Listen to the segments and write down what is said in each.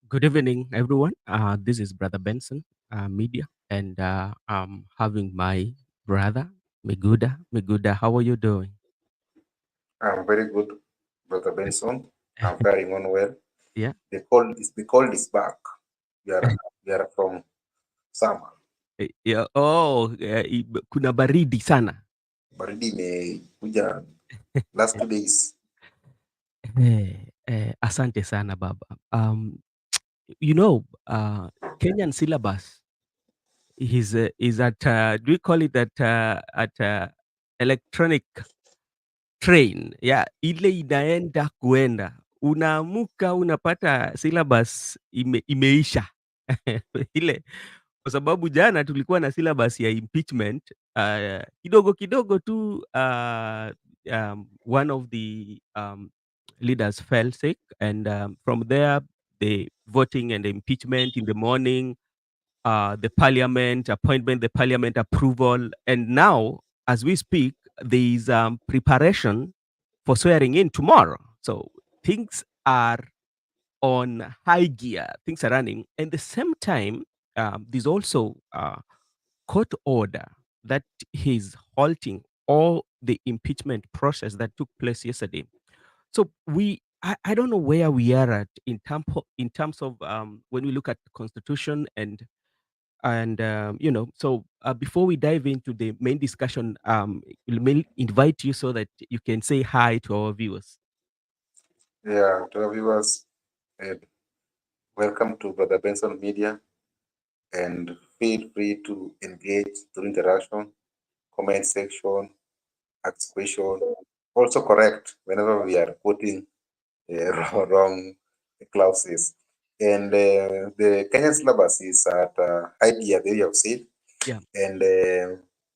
Good evening, everyone. This is Brother Benson, Media, and I'm having my brother, Miguda. Miguda, how are you doing? I'm very good, Brother Benson. I'm faring on well. Yeah. The cold is back. We are from summer. Yeah. Oh, kuna baridi sana. Baridi imekuja last 2 days. Asante sana, Baba. You know, Kenyan syllabus is at, do we call it at electronic train, ya ile inaenda kuenda, unaamuka unapata syllabus imeisha. Ile kwa sababu jana tulikuwa na syllabus ya impeachment, kidogo kidogo tu, one of the leaders fell sick, and from there the voting and the impeachment in the morning, the parliament appointment, the parliament approval, and now as we speak, there is preparation for swearing in tomorrow. So things are on high gear, things are running. And the same time, there's also a court order that is halting all the impeachment process that took place yesterday. So I don't know where we are at in terms of when we look at the constitution and so before we dive into the main discussion, we'll invite you so that you can say hi to our viewers. Yeah, to our viewers, uh, welcome to Brother Benson Media, and feel free to engage through interaction, comment section, ask question, also correct whenever we are quoting wrong clauses. And the Kenyan syllabus is at idea, they have said, Yeah. and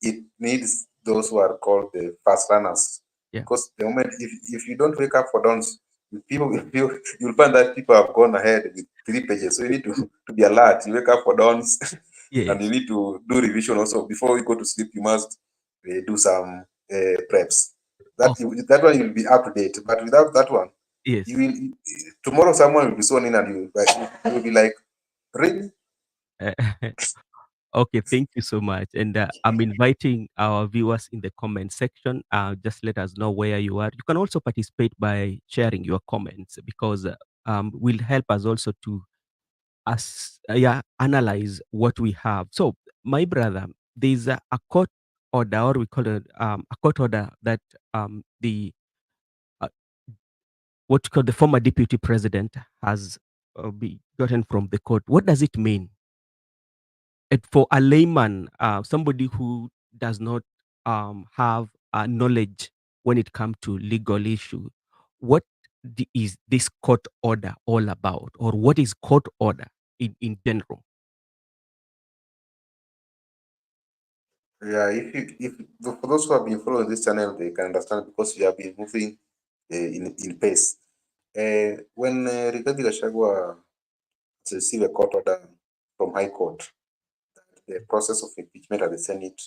it needs those who are called the fast runners. Yeah. Because the moment, if you don't wake up for dawns, people will feel, you'll find that people have gone ahead with 3 pages. So you need to be alert. You wake up for dawns and you Yes. need to do revision also. Before you go to sleep, you must do some preps. Oh, That one you'll be up to date. But without that one, you yes. will tomorrow someone will be sworn in and you will be like, really? Uh, okay, thank you so much. And I'm inviting our viewers in the comment section. Just let us know where you are. You can also participate by sharing your comments because will help us also to analyze what we have. So, my brother, there's a court order, or we call it a court order that the uh, what you call the former deputy president has be gotten from the court. What does it mean? And for a layman, somebody who does not have knowledge when it comes to legal issue, what is this court order all about, or what is court order in general? Yeah, if for those who have been following this channel, they can understand because we have been moving in pace. When Rigathi Gachagua received a court order from High Court, the process of impeachment at the Senate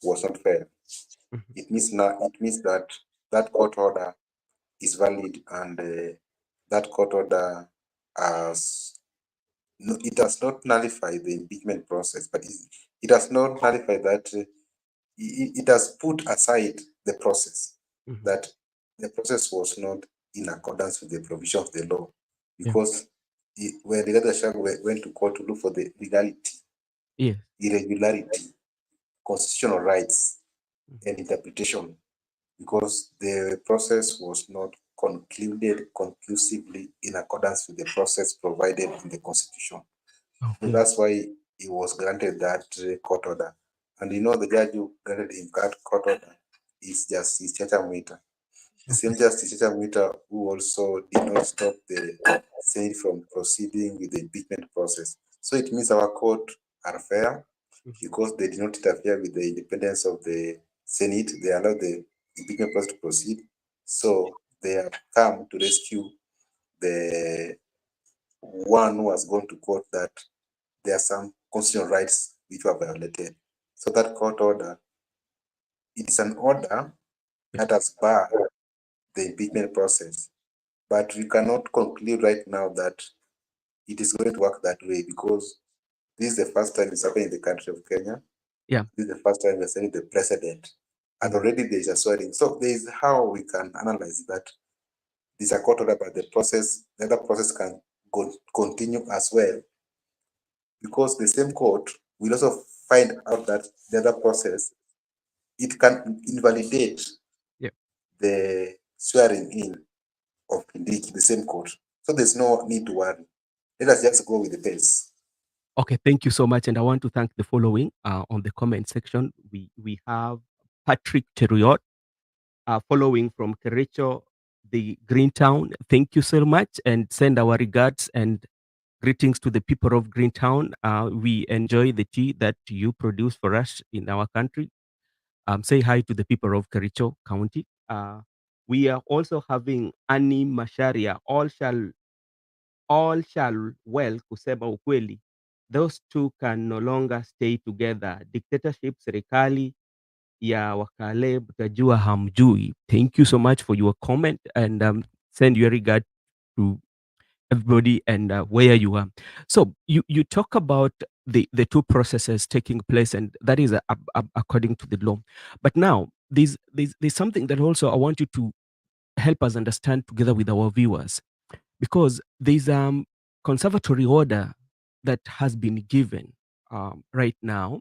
was not fair. Mhm. It means that that court order is valid, and that court order has no, it does not nullify the impeachment process, but it does not nullify that. It has put aside the process, Mhm. that the process was not in accordance with the provision of the law, Yeah. because when the Gachagua went to court to look for the legality, Yes. irregularity, constitutional rights, Mhm. and interpretation, because the process was not concluded conclusively in accordance with the process provided in the Constitution. So Okay. that's why he was granted that court order. And the judge who granted him that court order is Justice Chacha Mwita. The Okay. same Justice Chacha Mwita who also did not stop the Senate from proceeding with the impeachment process. So it means our court are fair Mhm. because they did not interfere with the independence of the Senate. They allowed the impeachment process to proceed. So they have come to rescue the one who has gone to court that there are some constitutional rights which were violated. So that court order, it is an order Yeah. that has barred the impeachment process. But we cannot conclude right now that it is going to work that way because this is the first time it's happening in the country of Kenya. Yeah. This is the first time we're saying the precedent. And Mhm. already there is a swearing. So there is how we can analyze that. This is a court order, but the other process can continue as well, because the same court will also find out that the other process, it can invalidate Yeah. the swearing in of Kindiki, the same court. So there's no need to worry. Let us just go with the pace. Okay, thank you so much. And I want to thank the following on the comment section. We have Patrick Teriot following from Kericho, the Greentown. Thank you so much and send our regards and greetings to the people of Greentown. We enjoy the tea that you produce for us in our country. Say hi to the people of Kericho County. We are also having Annie Masharia. All shall well kusema ukweli. Those two can no longer stay together. Dictatorship, serikali ya wakale mtajua hamjui. Thank you so much for your comment and send your regard to everybody and where you are. So you talk about the two processes taking place, and that is according to the law. But now there's something that also I want you to help us understand together with our viewers, because there's conservatory order that has been given right now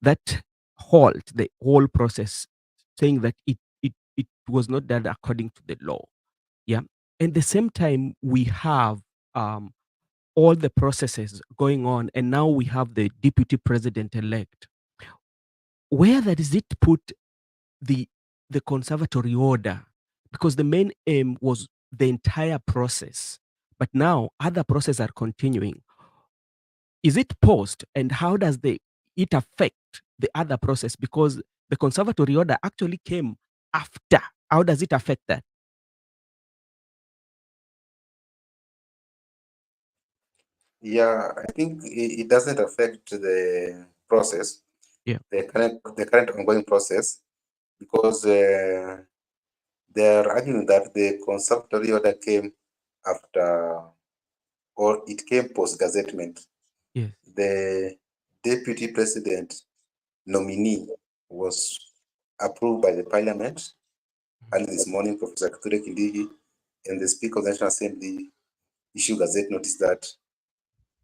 that halt the whole process, saying that it was not done according to the law. Yeah. And the same time, we have um, all the processes going on, and now we have the deputy president elect. Where that is it put the the conservatory order? Because the main aim was the entire process, but now other processes are continuing. Is it paused, and how does it affect the other process? Because the conservatory order actually came after. How does it affect that? Yeah, I think it doesn't affect the process, Yeah. the current ongoing process, because they are arguing that the conservatory order came after, or it came post gazettement. Yes. The deputy president nominee was approved by the parliament early this morning. Professor Kithure Kindiki and the Speaker of the National Assembly issued gazette notice that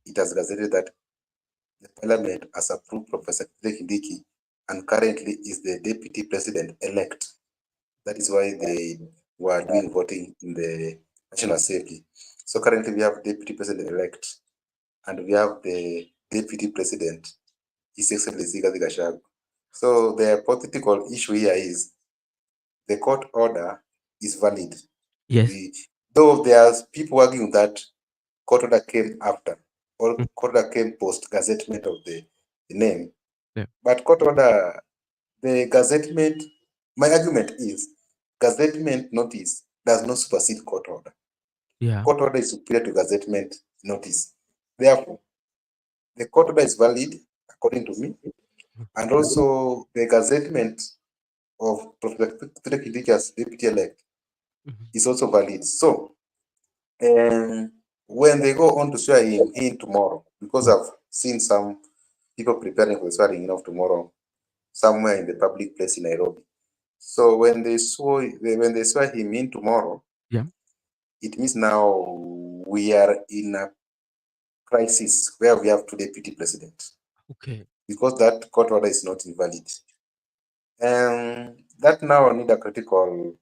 it has gazetted that the parliament has approved Professor Kithure Kindiki and currently is the deputy president elect. That is why they were doing voting in the National Assembly. So currently we have deputy president elect and we have the deputy president, His Excellency Rigathi Gachagua. So the political issue here is the court order is valid. Yes. We, though there are people arguing that court order came after, or Mm. court order came post gazettement of the name, Yeah. but court order, the gazettement, my argument is gazettement notice does not supersede court order. Yeah. Court order is superior to gazettement notice. Therefore, the court order is valid according to me, and also the gazettement of Professor Kindiki as deputy elect Mhm. is also valid. So, when they go on to swear him in tomorrow, because Yeah. I've seen some people preparing for the swearing in of tomorrow somewhere in the public place in Nairobi. So when they swear him in tomorrow, Yeah. it means now we are in a crisis where we have two deputy presidents Okay. because that court order is not invalid. That now need a critical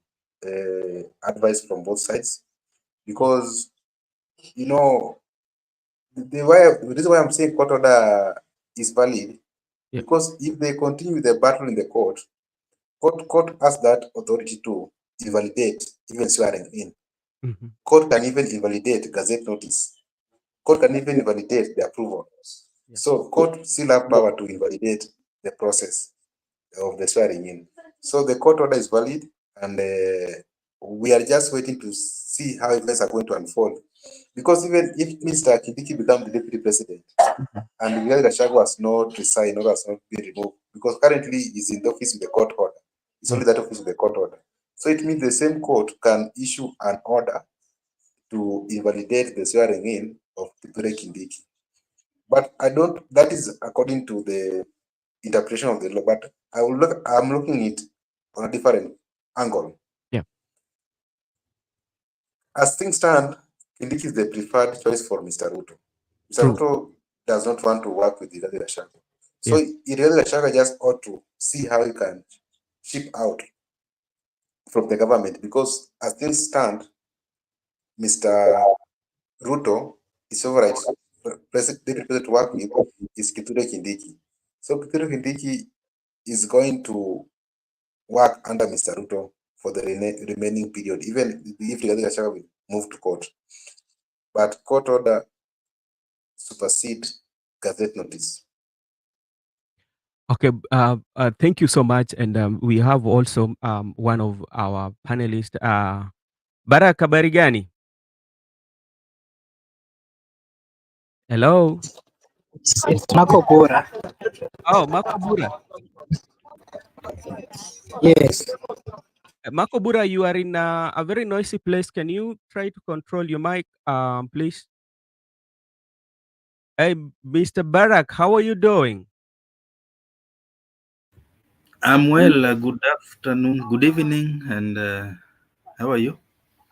advice from both sides, because you know the reason why I'm saying court order is valid, Yeah. because if they continue the battle in the court has that authority to invalidate even swearing in. Mhm. Court can even invalidate gazette notice. Court can even invalidate the approval. Yeah. So court still have power to invalidate the process of the swearing in. So the court order is valid, and we are just waiting to see how events are going to unfold. Because even if Mr. Kindiki becomes the deputy president Mhm. and Rigathi Gachagua has not resigned or has not been removed, because currently he's in the office with the court order. It's Yeah. only that office with the court order. So it means the same court can issue an order to invalidate the swearing in of Kithure Kindiki. But I don't, that is according to the interpretation of the law, but I'm looking it on a different angle. Yeah. As things stand, Kindiki is the preferred choice for Mr. Ruto. Mr. True. Ruto does not want to work with Rigathi Gachagua. So Yeah. Rigathi Gachagua just ought to see how he can ship out from the government, because as things stand, Mr. Ruto, his favorite president to work with is Kithure Kindiki. So Kithure Kindiki is going to work under Mr. Ruto for the remaining period, even if Rigathi Gachagua will move to court. But court order supersede gazette notice. Okay. Thank you so much. And we have also one of our panelists, Baraka Barigani. Hello. It's Marco Bora. Oh, Makobura. Yes. Makobura, you are in a very noisy place. Can you try to control your mic, please? Hey, Mr. Barak, how are you doing? I'm well. Good afternoon, good evening, and how are you?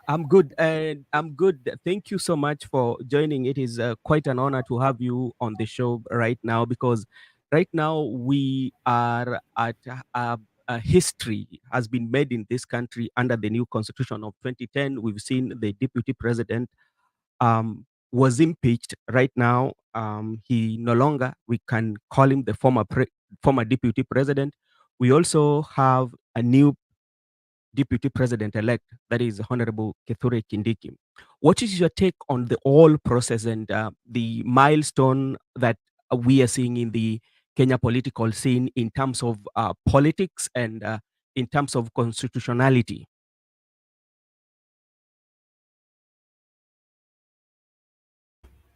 I'm good, and I'm good. Thank you so much for joining. It is quite an honor to have you on the show right now, because right now we are at a history has been made in this country under the new constitution of 2010. We've seen the deputy president was impeached. Right now, he no longer, we can call him the former deputy president. We also have a new deputy president-elect, that is Honorable Kithure Kindiki. What is your take on the whole process and the milestone that we are seeing in the Kenya political scene in terms of politics and in terms of constitutionality?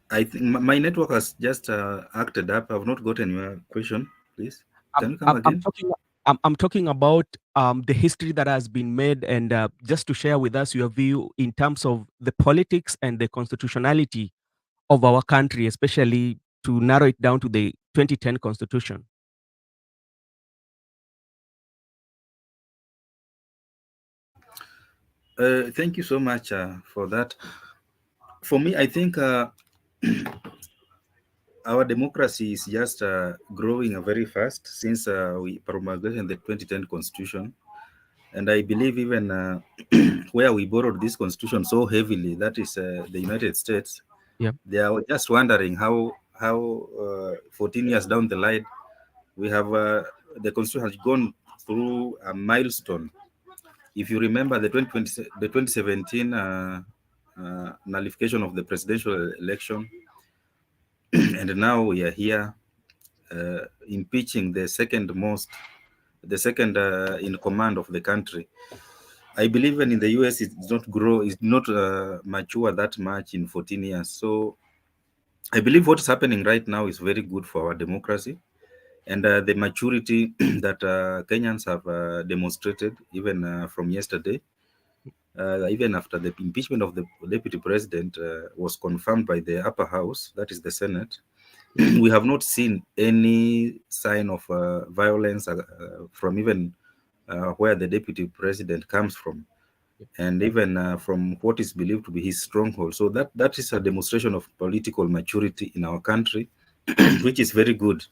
I think my network has just acted up. I've not gotten your question. Please, I'm, can you come I'm, I'm again? talking. I'm talking about the history that has been made, and just to share with us your view in terms of the politics and the constitutionality of our country, especially to narrow it down to the 2010 constitution. Thank you so much for that. For me, I think our democracy is just growing very fast since we promulgated the 2010 constitution. And I believe even where we borrowed this constitution so heavily, that is the United States, Yeah. they are just wondering how 14 years down the line, we have the constitution has gone through a milestone. If you remember the 2017 nullification of the presidential election, and now we are here impeaching the second in command of the country. I believe even in the US, it's not mature that much in 14 years. So I believe what's happening right now is very good for our democracy, and the maturity that Kenyans have demonstrated even from yesterday, even after the impeachment of the deputy president was confirmed by the upper house, that is the Senate. We have not seen any sign of violence from even where the deputy president comes from, and even from what is believed to be his stronghold. So that is a demonstration of political maturity in our country, which is very good.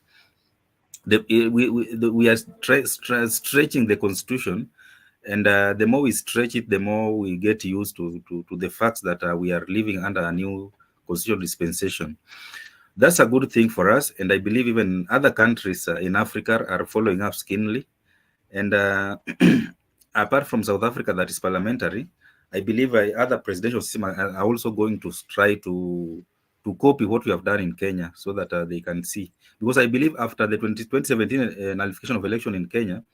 We are stretching the constitution, and the more we stretch it, the more we get used to the facts that we are living under a new constitutional dispensation. That's a good thing for us, and I believe even other countries in Africa are following up keenly. And apart from South Africa, that is parliamentary, I believe other presidential systems are also going to try to copy what we have done in Kenya, so that they can see. Because I believe after the 2017 nullification of election in Kenya,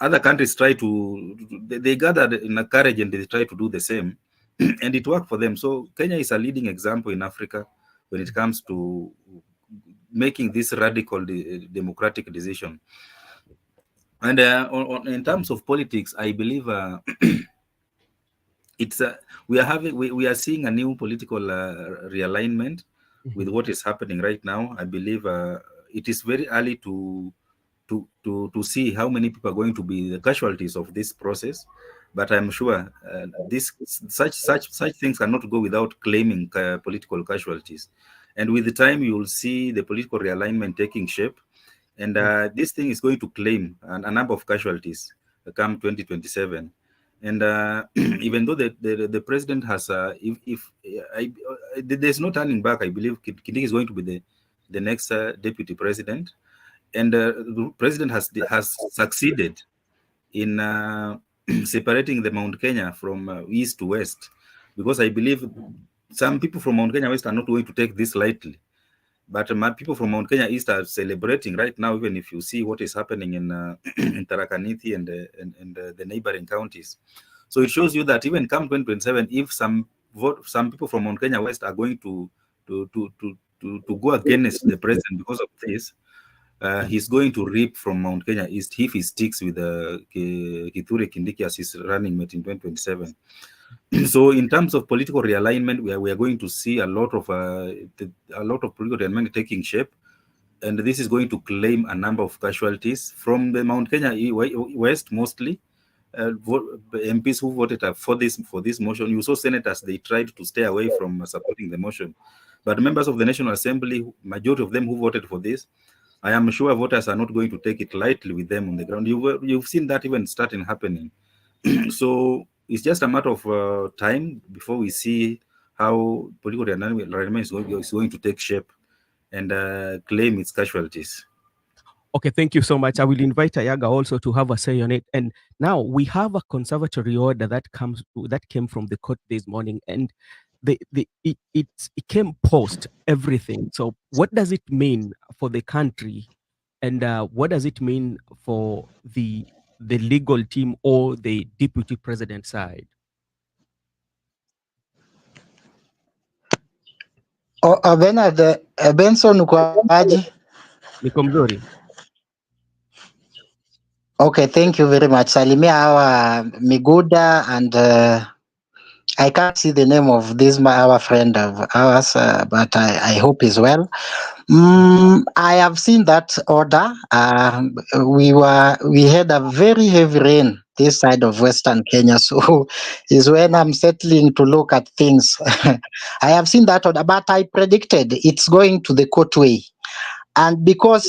other countries try they gathered in a courage and they try to do the same, and it worked for them. So Kenya is a leading example in Africa when it comes to making this radical democratic decision. And in terms of politics, I believe it's we are seeing a new political realignment. with what is happening right now. I believe it is very early to see how many people are going to be the casualties of this process, but I'm sure this such things cannot go without claiming political casualties. And with the time, you will see the political realignment taking shape, and this thing is going to claim a number of casualties come 2027. And even though the president has, if there's no turning back, I believe Kindiki is going to be the next deputy president, and the president has succeeded in separating the Mount Kenya from east to west, because I believe some people from Mount Kenya West are not going to take this lightly. But my people from Mount Kenya East are celebrating right now, even if you see what is happening in in Tarakaniti and the neighboring counties. So it shows you that even come 2027, if some people from Mount Kenya West are going to go against the president because of this, he's going to reap from Mount Kenya East if he sticks with Kithure Kindiki as his running mate in 2027. So in terms of political realignment, we are going to see a lot of political realignment taking shape, and this is going to claim a number of casualties from the Mount Kenya West mostly. MPs who voted for this motion. You saw senators, they tried to stay away from supporting the motion, but members of the National Assembly, majority of them who voted for this, I am sure voters are not going to take it lightly with them on the ground. You've seen that even starting happening. So it's just a matter of time before we see how political realignment is going to take shape and claim its casualties. Okay, thank you so much. I will invite Ayaga also to have a say on it. And now we have a conservatory order that came from the court this morning, and it came post everything. So what does it mean for the country, and what does it mean for the legal team or the deputy president side? Benard, Benson ukwaje? Niko mzuri. Okay, thank you very much. Salimia hawa Miguda and I can't see the name of this our friend of ours, but I hope he's well. I have seen that order. We had a very heavy rain this side of Western Kenya, so is when I'm settling to look at things. I have seen that order, but I predicted it's going to the court way, and because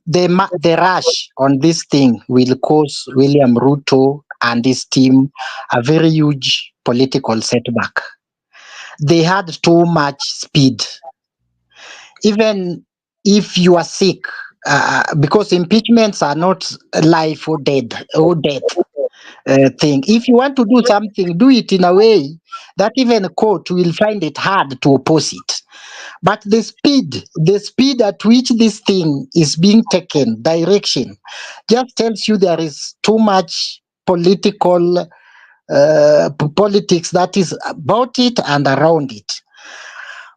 the rush on this thing will cause William Ruto and his team a very huge political setback. They had too much speed. Even if you are sick, because impeachments are not life or death thing. If you want to do something, do it in a way that even a court will find it hard to oppose it. But the speed at which this thing is being taken, direction, just tells you there is too much political politics that is about it and around it.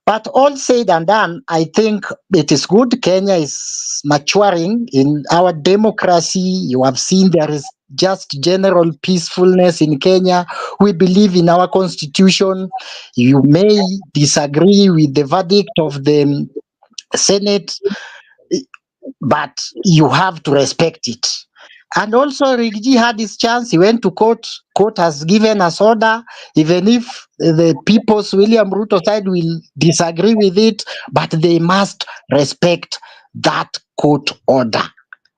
But all said and done, I think it is good. Kenya is maturing in our democracy. You have seen there is just general peacefulness in Kenya. We believe in our constitution. You may disagree with the verdict of the Senate, but you have to respect it. And also, Rigji had his chance. He went to court. Court has given us order, even if the people's William Ruto side will disagree with it, but they must respect that court order.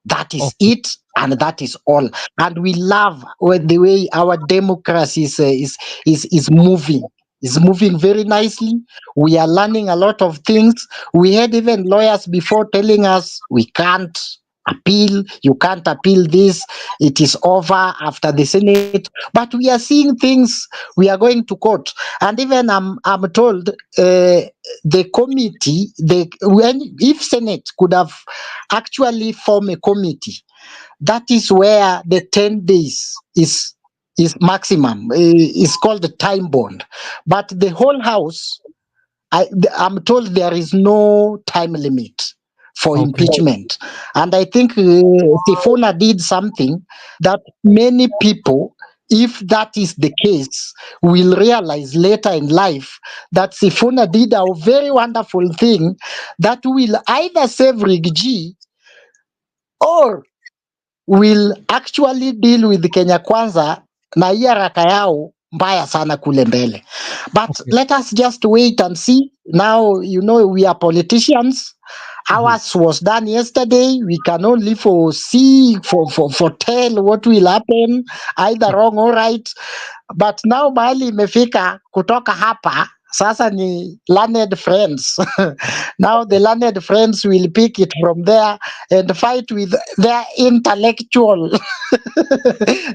That is it, and that is all. And we love the way our democracy is moving. Is moving very nicely. We are learning a lot of things. We had even lawyers before telling us we can't appeal, you can't appeal this, it is over after the Senate. But we are seeing things, we are going to court. And even I'm told the committee, if Senate could have actually formed a committee, that is where the 10 days is maximum, is called the time bond. But the whole house, I'm told there is no time limit for impeachment. And I think Sifuna did something that many people if that is the case, we'll realize later in life that Sifuna did a very wonderful thing that will either save Rigji or will actually deal with Kenya Kwanza na hii haraka yao mbaya sana kule mbele. But Okay. let us just wait and see. Now, you know, we are politicians. Ours was done yesterday. We can only foresee, foretell what will happen, either wrong or right. But now mahali imefika kutoka hapa, sasa ni learned friends. Now the learned friends will pick it from there and fight with their intellectual,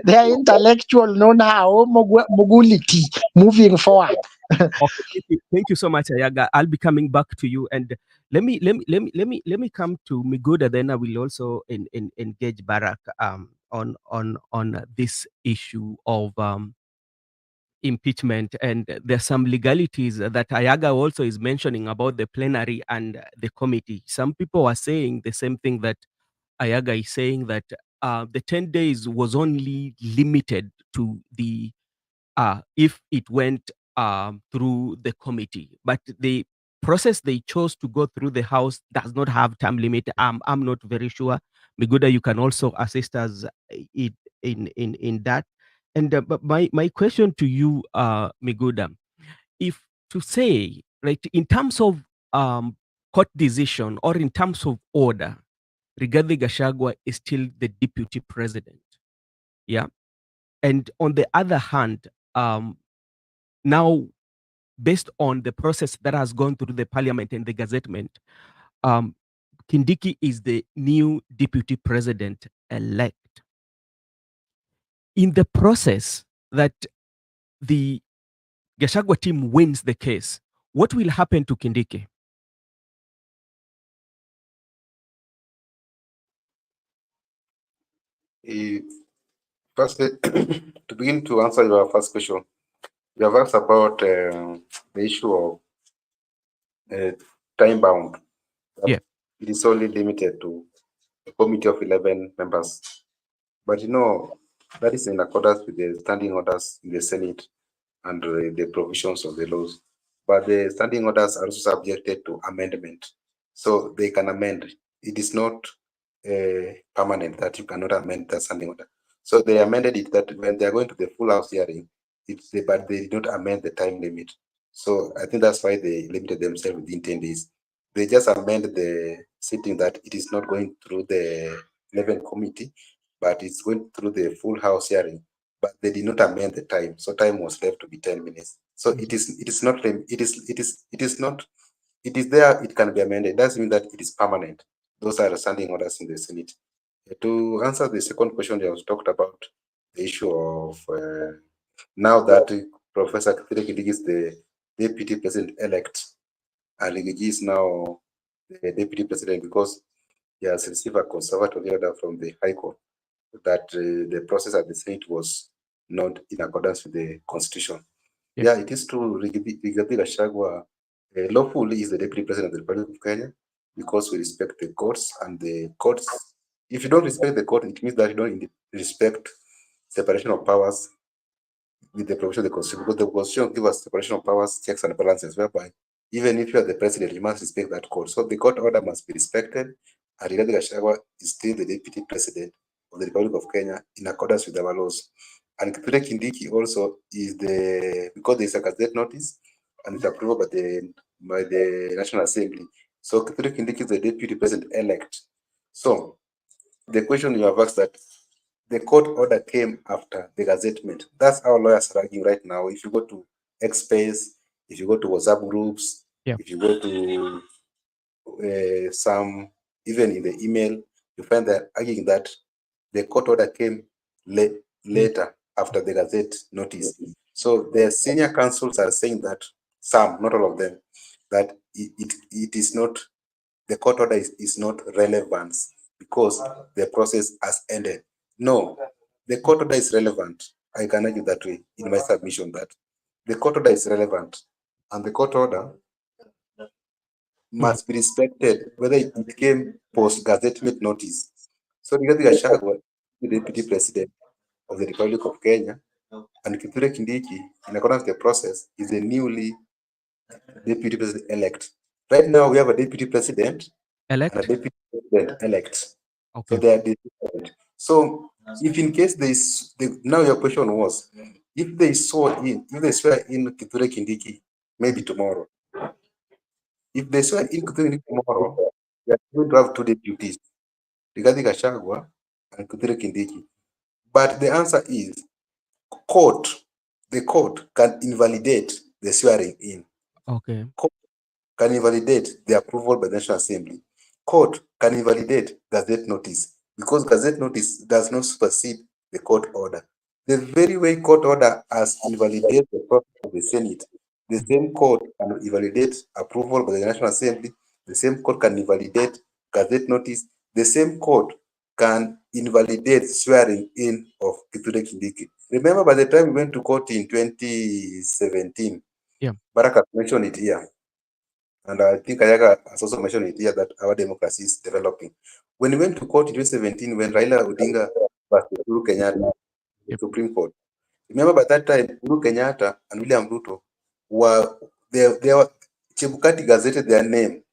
their intellectual know-how, mogulity moving forward. Okay, thank you so much, Ayaga. I'll be coming back to you, and let me come to Miguda. Then I will also engage Barack on this issue of impeachment, and there's some legalities that Ayaga also is mentioning about the plenary and the committee. Some people are saying the same thing that Ayaga is saying, that the 10 days was only limited to the if it went through the committee, but the process they chose to go through the House does not have time limit. I'm not very sure. Miguda, you can also assist us in that. And but my question to you, Miguda, if to say, right, in terms of court decision or in terms of order, Rigathi Gachagua is still the deputy president. Yeah. And on the other hand, now, based on the process that has gone through the parliament and the gazettement, um, Kindiki is the new deputy president elect. In the process that the Gachagua team wins the case, what will happen to Kindiki? First, to begin to answer your first question, you have asked about the issue of time bound. Yeah. It is only limited to a committee of 11 members. But you know, that is in accordance with the standing orders in the Senate and the provisions of the laws. But the standing orders are also subjected to amendment. So they can amend. It is not permanent that you cannot amend the standing order. So they amended it that when they are going to the full house hearing, but they did not amend the time limit. So I think that's why they limited themselves within 10 days. They just amended the sitting that it is not going through the 11 committee, but it's going through the full house hearing. But they did not amend the time, so time was left to be 10 minutes. So it is not it is there. It can be amended. It doesn't mean that it is permanent. Those are the standing orders in the Senate. To answer the second question, you have talked about the issue of now that Professor Kithure Kindiki is the deputy president elect, and Rigiji is now the deputy president because he has received a conservative order from the High Court that the process at the Senate was not in accordance with the Constitution. Yeah, it is true. Rigathi Gachagua lawfully is the deputy president of the Republic of Kenya because we respect the courts, and the courts, if you don't respect the court, it means that you don't respect separation of powers with the provision of the Constitution, because the Constitution gives us separation of powers, checks and balances, whereby even if you are the president, you must respect that court. So the court order must be respected, and Rigathi Gachagua is still the deputy president of the Republic of Kenya in accordance with our laws. And Kithure Kindiki also is because there is a gazette notice and it's approved by the National Assembly. So Kithure Kindiki is the deputy president elect. So the question you have asked, that the court order came after the gazettement. That's how lawyers are arguing right now. If you go to X-Space, if you go to WhatsApp groups, if you go to some, even in the email, you find that arguing that the court order came later after the gazette notice. So the senior counsels are saying that some, not all of them, that it is not, the court order is not relevant because the process has ended. No, the court order is relevant. I can argue that way in my submission, that the court order is relevant, and the court order must be respected, whether it came post gazettement notice. So Rigathi Gachagua, the deputy president of the Republic of Kenya, And Kithure Kindiki, in accordance with the process, is a newly deputy president elect. Right now, we have a deputy president and a Elect? deputy president elect. So Okay. they are different. So if in case now your question was, if they swear in Kithure Kindiki, maybe tomorrow. If they swear in Kithure Kindiki tomorrow, we are going to have two deputies, Rigathi Gachagua and Kithure Kindiki. But the answer is the court can invalidate the swearing in. Okay. Court can invalidate the approval by the National Assembly. Court can invalidate gazette notice because gazette notice does not supersede the court order. The very way court order has invalidated the process of the Senate, the same court can invalidate approval by the National Assembly, the same court can invalidate gazette notice, the same court can invalidate swearing in of Kithure Kindiki. Remember, by the time we went to court in 2017, Baraka mentioned it here. And I think Ayaga has also mentioned it here that our democracy is developing. When we went to court in 2017, when Raila Odinga versus Uhuru Kenyatta, the Supreme Court, remember by that time, Uhuru Kenyatta and William Ruto Chebukati gazetted their name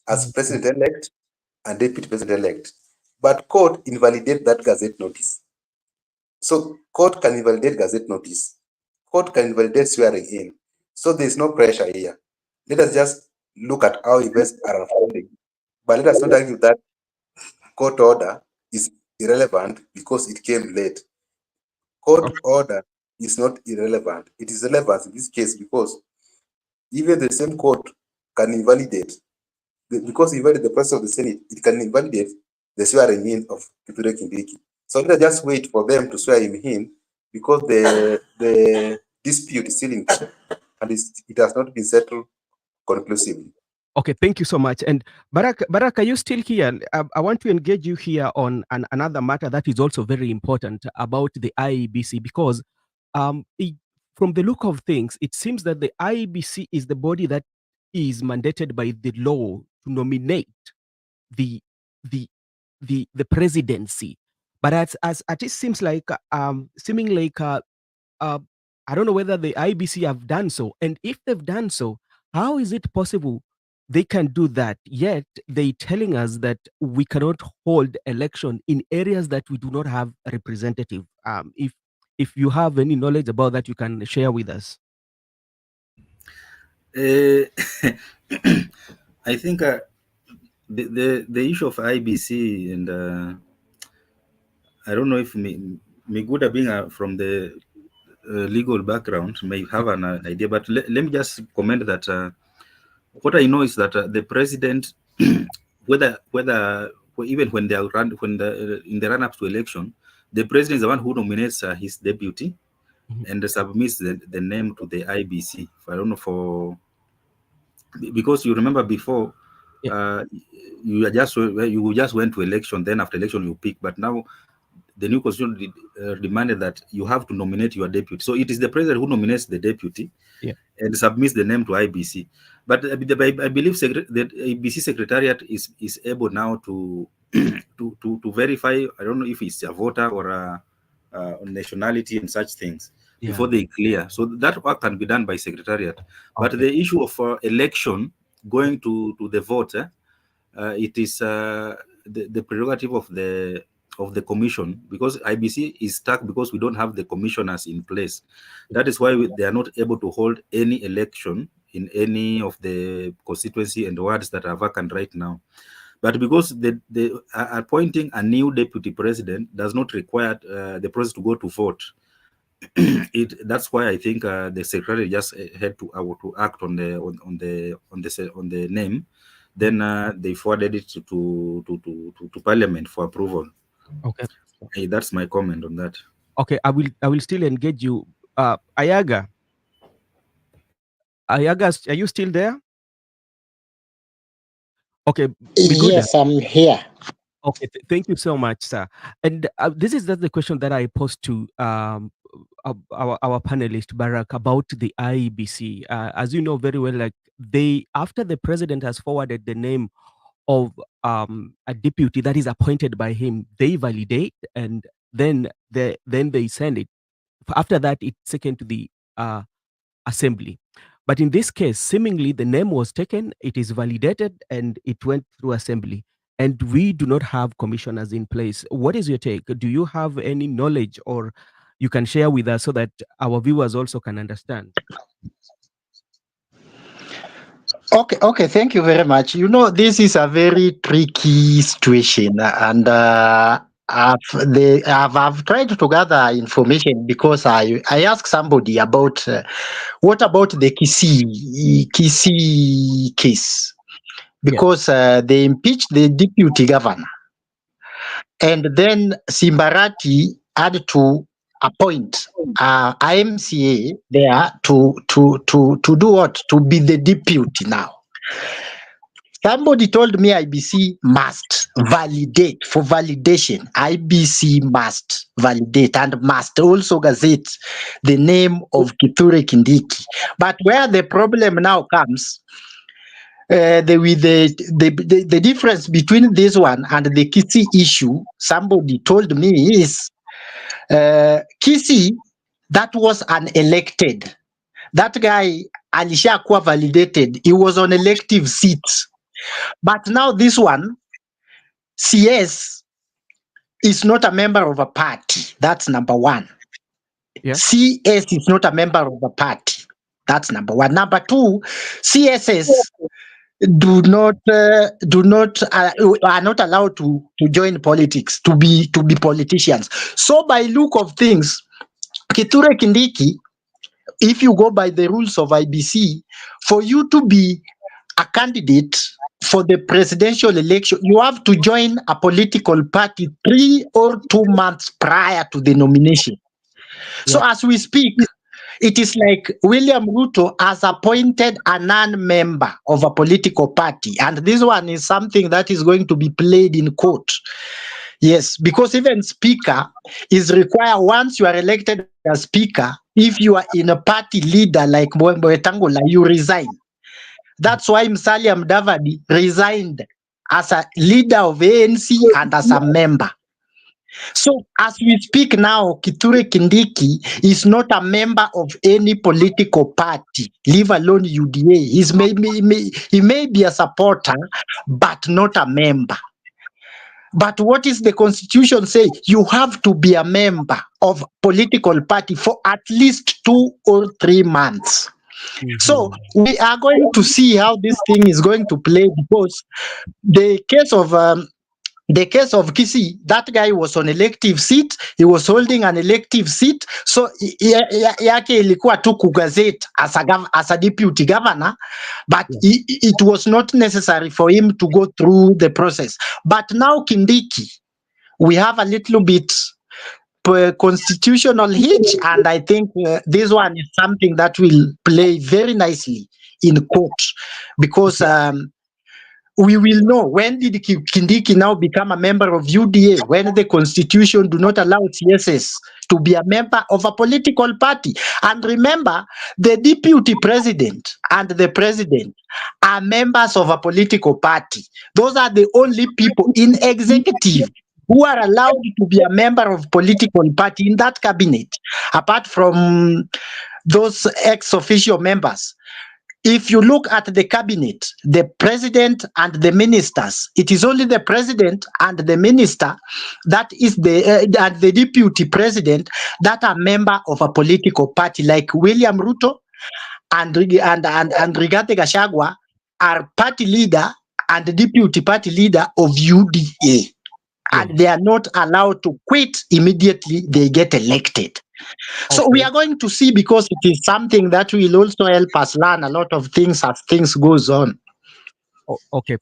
as president-elect and deputy president-elect. But court invalidated that gazette notice. So court can invalidate gazette notice. Court can invalidate swearing in. So there's no pressure here. Let us just look at how events are unfolding. But let us not argue that court order is irrelevant because it came late. Court order is not irrelevant. It is relevant in this case because even the same court can invalidate, because it invalidate the process of the Senate, it can invalidate the swearing in of Kithure Kindiki. So let us just wait for them to swear him in because the dispute is still in court and it has not been settled conclusively. Okay, thank you so much. And Barak, are you still here? I want to engage you here on another matter that is also very important about the IEBC because from the look of things, it seems that the IEBC is the body that is mandated by the law to nominate the the the presidency. But as it seems like seeming like I don't know whether the IBC have done so, and if they've done so, how is it possible they can do that? Yet they telling us that we cannot hold election in areas that we do not have a representative. If you have any knowledge about that, you can share with us. I think the issue of IBC and I don't know if Miguda being from the legal background may have an idea, but let me just comment that what I know is that the president, whether even when they are in the run-up to election, the president is the one who nominates his deputy and submits the name to the IBC. I don't know because you remember before you just went to election, then after election you pick, but now the new constitution demanded that you have to nominate your deputy. So it is the president who nominates the deputy and submits the name to IBC. But I believe the IBC secretariat is able now to to verify. I don't know if it's a voter or a nationality and such things before they clear. So that work can be done by secretariat. But the issue of election going to the voter, it is the prerogative of the commission, because IBC is stuck because we don't have the commissioners in place. That is why they are not able to hold any election in any of the constituency and wards that are vacant right now. But because the appointing a new deputy president does not require the process to go to vote, that's why I think the secretary just had to act on the name. Then they forwarded it to Parliament for approval. Okay. That's my comment on that. Okay, I will still engage you. Ayaga, are you still there? Okay. Yes, I'm here. Okay, thank you so much, sir. And this is the question that I posed to our panelist Barak about the IEBC. As you know very well, like after the president has forwarded the name of a deputy that is appointed by him, they validate and then they send it After that, it's taken to the assembly. But in this case, seemingly the name was taken, it is validated, and it went through assembly. And we do not have commissioners in place. What is your take? Do you have any knowledge or you can share with us so that our viewers also can understand? Okay, thank you very much. This is a very tricky situation, and I've tried to gather information because I asked somebody about what about the Kisii case, Yes. because they impeached the deputy governor, and then Simbarati had to appoint IMCA there to do what? To be the deputy now. Somebody told me IBC must validate. For validation, IBC must validate and must also gazette the name of Kithure Kindiki. But where the problem now comes, the difference between this one and the Kisii issue, somebody told me, is Kisii, that was unelected. That guy alishakuwa validated. He was on elective seat. But now this one, CS is not a member of a party. That's number one. Yeah. CS is not a member of a party. That's number one. Number two, CSS are not allowed to join politics, to be politicians. So by look of things, Kithure Kindiki, if you go by the rules of IBC, for you to be a candidate for the presidential election, you have to join a political party 3 or 2 months prior to the nomination. So as we speak, it is like William Ruto has appointed a non-member of a political party. And this one is something that is going to be played in court. Yes, because even speaker is required. Once you are elected as speaker, if you are in a party leader like Mwetangola, you resign. That's why Musalia Mudavadi resigned as a leader of ANC and as a member. So as we speak now, Kithure Kindiki is not a member of any political party, leave alone UDA. He may be a supporter, but not a member. But what is the constitution say? You have to be a member of political party for at least 2 or 3 months. So we are going to see how this thing is going to play, because the case of Kisii, that guy was on elective seat. He was holding an elective seat. So yake ilikuwa tu kugazette as a deputy governor, but it was not necessary for him to go through the process. But now Kindiki, we have a little bit constitutional hitch, and I think this one is something that will play very nicely in court, because we will know when did Kindiki now become a member of UDA, when the constitution do not allow CSS to be a member of a political party. And remember, the deputy president and the president are members of a political party. Those are the only people in executive who are allowed to be a member of political party in that cabinet, apart from those ex-official members. If you look at the cabinet, the president and the ministers, it is only the president and the minister that is and the deputy president that are member of a political party, like William Ruto and Rigathi Gachagua are party leader and deputy party leader of UDA. And they are not allowed to quit immediately they get elected. So we are going to see, because it is something that will also help us learn a lot of things as things goes on. Okay.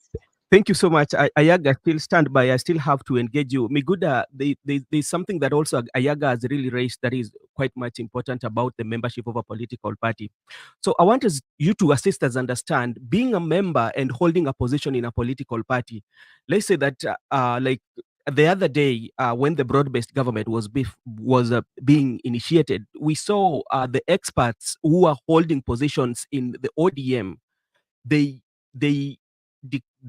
Thank you so much. Ayaga, still stand by. I still have to engage you. Miguda, there's something that also Ayaga has really raised that is quite much important about the membership of a political party. So I want you to assist us understand, being a member and holding a position in a political party. Let's say that like the other day, when the broad-based government was being initiated, we saw the experts who are holding positions in the ODM. They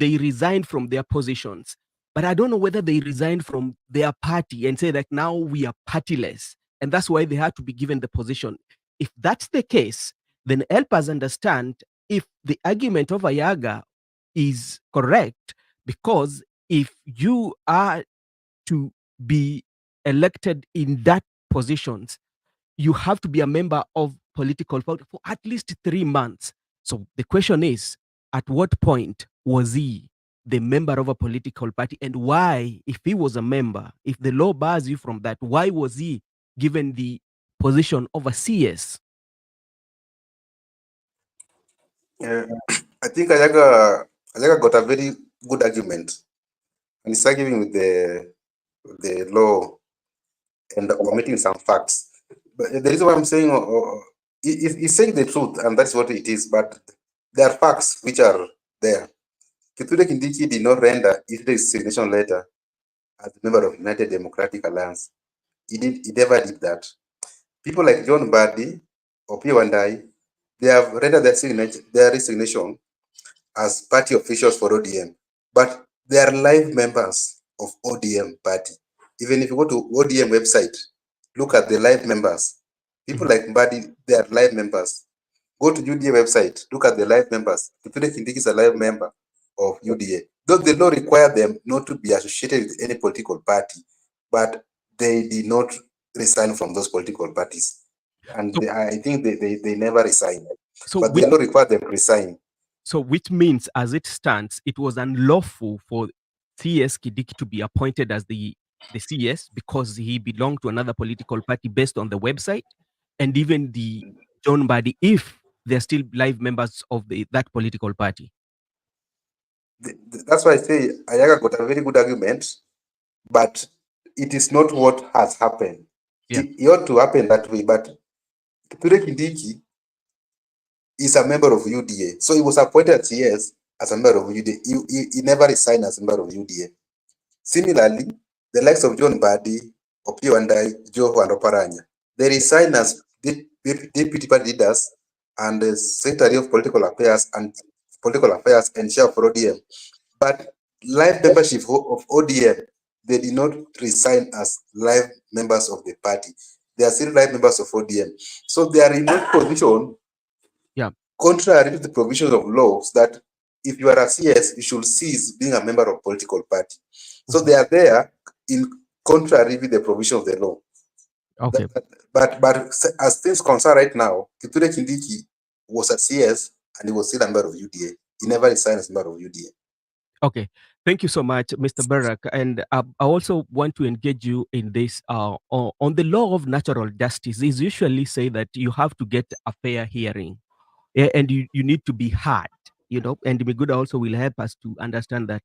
resigned from their positions, but I don't know whether they resigned from their party and say that now we are partyless. And that's why they had to be given the position. If that's the case, then help us understand if the argument of Ayaga is correct, because if you are to be elected in that positions, you have to be a member of political party for at least 3 months. So the question is, at what point was he the member of a political party, and why, if he was a member, if the law bars you from that, why was he given the position of a CS? I think Ayaga got a very good argument, and he's arguing with the law and omitting some facts. But the reason why I'm saying he's saying the truth, and that's what it is. But there are facts which are there. Kithure Kindiki did not render his resignation letter as a member of United Democratic Alliance. He never did that. People like John Mbadi or P. Wandai, they have rendered their resignation as party officials for ODM, but they are live members of ODM party. Even if you go to ODM website, look at the live members. People like Mbadi, they are live members. Go to UDA website, look at the live members. Kithure Kindiki is a live member of UDA. Though the law require them not to be associated with any political party, but they did not resign from those political parties. And So- I think they never resigned. So But the law required them to resign. So which means, as it stands, it was unlawful for CS Kindiki to be appointed as the CS because he belonged to another political party based on the website, and even the John Mbadi, if they're still live members of that political party. That's why I say Ayaga got a very good argument, but it is not what has happened. Yeah. It ought to happen that way, but Kithure Kindiki is a member of UDA. So he was appointed CS as a member of UDA. He never resigned as a member of UDA. Similarly, the likes of John Mbadi, Opiyo Wandayi, Joe and Oparanya, they resigned as deputy party leaders and the Secretary of Political Affairs and Chair for ODM. But live membership of ODM, they did not resign as live members of the party. They are still live members of ODM. So they are in that position, contrary to the provisions of laws, that if you are a CS, you should cease being a member of political party. So they are there in contrary with the provision of the law. Okay. But as things concern right now, Kithure Kindiki was a CS and he was still a member of UDA. He never resigned as a member of UDA. Okay, thank you so much, Mr. Barak. And I also want to engage you in this on the law of natural justice. Is usually say that you have to get a fair hearing, and you need to be heard. And Miguda also will help us to understand that.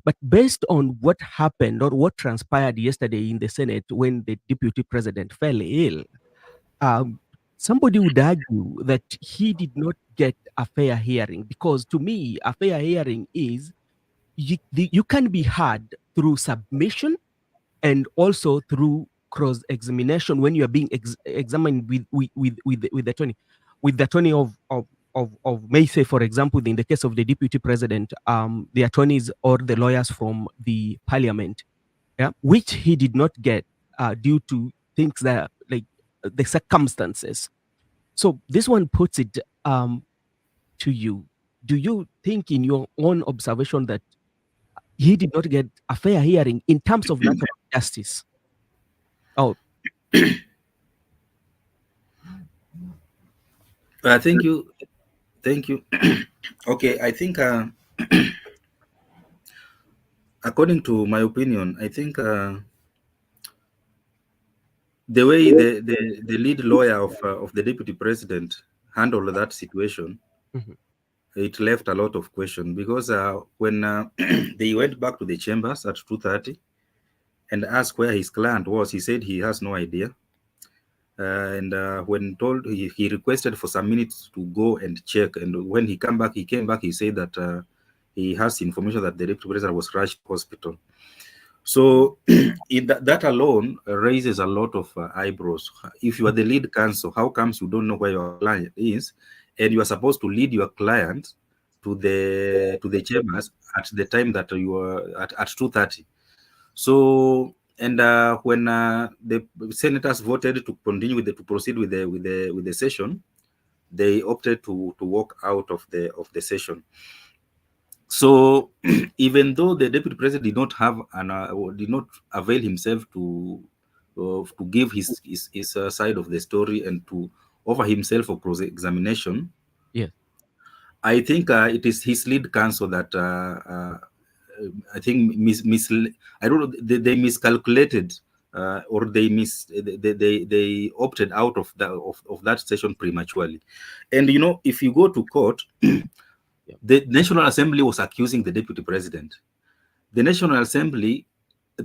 But based on what happened or what transpired yesterday in the Senate when the deputy president fell ill, somebody would argue that he did not get a fair hearing, because to me, a fair hearing is you can be heard through submission and also through cross-examination when you are being examined with the attorney of may say, for example, in the case of the deputy president, the attorneys or the lawyers from the parliament, which he did not get due to things that like the circumstances. So this one puts it to you. Do you think, in your own observation, that he did not get a fair hearing in terms of natural justice? Oh, Thank you. Okay, I think according to my opinion, I think the way the lead lawyer of the deputy president handled that situation, it left a lot of question, because when they went back to the chambers at 2:30 and asked where his client was, he said he has no idea. And when told, he requested for some minutes to go and check. And when he came back, he said that he has information that the deputy president was rushed to hospital. So that alone raises a lot of eyebrows. If you are the lead counsel, how comes you don't know where your client is, and you are supposed to lead your client to the chambers at the time that you are at 2:30? So And when the senators voted to continue with to proceed with the session, they opted to walk out of the session. So even though the deputy president did not have did not avail himself to give his side of the story and to offer himself for cross examination, Yes. I think it is his lead counsel that I think I don't know, they miscalculated or they opted out of that session prematurely. And if you go to court, the National Assembly was accusing the deputy president. The National Assembly,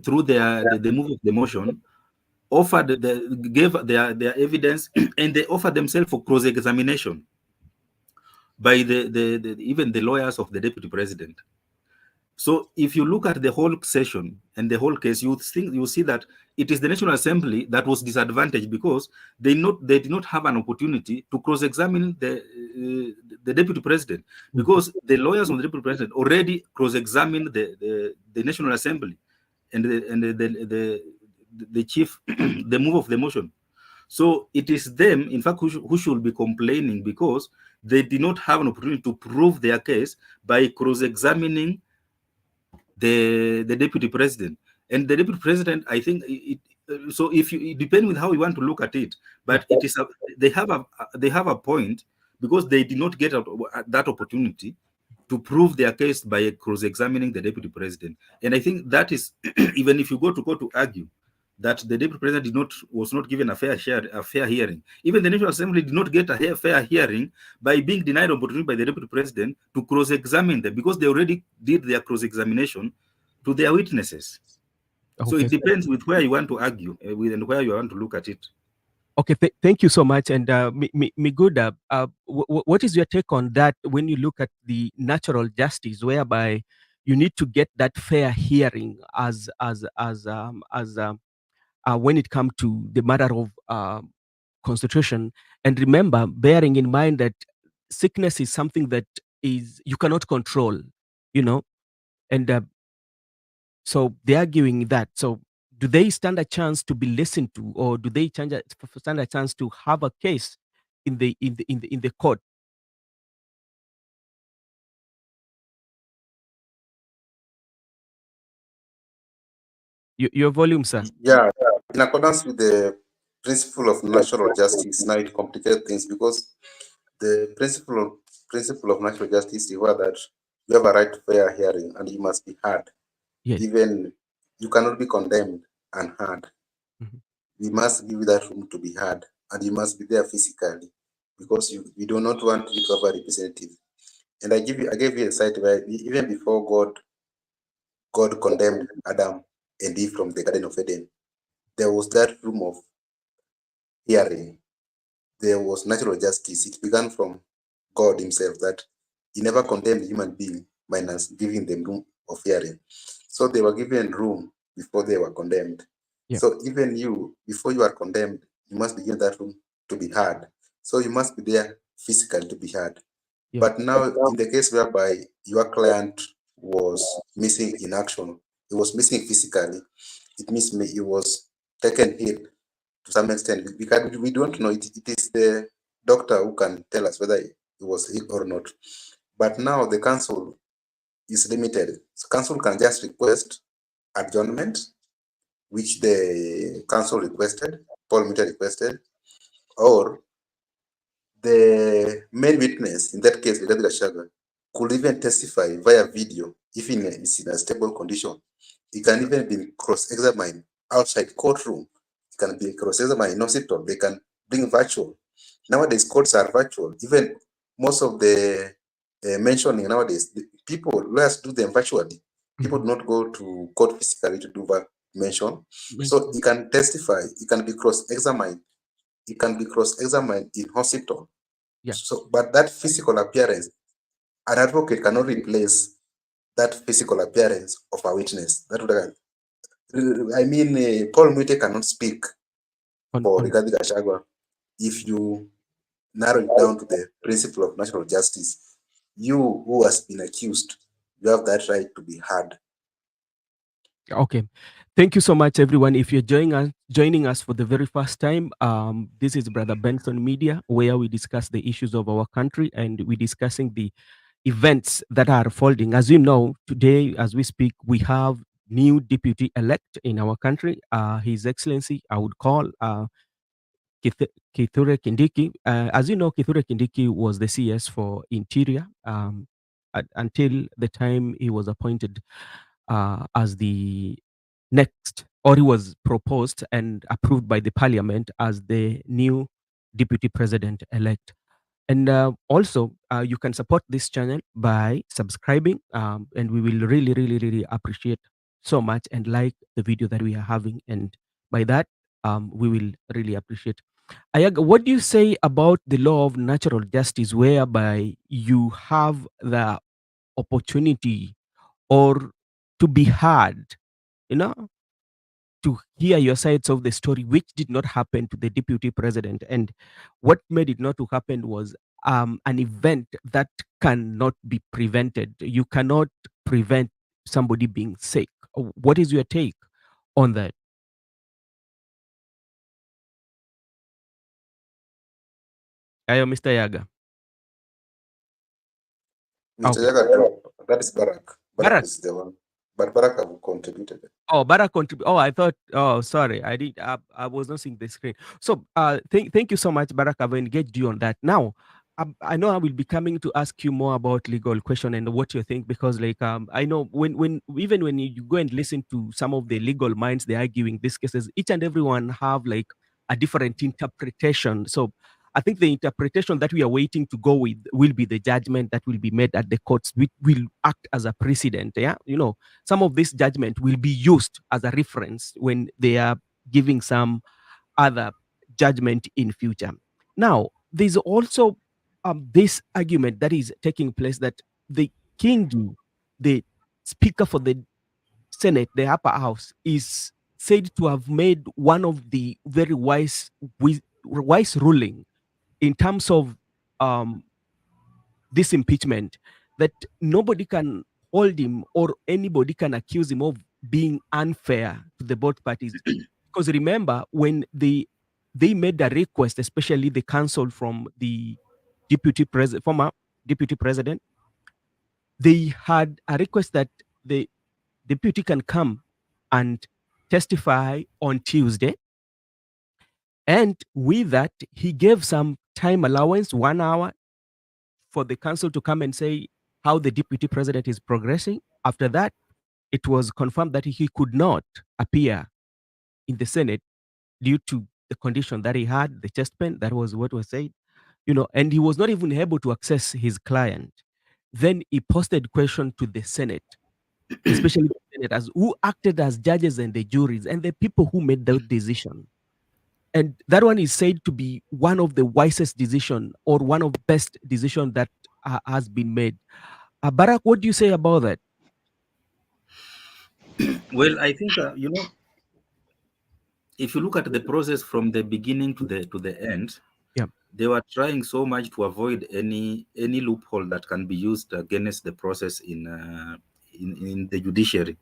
through the move of the motion, gave their evidence and they offered themselves for cross examination by even the lawyers of the deputy president. So if you look at the whole session and the whole case, you see that it is the National Assembly that was disadvantaged because they did not have an opportunity to cross-examine the deputy president, because the lawyers of the deputy president already cross-examined the National Assembly and the chief, the move of the motion. So it is them, in fact, who should be complaining, because they did not have an opportunity to prove their case by cross-examining the deputy president. And the deputy president, I think so if it depends with how you want to look at it, but it is they have a point, because they did not get that opportunity to prove their case by cross-examining the deputy president. And I think that is even if you go to court to argue that the deputy president was not given a fair hearing, even the National Assembly did not get a fair hearing by being denied opportunity by the deputy president to cross-examine them, because they already did their cross-examination to their witnesses. So it depends with where you want to argue and where you want to look at it. Okay, thank you so much. And Miguda, what is your take on that when you look at the natural justice, whereby you need to get that fair hearing when it comes to the matter of constitution? And remember, bearing in mind that sickness is something that is you cannot control, and so they're arguing that. So do they stand a chance to be listened to, or do they stand a chance to have a case in the court? Your volume, sir. Yeah, in accordance with the principle of natural justice, now it complicates things because the principle of natural justice is that you have a right to fair hearing and you must be heard. Yes. Even you cannot be condemned and heard. Mhm. We must give you that room to be heard, and you must be there physically, because we do not want you to have a representative. And I gave you a site where even before God condemned Adam and Eve from the Garden of Eden, there was that room of hearing. There was natural justice. It began from God himself, that he never condemned human being minus giving them room of hearing. So they were given room before they were condemned. Yeah. So even you, before you are condemned, you must be given that room to be heard. So you must be there physically to be heard. Yeah. But now, in the case whereby your client was missing in action, he was missing physically, it means he was taken ill to some extent. We don't know. It is the doctor who can tell us whether he was ill or not. But now the council is limited. So council can just request adjournment, which the council requested, Paul Meter requested, or the main witness, in that case, Rigathi Gachagua, could even testify via video if is in a stable condition. He can even be cross-examined outside courtroom. He can be cross-examined in hospital. They can bring virtual. Nowadays, courts are virtual. Even most of the mentioning nowadays, lawyers do them virtually. People do not go to court physically to do mention. So he can testify. He can be cross-examined. He can be cross-examined in hospital. Yeah. So, but that physical appearance, an advocate cannot replace that physical appearance of a witness. I mean, Paul Mwite cannot speak for Rigathi Gachagua if you narrow it down to the principle of natural justice. You who has been accused, you have that right to be heard. Okay. Thank you so much, everyone. If you're joining us for the very first time, this is Brother Benson Media, where we discuss the issues of our country and we're discussing the events that are unfolding. As you know, today, as we speak, we have new deputy elect in our country. His Excellency, I would call Kithure Kindiki. As you know, Kithure Kindiki was the CS for Interior until the time he was appointed as the next, or he was proposed and approved by the parliament as the new deputy president elect. And also, you can support this channel by subscribing, and we will really, really, really appreciate so much and like the video that we are having. And by that, we will really appreciate. Ayaga, what do you say about the law of natural justice, whereby you have the opportunity or to be heard, you know, to hear your sides of the story, which did not happen to the deputy president? And what made it not to happen was an event that cannot be prevented. You cannot prevent somebody being sick. What is your take on that? Ayo, Mr. Yaga. Mr. Okay. Yaga, that is Barak. Barak Barak. is the one. But Barak have contributed. Oh, Barak contribute. Oh, I thought. Oh, sorry. I did. I was not seeing the screen. So, thank you so much, Barak. I've engaged you on that. Now, I know I will be coming to ask you more about legal question and what you think, because like I know when even when you go and listen to some of the legal minds they are arguing these cases, each and everyone have like a different interpretation. So I think the interpretation that we are waiting to go with will be the judgment that will be made at the courts, which will act as a precedent. Yeah, you know, some of this judgment will be used as a reference when they are giving some other judgment in future. Now, there's also this argument that is taking place that the king, the speaker for the Senate, the upper house, is said to have made one of the very wise ruling in terms of um, this impeachment, that nobody can hold him or anybody can accuse him of being unfair to the both parties. Because remember, when they made a request, especially the council from the former deputy president, they had a request that the deputy can come and testify on Tuesday. And with that, he gave some time allowance, 1 hour, for the council to come and say how the deputy president is progressing. After that, it was confirmed that he could not appear in the Senate due to the condition that he had, the chest pain. That was what was said, you know, and he was not even able to access his client. Then he posted question to the Senate, especially the senators who acted as judges and the juries and the people who made the decision. And that one is said to be one of the wisest decision or one of the best decision that has been made. Barak, what do you say about that? Well, I think if you look at the process from the beginning to the end, Yeah. they were trying so much to avoid any loophole that can be used against the process in the judiciary.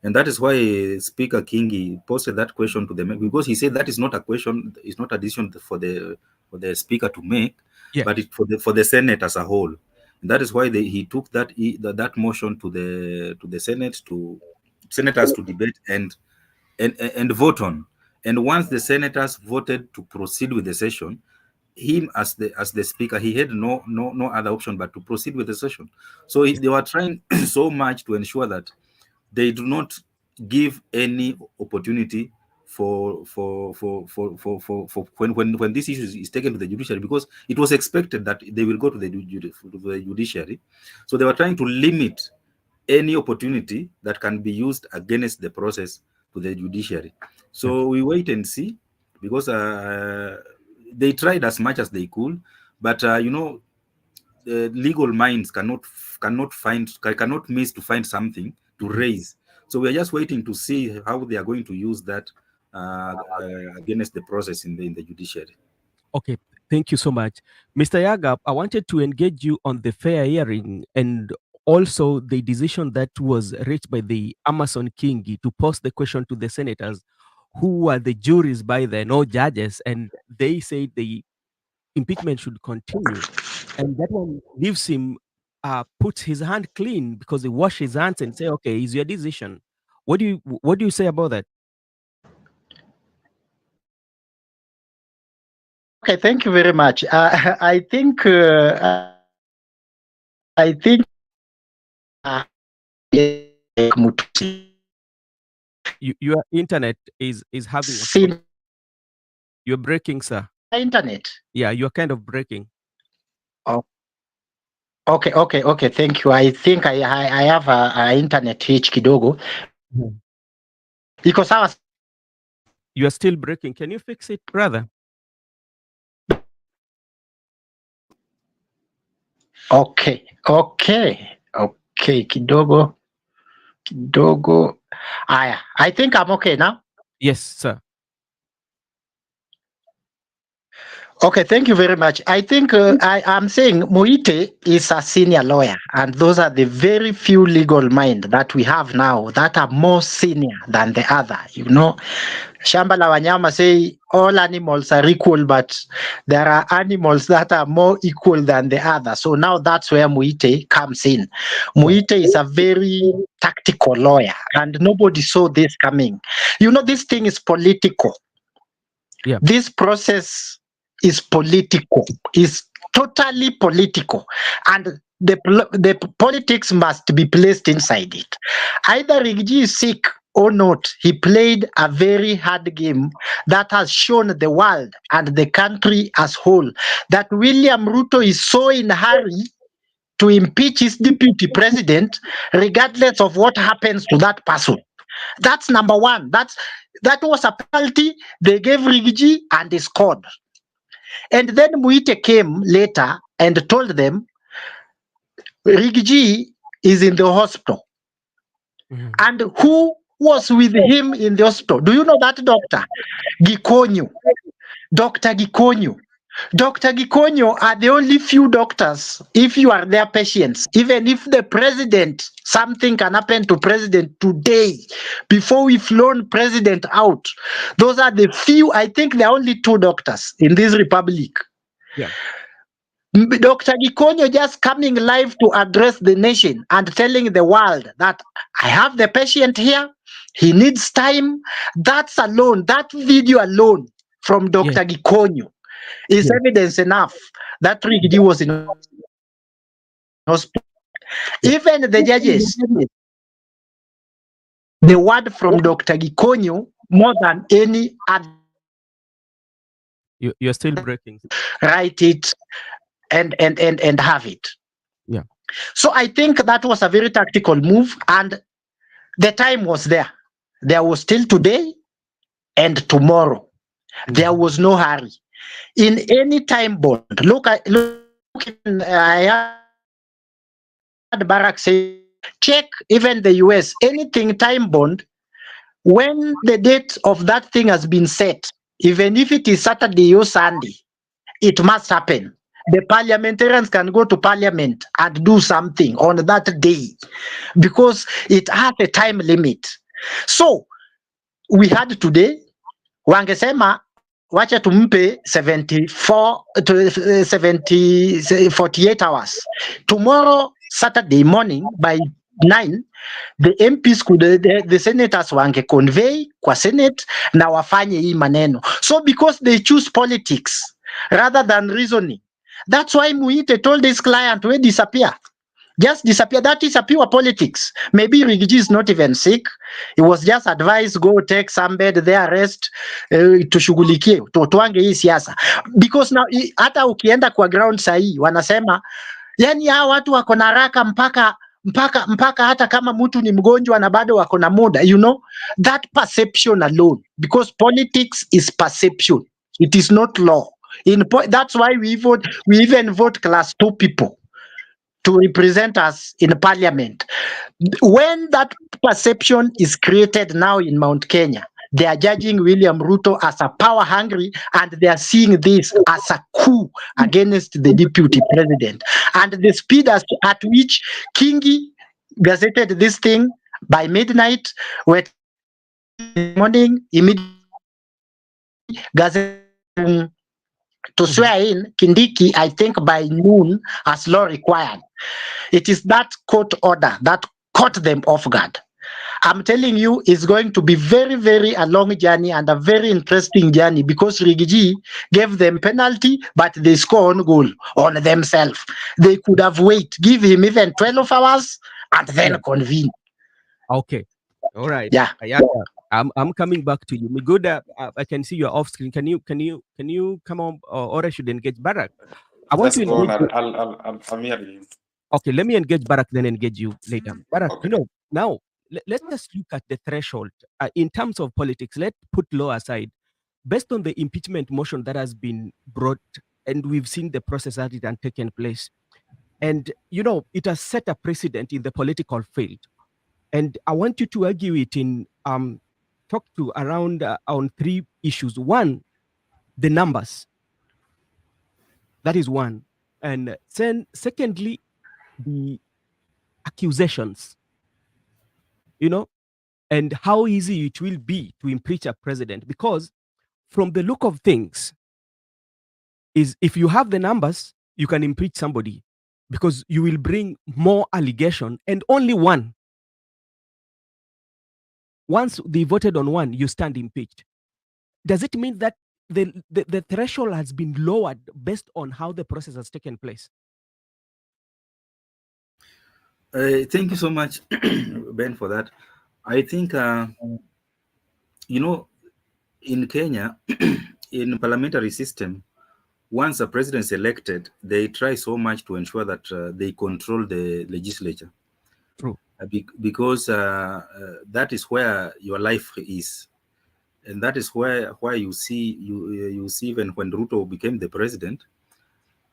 And that is why Speaker Kingi posted that question to them, because he said that is not a question, it's not a decision for the speaker to make, Yeah. but it for the Senate as a whole. And that is why he took that motion to the Senate, to senators to debate and vote on. And once the senators voted to proceed with the session, him as the speaker, he had no other option but to proceed with the session. So they were trying so much to ensure that they do not give any opportunity for when this issue is taken to the judiciary, because it was expected that they will go to the judiciary. So they were trying to limit any opportunity that can be used against the process to the judiciary. So we wait and see, because they tried as much as they could, but legal minds cannot miss to find something to raise. So we are just waiting to see how they are going to use that against the process in the judiciary. Okay, thank you so much. Mr. Yaga, I wanted to engage you on the fair hearing and also the decision that was reached by the Amazon Kingi to post the question to the senators, who were the juries by then, or judges, and they said the impeachment should continue. And that one leaves him, puts his hand clean because he wash his hands and say, okay, it's your decision. What do you say about that? Okay, thank you very much. I think Your internet is having a seen problem. You're breaking, sir. internet. Yeah, you're kind of breaking. Oh, okay. Thank you. I think I have a internet hitch kidogo. Iko sawa? You are still breaking. Can you fix it, brother? Okay. Kidogo. Aya, I think I'm okay now. Yes, sir. Okay, thank you very much. I think I'm saying Muite is a senior lawyer, and those are the very few legal minds that we have now that are more senior than the other. You know, Shamba la Wanyama say all animals are equal, but there are animals that are more equal than the other. So now that's where Muite comes in. Muite is a very tactical lawyer, and nobody saw this coming. You know, this thing is political. Yeah. This process is political, is totally political, and the politics must be placed inside it. Either Rigji is sick or not, he played a very hard game that has shown the world and the country as whole that William Ruto is so in a hurry to impeach his deputy president, regardless of what happens to that person. That's number one. That was a penalty they gave Rigiji and they scored. And then Muite came later and told them Rigiji is in the hospital. Mhm. And who was with him in the hospital? Do you know that doctor? Gikonyo. Dr. Gikonyo. Dr. Gikonyo are the only few doctors, if you are their patients, even if the president, something can happen to president today, before we flown president out, those are the few, I think there are only two doctors in this republic. Yeah. Dr. Gikonyo just coming live to address the nation and telling the world that I have the patient here, he needs time. That's alone, that video alone from Dr. Gikonyo is evidence enough that Rigidi was in hospital. Even the judges, the word from Dr. Gikonyo more than any other. You're still breaking. Write it and have it. Yeah. So I think that was a very tactical move, and the time was there. There was still today and tomorrow. There was no hurry. In any time bond, look, I had Barack say, check even the US, anything time bond, when the date of that thing has been set, even if it is Saturday or Sunday, it must happen. The parliamentarians can go to parliament and do something on that day because it has a time limit. So we had today, wangesema wacha tumpe 74 to 48 hours. Tomorrow, Saturday morning by 9, the MPs could, the senators wange convey kwa Senate na wafanye hii maneno. So because they choose politics rather than reasoning. That's why Muite told his client, we disappear. Just disappear. That is a pure politics. Maybe Rigiji is not even sick. He was just advised, go take some bed there, rest, tushughulikie, tuange hii siasa. Because now, hata ukienda kwa ground sahii, wanasema, yani hawa watu wako na haraka mpaka hata kama mtu ni mgonjwa na bado wako na muda, you know, that perception alone, because politics is perception. It is not law. That's why we even vote class 2 people to represent us in parliament. When that perception is created now in Mount Kenya, they are judging William Ruto as a power hungry, and they are seeing this as a coup against the deputy president. And the speed at which Kingi gazetted this thing by midnight, we're talking by 6 in the morning, immediately gazetted to Mhm. swear in Kindiki, I think by noon, as law required. It is that court order that caught them off guard. I'm telling you, it's going to be very, very a long journey and a very interesting journey because Rigiji gave them penalty, but they score on goal on themselves. They could have waited, give him even 12 hours and Yeah. then convene. Okay. All right. Yeah. Yeah. I'm coming back to you. Miguda, I can see you're off screen. Can you come on, or I should engage Barak? I want to Just go on. engage you. I'm hearing you. Okay, let me engage Barak, then engage you later. Barak, Okay. now let's just look at the threshold in terms of politics. Let's put law aside. Based on the impeachment motion that has been brought, and we've seen the process that it has taken place, and it has set a precedent in the political field. And I want you to argue it in talk to around on three issues. One, the numbers. That is one. And then secondly, the accusations, and how easy it will be to impeach a president. Because from the look of things, is if you have the numbers, you can impeach somebody because you will bring more allegation and only one. Once they voted on one, you stand impeached. Does it mean that the threshold has been lowered based on how the process has taken place? Thank you so much, Ben, for that. I think, in Kenya, in parliamentary system, once a president is elected, they try so much to ensure that they control the legislature. True. Because that is where your life is. And that is why you see even when Ruto became the president,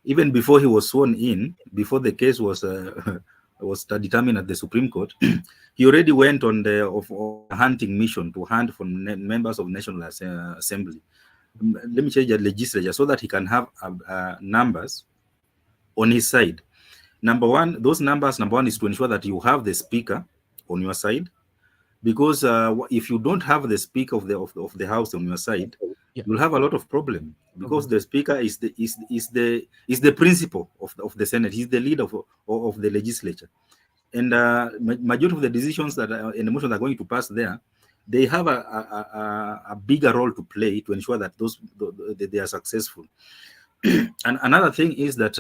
even before he was sworn in, before the case was was determined at the Supreme Court, he already went on a hunting mission to hunt for members of National Assembly. Let me change the legislature so that he can have numbers on his side. Number one is to ensure that you have the speaker on your side, because if you don't have the speaker of the house on your side, Yeah. you'll have a lot of problem, because the speaker is the principal of the Senate. He's the leader of the legislature, and majority of the decisions that and the motions are going to pass there, they have a bigger role to play to ensure that they are successful. And another thing is that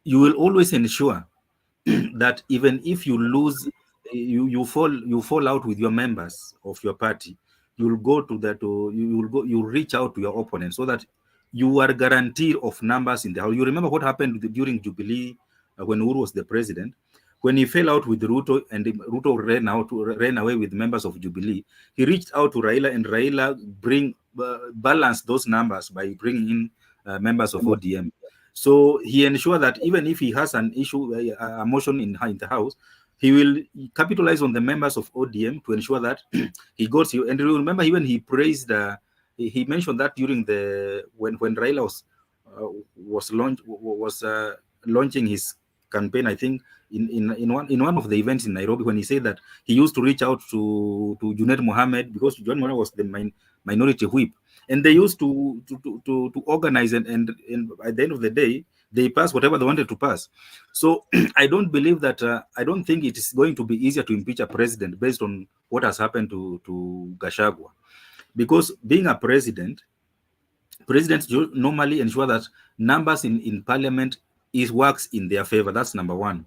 you will always ensure that even if you lose, you fall out with your members of your party, you'll go to that, you reach out to your opponent so that you are guaranteed of numbers in the house. You remember what happened during Jubilee when Uhuru was the president, when he fell out with Ruto, and Ruto ran away with members of Jubilee. He reached out to Raila, and Raila balanced those numbers by bringing in members of ODM. So he ensured that even if he has an issue, a motion in the house, he will capitalize on the members of ODM to ensure that he got you. And remember, even he praised, he mentioned that during when Raila was launching his campaign, I think in one of the events in Nairobi, when he said that he used to reach out to Junaid Mohammed, because Junaid Mohammed was the minority whip, and they used to organize, and at the end of the day, they passed whatever they wanted to pass. So I don't believe that, I don't think it is going to be easier to impeach a president based on what has happened to Gachagua. Because being a presidents normally ensure that numbers in parliament works in their favor. That's number one.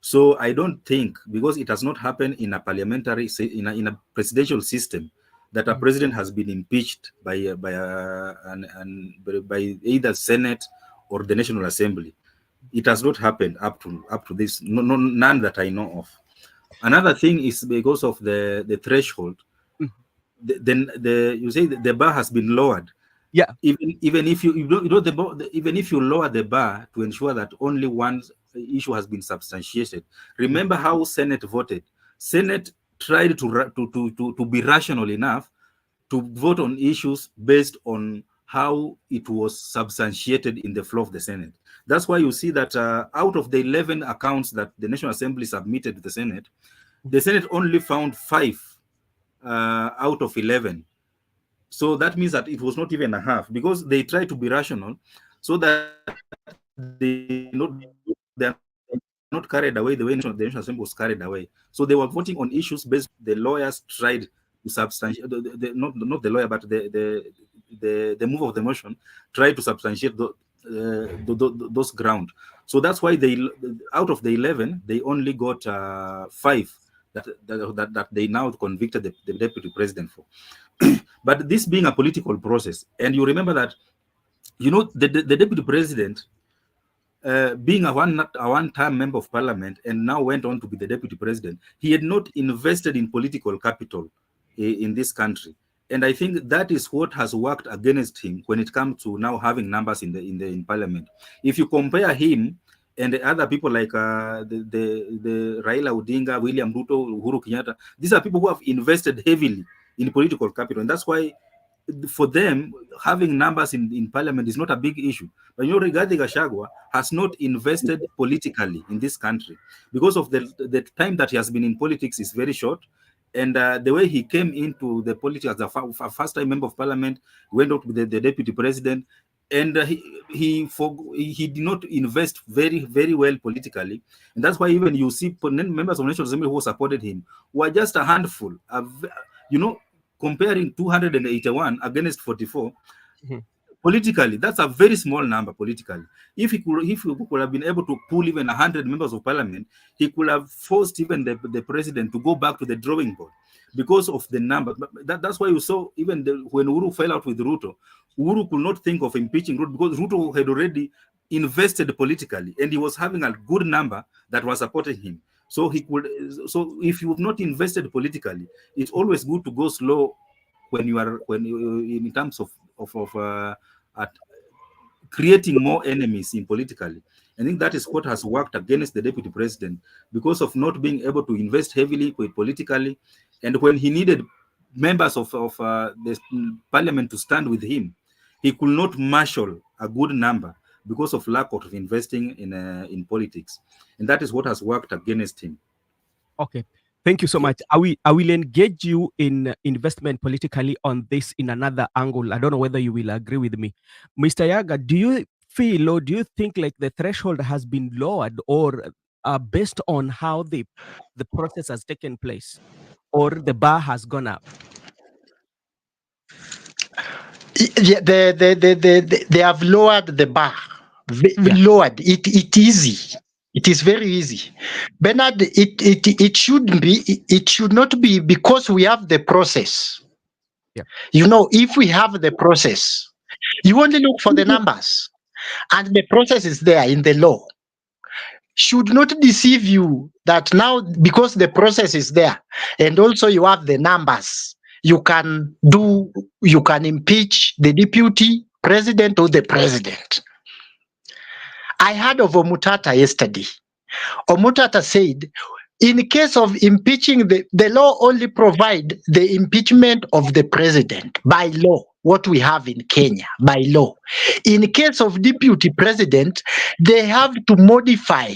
So I don't think, because it has not happened in a parliamentary, in a presidential system, that a president has been impeached by either Senate or the National Assembly. It has not happened up to this, none that I know of. Another thing is because of the threshold. Then you say the bar has been lowered. Yeah. Even if even if you lower the bar to ensure that only one issue has been substantiated. Remember how Senate voted. Senate tried to be rational enough to vote on issues based on how it was substantiated in the floor of the Senate. That's why you see that out of the 11 accounts that the National Assembly submitted to the Senate only found 5 out of 11. So that means that it was not even a half, because they try to be rational so that they are not carried away the way the National Assembly was carried away. So they were voting on issues based the lawyers tried to substantiate, not the lawyer, but the move of the motion tried to substantiate those ground. So that's why they, out of the 11, they only got 5 that they now convicted the deputy president for. But this being a political process, and you remember that, the deputy president, being a one-time member of parliament and now went on to be the deputy president, he had not invested in political capital in this country. And I think that is what has worked against him when it comes to now having numbers in parliament. If you compare him and the other people like the Raila Odinga, William Ruto, Uhuru Kenyatta, these are people who have invested heavily in political capital. And that's why for them, having numbers in parliament is not a big issue. But Rigathi Gachagua has not invested politically in this country because of the time that he has been in politics is very short. And the way he came into the politics as a first-time member of parliament, went up to the deputy president, and he did not invest very, very well politically. And that's why even you see members of the National Assembly who supported him were just a handful. Comparing 281 against 44, politically, that's a very small number politically. If he could have been able to pull even 100 members of parliament, he could have forced even the president to go back to the drawing board because of the number. That's why you saw even when Uhuru fell out with Ruto, Uhuru could not think of impeaching Ruto because Ruto had already invested politically and he was having a good number that was supporting him. So if you have not invested politically, it's always good to go slow when you in terms of creating more enemies in politically. I think that is what has worked against the deputy president because of not being able to invest heavily politically. And when he needed members of the parliament to stand with him, he could not marshal a good number because of lack of investing in politics. And that is what has worked against him. Okay. Thank you so much. I will engage you in investment politically on this in another angle. I don't know whether you will agree with me. Mr. Yaga, do you feel or do you think like the threshold has been lowered or based on how the process has taken place or the bar has gone up? Yeah, they have lowered the bar. Lowered it. It easy. It is very easy. Bernard, it shouldn't be. It should not be because we have the process. Yeah. If we have the process, you only look for the numbers, and the process is there in the law. Should not deceive you that now because the process is there, and also you have the numbers, you can impeach the deputy president or the president. I heard of Omutata yesterday. Omutata said, in case of impeaching, the law only provide the impeachment of the president by law, what we have in Kenya, by law. In case of deputy president, they have to modify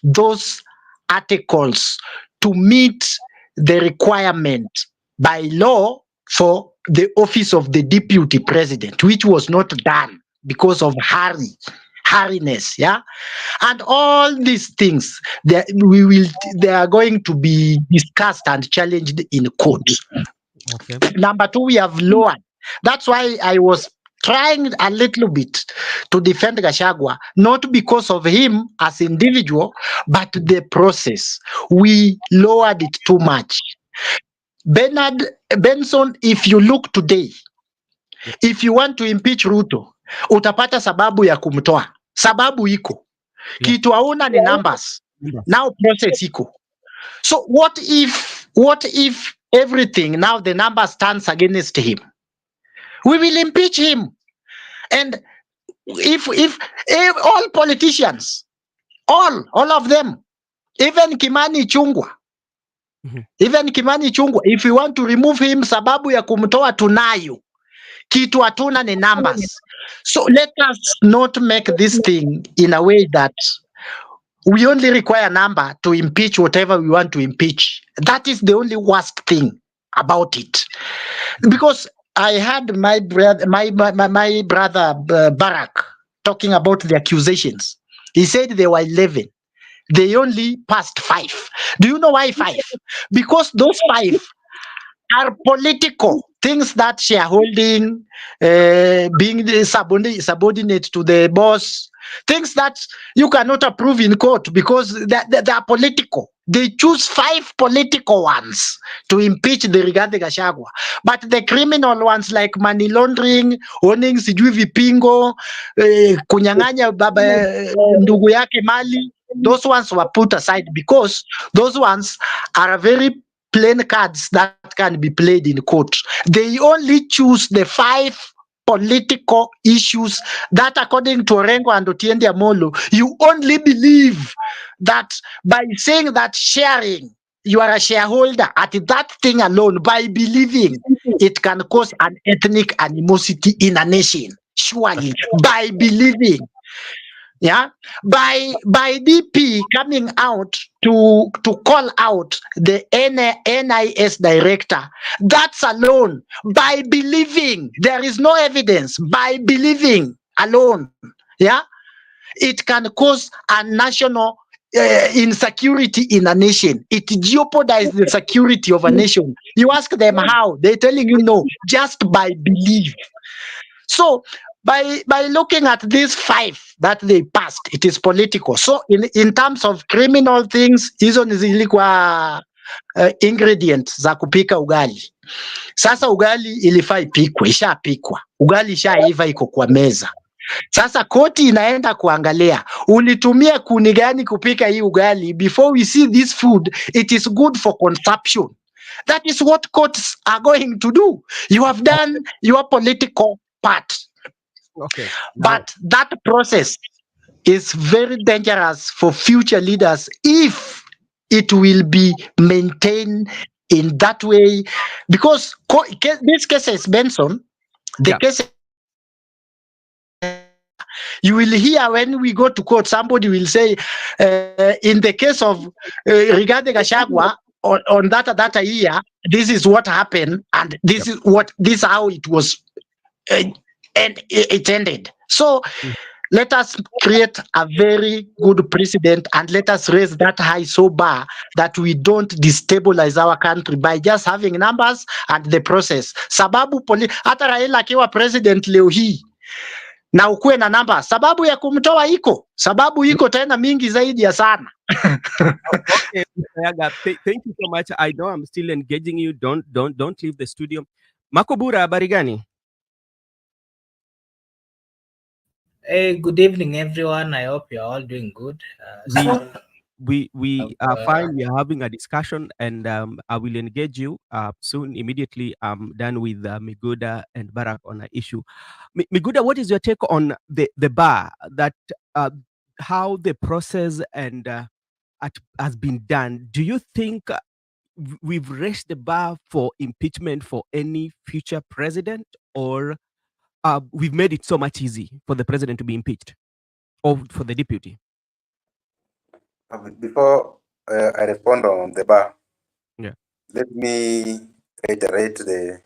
those articles to meet the requirement by law for the office of the deputy president, which was not done because of hurriness, yeah. And all these things they are going to be discussed and challenged in court. Okay. Number two, we have lowered. That's why I was trying a little bit to defend Gachagua, not because of him as individual, but the process. We lowered it too much. Bernard Benson, if you look today, if you want to impeach Ruto, utapata sababu ya kumtoa. Sababu iko. Kitu hauna ni numbers. Now process iko. So what if everything now the number stands against him? We will impeach him. And if all politicians, all of them, even Kimani Chungwa, if you want to remove him, sababu ya kumtoa tunayo. Kitu hatuna ni numbers. So let us not make this thing in a way that we only require a number to impeach whatever we want to impeach. That is the only worst thing about it. Because I had my brother, my brother Barack talking about the accusations. He said they were 11. They only passed 5. Do you know why 5? Because those 5 are political things that shareholding, being subordinate to the boss, things that you cannot approve in court because they are political. They choose 5 political ones to impeach the Rigathi Gachagua. But the criminal ones like money laundering, owning sijui vipingo, kunyang'anya baba ndugu yake mali, those ones were put aside because those ones are very plain cards that can be played in court. They only choose the 5 political issues that, according to Orengo and Otiende Amolo, you only believe that by saying that sharing, you are a shareholder at that thing alone, by believing it can cause an ethnic animosity in a nation. Surely, by believing. Yeah, by DP coming out to call out the NIS director, that's alone, by believing, there is no evidence, by believing alone, yeah, it can cause a national insecurity in a nation. It jeopardizes the security of a nation. You ask them how, they're telling you no, just by belief. So by looking at these 5 that they passed, it is political. So in terms of criminal things, hizo ni zilikuwa ingredients za kupika ugali. Sasa ugali ilifaa ipikwe, ishapikwa. Ugali ishaiva, iko kwa meza. Sasa koti inaenda kuangalia ulitumia kuni gani kupika hii ugali. Before we see this food, it is good for consumption. That is what courts are going to do. You have done your political part. Okay. But that process is very dangerous for future leaders if it will be maintained in that way. Because this case is Benson, the case you will hear when we go to court, somebody will say, in the case of Rigathi Gachagua, on that year, this is what happened, and this is how it was, and it ended. So let us create a very good precedent, and let us raise that high so bar that we don't destabilize our country by just having numbers and the process. Sababu hata Raila akiwa president leo hii na ukuwe na namba, sababu ya kumtoa iko, sababu iko tena mingi zaidi ya sana. Okay, Yaga, thank you so much. I know I'm still engaging you. Don't leave the studio. Makobura, habari gani? Hey, good evening, everyone. I hope you're all doing good. We are fine. We are having a discussion, and I will engage you soon. Immediately, I'm done with Miguda and Barack on an issue. Miguda, what is your take on the bar, that how the process and has been done? Do you think we've raised the bar for impeachment for any future president, or we've made it so much easy for the president to be impeached, or for the deputy? Before I respond on the bar, let me reiterate the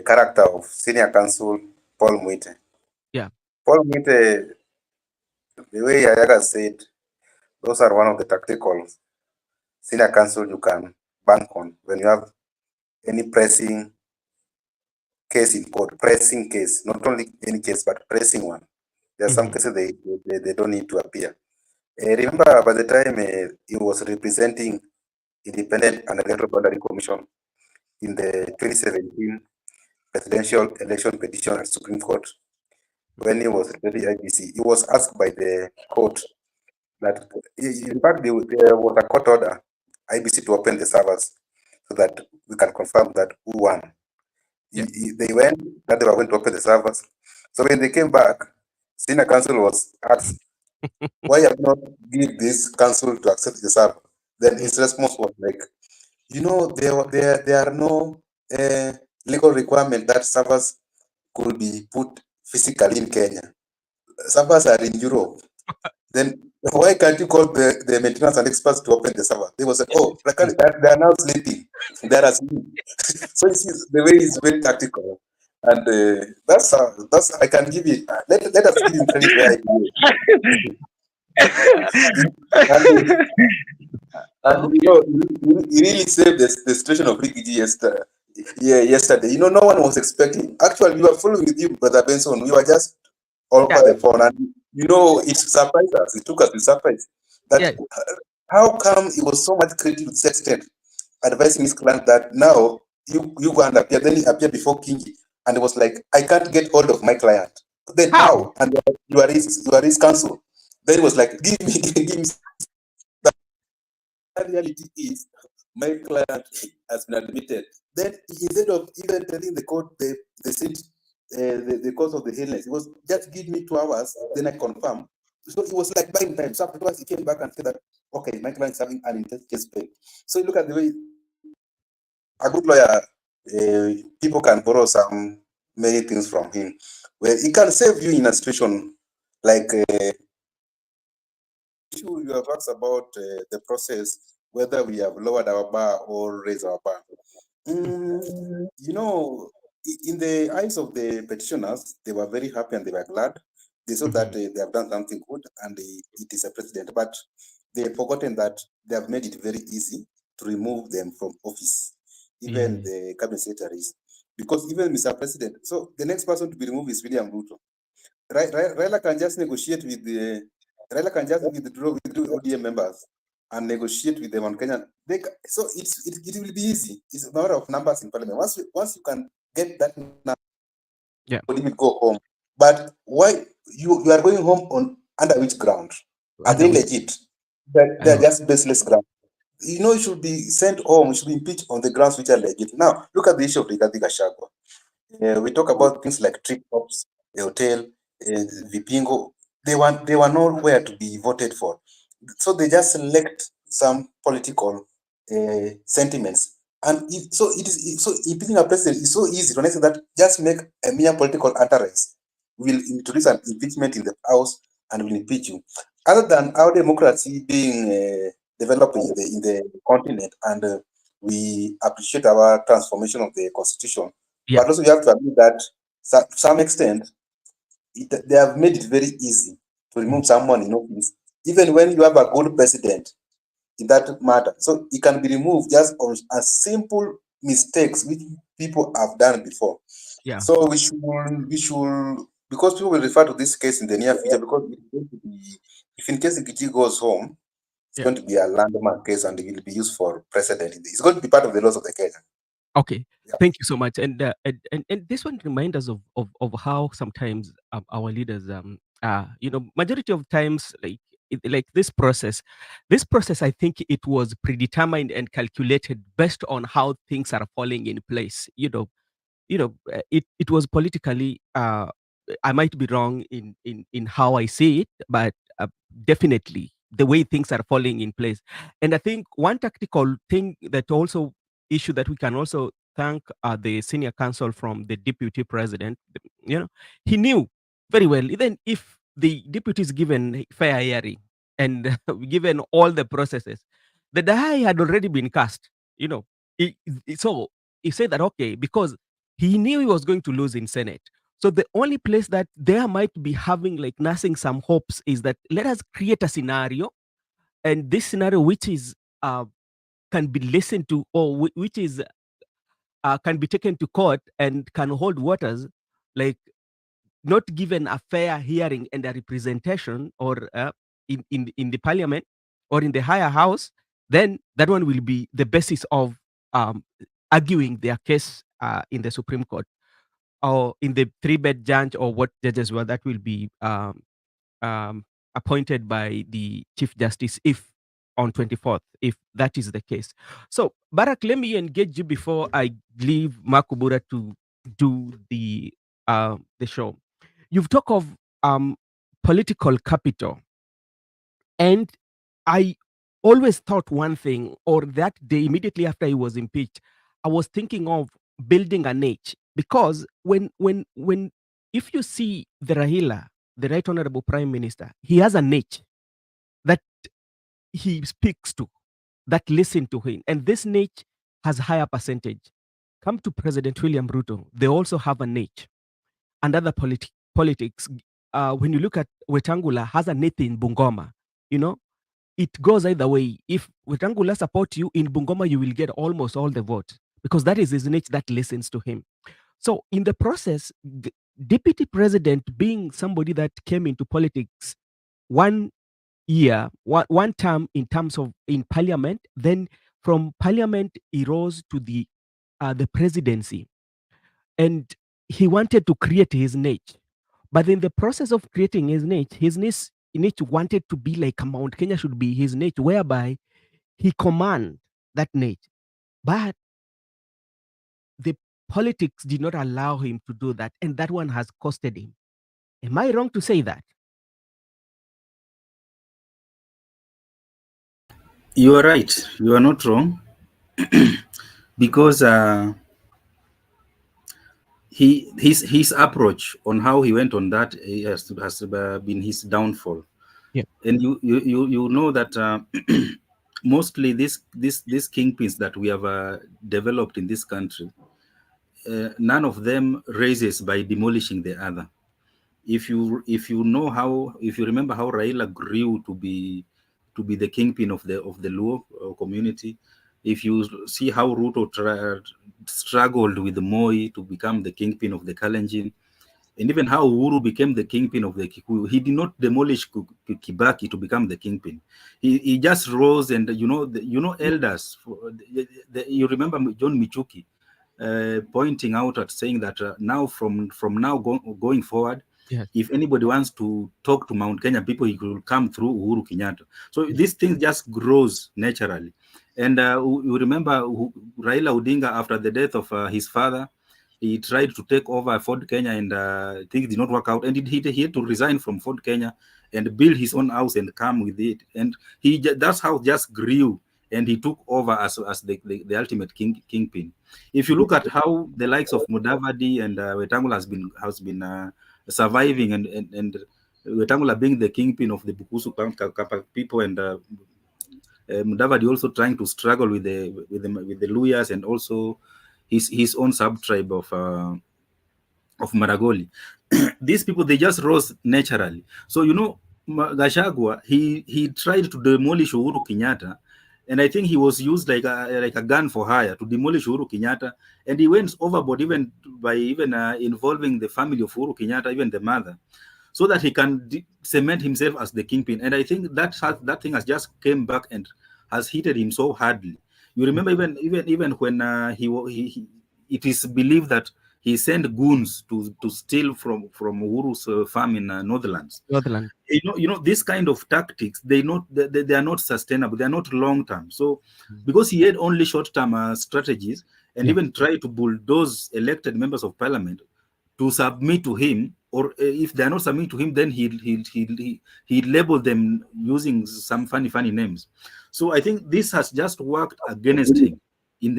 character of Senior Counsel Paul Mwite. Paul Mwite, the way Yaga said, those are one of the tactical Senior Counsel you can bank on when you have any pressing case in court. Pressing case, not only any case, but pressing one. There are some cases they don't need to appear. Remember, by the time he was representing Independent and Electoral Boundary Commission in the 2017 presidential election petition at Supreme Court, when he was representing IBC, he was asked by the court that, in fact, there was a court order, IBC to open the servers so that we can confirm that who won. They went, that they were going to open the servers. So when they came back, Senior Counsel was asked, why have not give this council to accept the server? Then his response was like, there are no legal requirement that servers could be put physically in Kenya. Servers are in Europe. Then why can't you call the maintenance and experts to open the server? They was like, oh, they are now sleeping. They are asleep. So you see, the way is very tactical. And that's I can give it. Let us give him credit where I believe. and, and you know, he really saved the situation of Ricky yesterday. Yeah, yesterday. You know, no one was expecting. Actually, we were following with you, Brother Benson. We were just all over the phone, and you know, it surprised us. It took us to surprise that how come he was so much credited to this extent, advising his client that now you go and appear. Then he appeared before Kingi, and it was like, I can't get hold of my client. Then how? And you are his counsel. Then it was like, give me give me. The reality is, my client has been admitted. Then instead of even telling the court the cause of the illness, it was just give me 2 hours, then I confirm. So it was like buying time. So afterwards, he came back and said that, okay, my client is having an intense chest pain. So you look at the way a good lawyer, people can borrow many things from him. Well, he can save you in a situation like you have asked about the process, whether we have lowered our bar or raised our bar. You know, in the eyes of the petitioners, they were very happy and they were glad. They saw that they have done something good and it is a precedent. But they have forgotten that they have made it very easy to remove them from office, even the cabinet secretaries. Because even Mr. President, so the next person to be removed is William Ruto. Raila can just negotiate with Raila can just withdraw ODM members and negotiate with them on Kenya. So it will be easy. It's a matter of numbers in parliament. Once you can get that number, you will go home. But why you are going home under which ground? Are they legit? They're just baseless ground. You know, you should be sent home. You should be impeached on the grounds which are legit. Now, look at the issue of Rigathi Gachagua. We talk about things like trip hops, the hotel, Vipingo. They were nowhere to be voted for. So they just select some political sentiments. And so impeaching a president is so easy to an extent that just make a mere political utterance. We'll introduce an impeachment in the House and will impeach you. Other than our democracy being developed in the continent, and we appreciate our transformation of the constitution, but also you have to admit that to some extent they have made it very easy to remove someone in office, even when you have a good president in that matter. So it can be removed just on a simple mistakes which people have done before. So we should, because people will refer to this case in the near future, because it's going to be, if in case Kithure goes home, it's going to be a landmark case and it will be used for precedent. It's going to be part of the laws of the Kenya. Okay, thank you so much. And this one reminds us of how sometimes our leaders, majority of times, like this process, I think it was predetermined and calculated based on how things are falling in place. It was politically. I might be wrong in how I see it, but definitely the way things are falling in place. And I think one tactical thing that also issue that we can also thank the senior counsel from the deputy president. He knew very well, even if the deputy is given fair hearing and given all the processes, the die had already been cast. So he said that, okay, because he knew he was going to lose in Senate. So the only place that there might be having like nursing some hopes is that let us create a scenario, and this scenario which is can be listened to, or which is can be taken to court and can hold waters, like not given a fair hearing and a representation, or in the parliament or in the higher house, then that one will be the basis of arguing their case in the Supreme Court or in the three-bed judge, or what judges were that will be appointed by the Chief Justice if on 24th, if that is the case. So, Barak, let me engage you before I leave Makubura to do the show. You've talked of political capital, and I always thought one thing, or that day immediately after he was impeached, I was thinking of building a niche, because when if you see the Rahila, the Right Honorable Prime Minister, he has a niche that he speaks to, that listen to him, and this niche has higher percentage. Come to President William Ruto, they also have a niche. And other politics, when you look at Wetangula, has a niche in Bungoma, you know, it goes either way. If Wetangula support you in Bungoma, you will get almost all the votes because that is his niche that listens to him. So in the process, the deputy president being somebody that came into politics 1 year, one term in terms of in parliament, then from parliament he rose to the presidency, and he wanted to create his niche. But in the process of creating his niche wanted to be like a Mount Kenya should be his niche, whereby he command that niche. But the politics did not allow him to do that, and that one has costed him. Am I wrong to say that? You are right. You are not wrong. Because his approach on how he went on that has been his downfall. Yeah. And you know that mostly these kingpins that we have developed in this country, none of them raises by demolishing the other. If you remember how Raila grew to be the kingpin of the Luo community, if you see how Ruto struggled with Moi to become the kingpin of the Kalenjin, and even how Uhuru became the kingpin of the Kikuyu, he did not demolish Kibaki to become the kingpin. He just rose, and elders. You remember John Michuki pointing out at saying that now from now going forward, Yes. if anybody wants to talk to Mount Kenya people, he will come through Uhuru Kenyatta. So this thing just grows naturally. And you remember Raila Odinga, after the death of his father, he tried to take over Ford Kenya, and things did not work out. And he had to resign from Ford Kenya and build his own house and come with it. And that's how it just grew. And he took over as the ultimate kingpin. If you look at how the likes of Mudavadi and Wetangula has been surviving, and Wetangula being the kingpin of the Bukusu people, and Mudavadi also trying to struggle with the Luyas, and also his own sub tribe of Maragoli. These people, they just rose naturally. So Gachagua, he tried to demolish Uhuru Kenyatta, and I think he was used like a gun for hire to demolish Uhuru Kenyatta, and he went overboard even by involving the family of Uhuru Kenyatta, even the mother, so that he can cement himself as the kingpin. And I think that thing has just came back and has hit him so hardly. You remember even when it is believed that he sent goons to steal from Uhuru's farm in Northlands. Northland. This kind of tactics, they are not sustainable. They are not long term. So because he had only short term strategies, and even tried to bulldoze elected members of parliament to submit to him, or if they are not submitting to him, then he labeled them using some funny names. So I think this has just worked against him in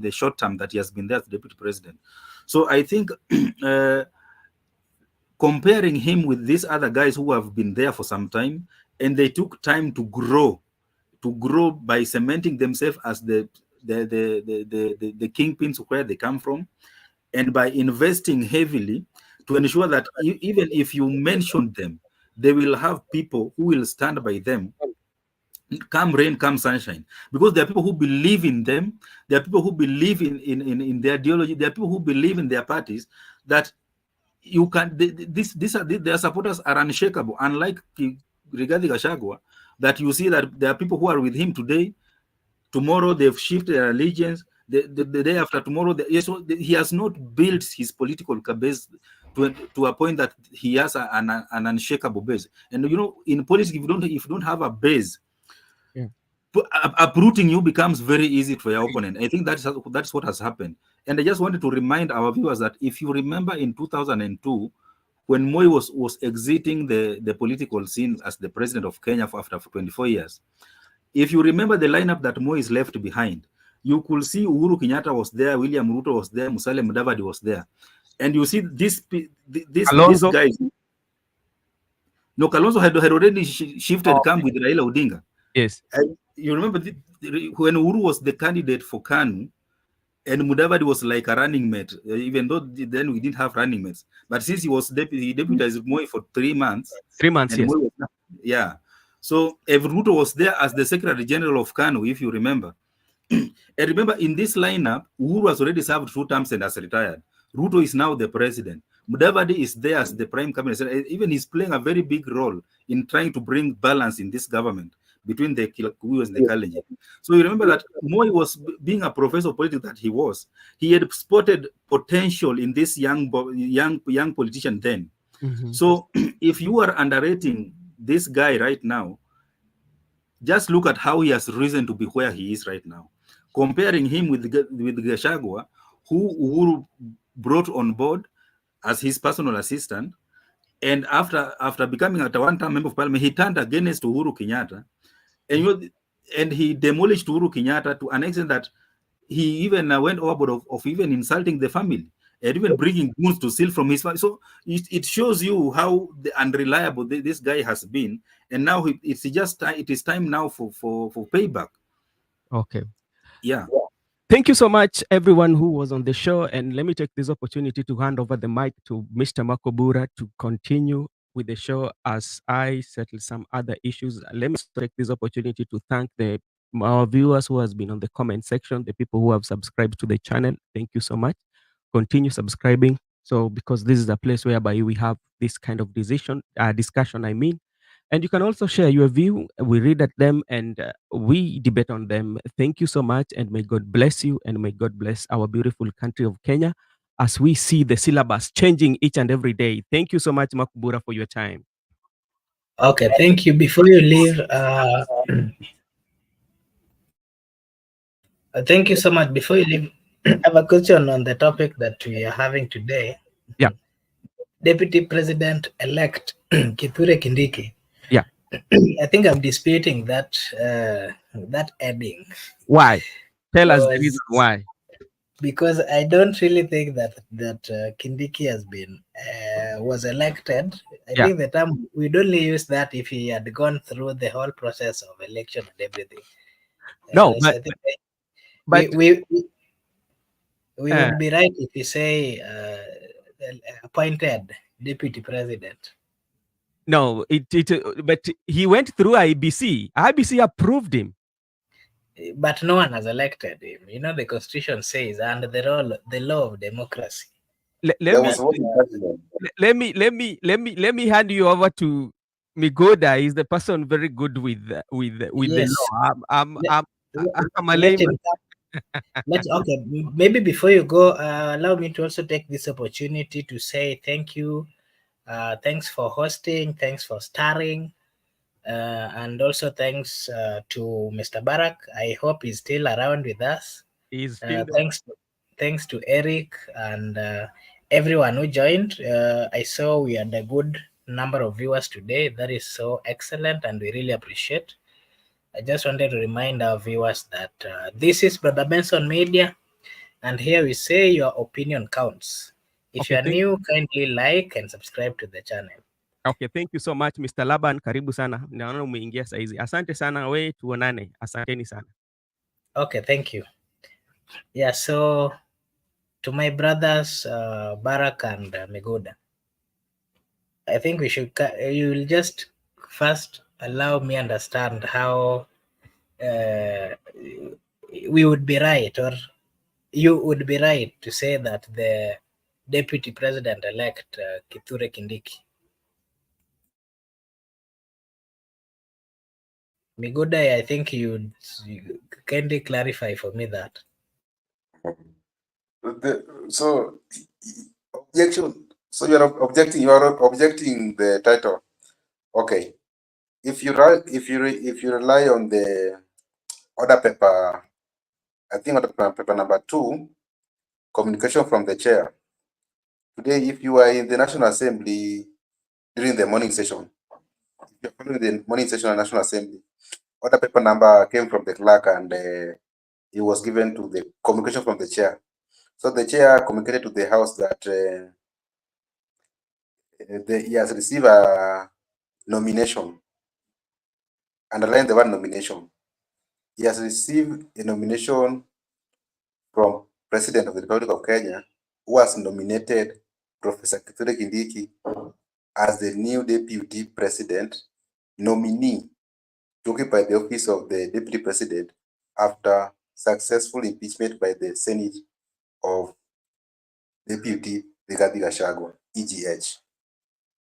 the short term that he has been there as deputy president. So I think comparing him with these other guys who have been there for some time, and they took time to grow by cementing themselves as the kingpins where they come from, and by investing heavily to ensure that even if you mention them, they will have people who will stand by them, come rain, come sunshine, because there are people who believe in them. There are people who believe in their ideology. There are people who believe in their parties, that you can. Their supporters are unshakable. Unlike Rigathi Gachagua, that you see that there are people who are with him today. Tomorrow they've shifted their allegiance. The day after tomorrow, he has not built his political base to a point that he has an unshakable base. And in politics, if you don't have a base, uprooting you becomes very easy for your opponent. I think that's what has happened. And I just wanted to remind our viewers that if you remember in 2002, when Moi was exiting the political scene as the president of Kenya after 24 years, if you remember the lineup that Moi is left behind, you could see Uhuru Kenyatta was there, William Ruto was there, Musalia Mudavadi was there. And you see these Alonso? guys. No, Kalonzo had already shifted camp with Raila Odinga. Yes. And you remember when Uhuru was the candidate for KANU, and Mudavadi was like a running mate, even though then we didn't have running mates. But since he was he deputized Moi for 3 months. 3 months, yes. Yeah. So Ruto was there as the Secretary General of KANU, if you remember. And remember, in this lineup, Uhuru has already served 2 terms and has retired. Ruto is now the president. Mudavadi is there as the prime cabinet. Even he's playing a very big role in trying to bring balance in this government between the Kikuyu and the Kalenjin. So you remember that Moi was, being a professor of politics that he was, he had spotted potential in this young politician then. So if you are underrating this guy right now, just look at how he has risen to be where he is right now. Comparing him with Gachagua, who Uhuru brought on board as his personal assistant, and after becoming a one-term member of parliament, he turned against Uhuru Kenyatta, and he demolished Uhuru Kenyatta to an extent that he even went overboard of even insulting the family and even bringing goons to steal from his family. So it shows you how unreliable this guy has been, and now it is time now for payback. Okay. Yeah. Thank you so much, everyone who was on the show. And let me take this opportunity to hand over the mic to Mr. Makobura to continue with the show as I settle some other issues. Let me take this opportunity to thank our viewers who has been on the comment section, the people who have subscribed to the channel. Thank you so much. Continue subscribing. So because this is a place whereby we have this kind of discussion, and you can also share your view. We read at them and we debate on them. Thank you so much, and may God bless you, and may God bless our beautiful country of Kenya as we see the syllabus changing each and every day. Thank you so much, Makubura, for your time. Okay, thank you. Before you leave, thank you so much. Before you leave, I have a question on the topic that we are having today. Yeah. Deputy President-elect Kithure Kindiki. Yeah. I think I'm disputing that heading. Why? Tell us the reason why. Because I don't really think that Kindiki has been was elected. I think the term we'd only use that if he had gone through the whole process of election and everything. No, so but we would be right if we say appointed deputy president. No, but he went through IBC. IBC approved him. But no one has elected him. You know, the constitution says under the law of democracy. Let me hand you over to Migoda. Is the person very good with Yes. the law? I'm a layman. Okay, maybe before you go, allow me to also take this opportunity to say thank you. Thanks for hosting. Thanks for starring. And also thanks to Mr. Barak. I hope he's still around with us. He's still thanks to Eric and everyone who joined. I saw we had a good number of viewers today. That is so excellent, and we really appreciate. I just wanted to remind our viewers that this is Brother Benson Media, and here we say your opinion counts. If you are new, kindly like and subscribe to the channel. Okay, thank you so much, Mr. Laban. Karibu sana. Naona umeingia saizi. Asante sana, we tuonane. Asanteni sana. Okay, thank you. Yeah, so to my brothers, Barak and Migoda, I think you will just first allow me understand how we would be right, or you would be right to say that the deputy president-elect Kithure Kindiki. Migoda, I think you kindly clarify for me that. Objection. So you are objecting. You are objecting the title. Okay. If you rely on the order paper, I think order paper number 2, communication from the chair. Today, if you are in the National Assembly during the morning session, if you're following the morning session of National Assembly, order paper number came from the clerk, and it was given to the communication from the chair. So the chair communicated to the House that he has received a nomination. Underline the word nomination. He has received a nomination from President of the Republic of Kenya, who has nominated Professor Kithure Kindiki as the new Deputy President nominee to occupy the office of the Deputy President after successful impeachment by the Senate of Deputy Rigathi Gachagua, EGH.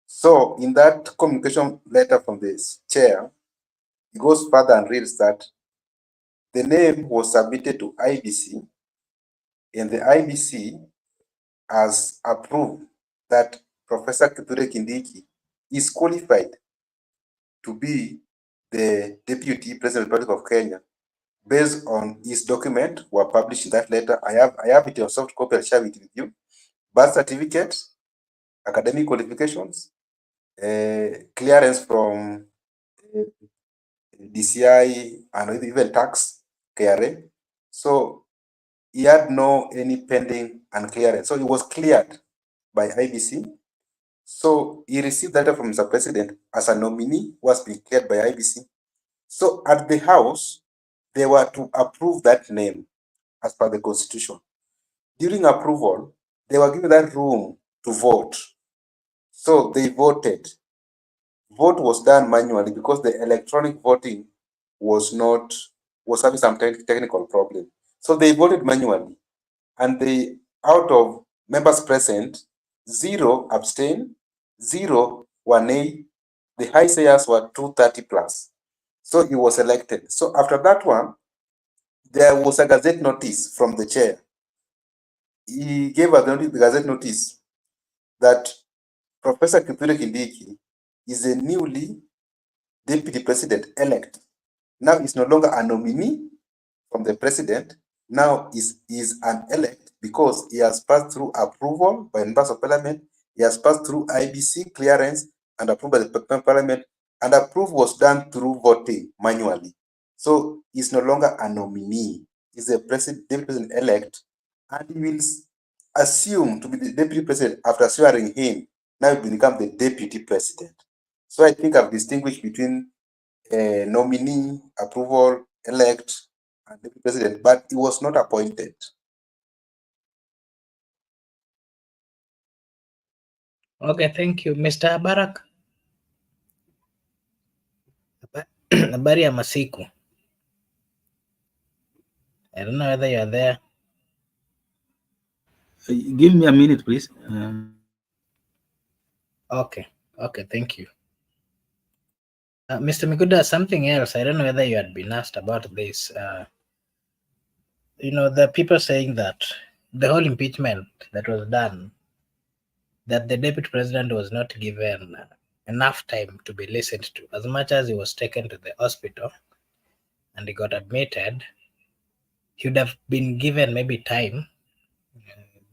So in that communication letter from the chair, it goes further and reads that the name was submitted to IBC, and the IBC has approved that Professor Kithure Kindiki is qualified to be the Deputy President of the Republic of Kenya based on his document were published in that letter. I have it in soft copy. I'll share it with you. Birth certificate, academic qualifications, clearance from DCI and even tax, KRA. So he had no any pending unclearance. So he was cleared by IBC. So he received that letter from Mr. President as a nominee who was being cleared by IBC. So at the House, they were to approve that name as per the Constitution. During approval, they were given that room to vote. So they voted. Vote was done manually because the electronic voting was having some technical problem. So they voted manually, and they, out of members present, 0 abstained, 0 were nay. The high sayers were 230 plus. So he was elected. So after that one, there was a gazette notice from the chair. He gave us the gazette notice that Professor Kithure Kindiki is a newly deputy president elect. Now he's no longer a nominee from the president. Now is an elect because he has passed through approval by members of parliament. He has passed through IBC clearance and approved by the parliament, and approval was done through voting manually. So he's no longer a nominee. He's a deputy president elect, and he will assume to be the deputy president after swearing him. Now he will become the deputy president. So I think I've distinguished between nominee, approval, elect, and deputy president, but he was not appointed. Okay, thank you. Mr. Barak. Habari ya masiku. I don't know whether you are there. Give me a minute, please. Okay, thank you. Mr. Mikuda, something else. I don't know whether you had been asked about this. The people saying that the whole impeachment that was done, that the deputy president was not given enough time to be listened to. As much as he was taken to the hospital and he got admitted, he would have been given maybe time.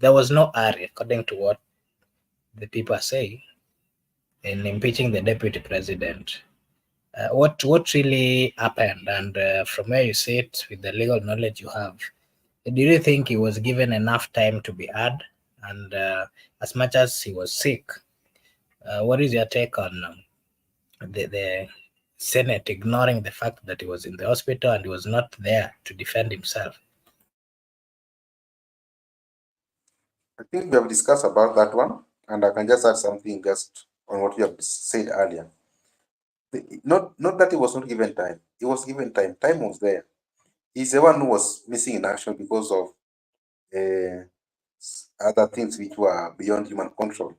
There was no hurry, according to what the people are saying, in impeaching the deputy president. What really happened, and from where you sit with the legal knowledge you have, do you think he was given enough time to be heard? And as much as he was sick, what is your take on the Senate ignoring the fact that he was in the hospital and he was not there to defend himself? I think we have discussed about that one, and I can just add something just on what you have said earlier. Not that he was not given time. He was given time. Time was there. He's the one who was missing in action because of other things which were beyond human control.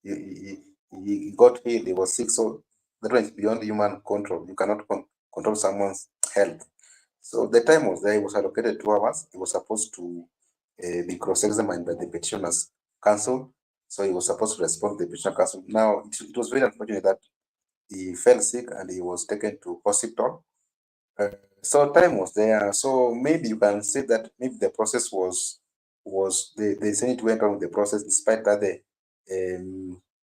He got ill. He was sick, so that one is beyond human control. You cannot control someone's health. So the time was there. It was allocated 2 hours. It was supposed to be cross-examined by the petitioner's counsel. So he was supposed to respond to the petitioner counsel. Now, it was very unfortunate that he fell sick and he was taken to hospital. So time was there. So maybe you can say that maybe the process was the Senate went on with the process despite that the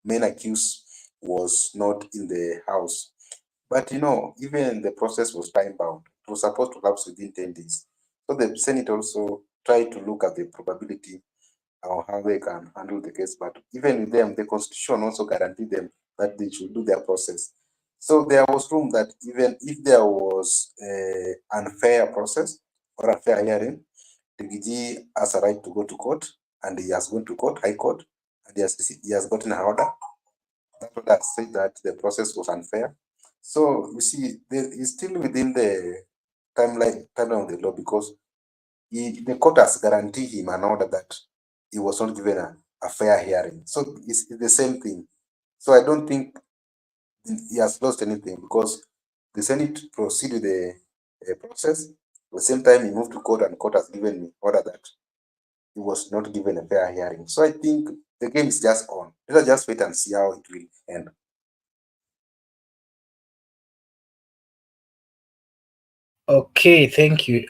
main accused was not in the house. But even the process was time bound. It was supposed to lapse within 10 days. So the Senate also tried to look at the probability or how they can handle the case. But even with them, the Constitution also guaranteed them that they should do their process. So there was room that even if there was an unfair process or unfair hearing, Kindiki has a right to go to court, and he has gone to court, High Court, and he has gotten an order. That order said that the process was unfair. So you see, he's still within the timeline of the law, because the court has guaranteed him an order that he was not given a fair hearing. So it's the same thing. So I don't think he has lost anything, because the Senate proceeded the process. At the same time, he moved to court, and court has given me order that he was not given a fair hearing. So I think the game is just on. Let us just wait and see how it will end. Okay, thank you.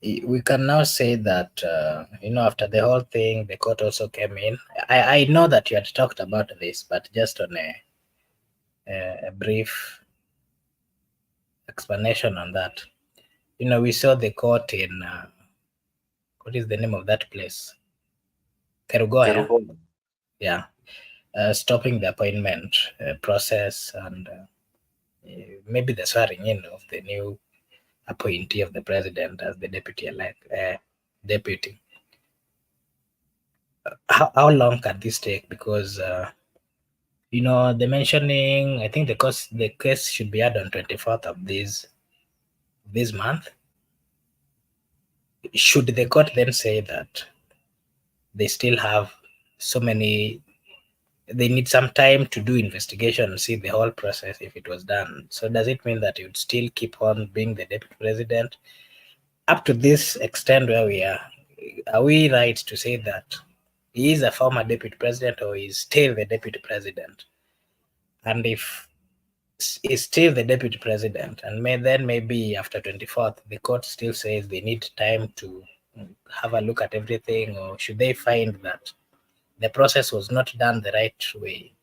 We can now say that, after the whole thing, the court also came in. I know that you had talked about this, but just on a brief explanation on that. We saw the court in, what is the name of that place? Kerugoya. Yeah. Stopping the appointment process, and maybe the swearing in of the new appointee of the president as the deputy. How long can this take? Because the mentioning, I think the case should be had on 24th of this month. Should the court then say that they still have they need some time to do investigation and see the whole process if it was done? So does it mean that you would still keep on being the deputy president up to this extent where we are? Are we right to say that he is a former deputy president, or is still the deputy president? And if is still the deputy president, and maybe after 24th, the court still says they need time to have a look at everything, or should they find that the process was not done the right way,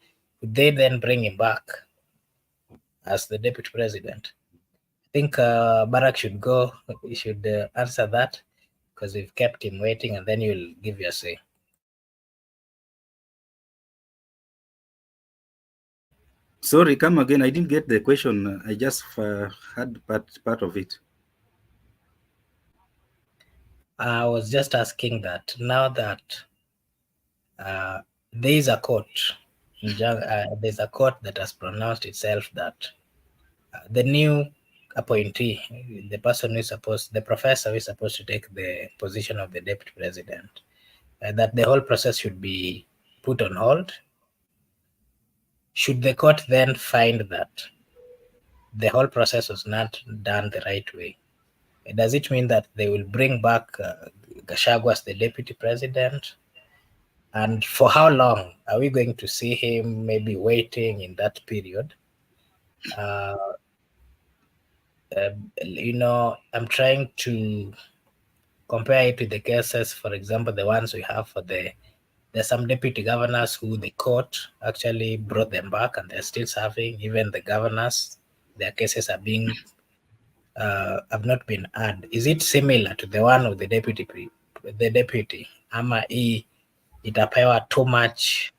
would they then bring him back as the deputy president? I think Barack should go. He should answer that, because we've kept him waiting, and then you'll give your say. Sorry, come again. I didn't get the question. I just had part of it. I was just asking that now that there is a court, there's a court that has pronounced itself that the new appointee, the professor who is supposed to take the position of the deputy president, that the whole process should be put on hold. Should the court then find that the whole process was not done the right way, does it mean that they will bring back Gachagua as the deputy president? And for how long are we going to see him maybe waiting in that period? I'm trying to compare it with the cases, for example, the ones we have there's some deputy governors who the court actually brought them back and they're still serving. Even the governors, their cases are being have not been heard. Is it similar to the one of the deputy? Ama itapewa too much,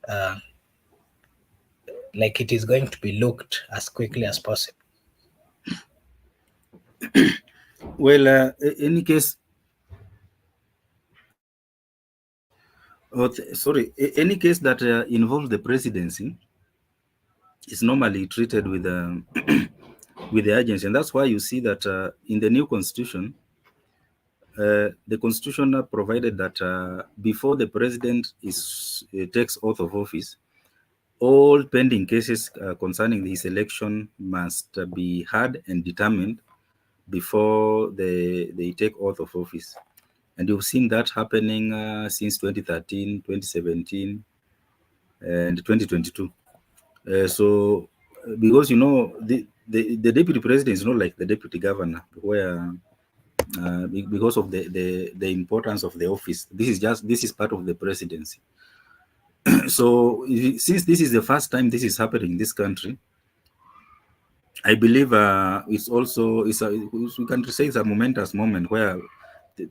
like it is going to be looked as quickly as possible? Well, any case, any case that involves the presidency is normally treated with with the urgency, and that's why you see that in the new constitution, the constitution provided that before the president takes oath of office, all pending cases concerning his election must be heard and determined before they take oath of office. And you've seen that happening since 2013, 2017, and 2022. So, because the deputy president is not like the deputy governor, where because of the importance of the office, this is part of the presidency. So, since this is the first time this is happening in this country, I believe it's also we can say it's a momentous moment where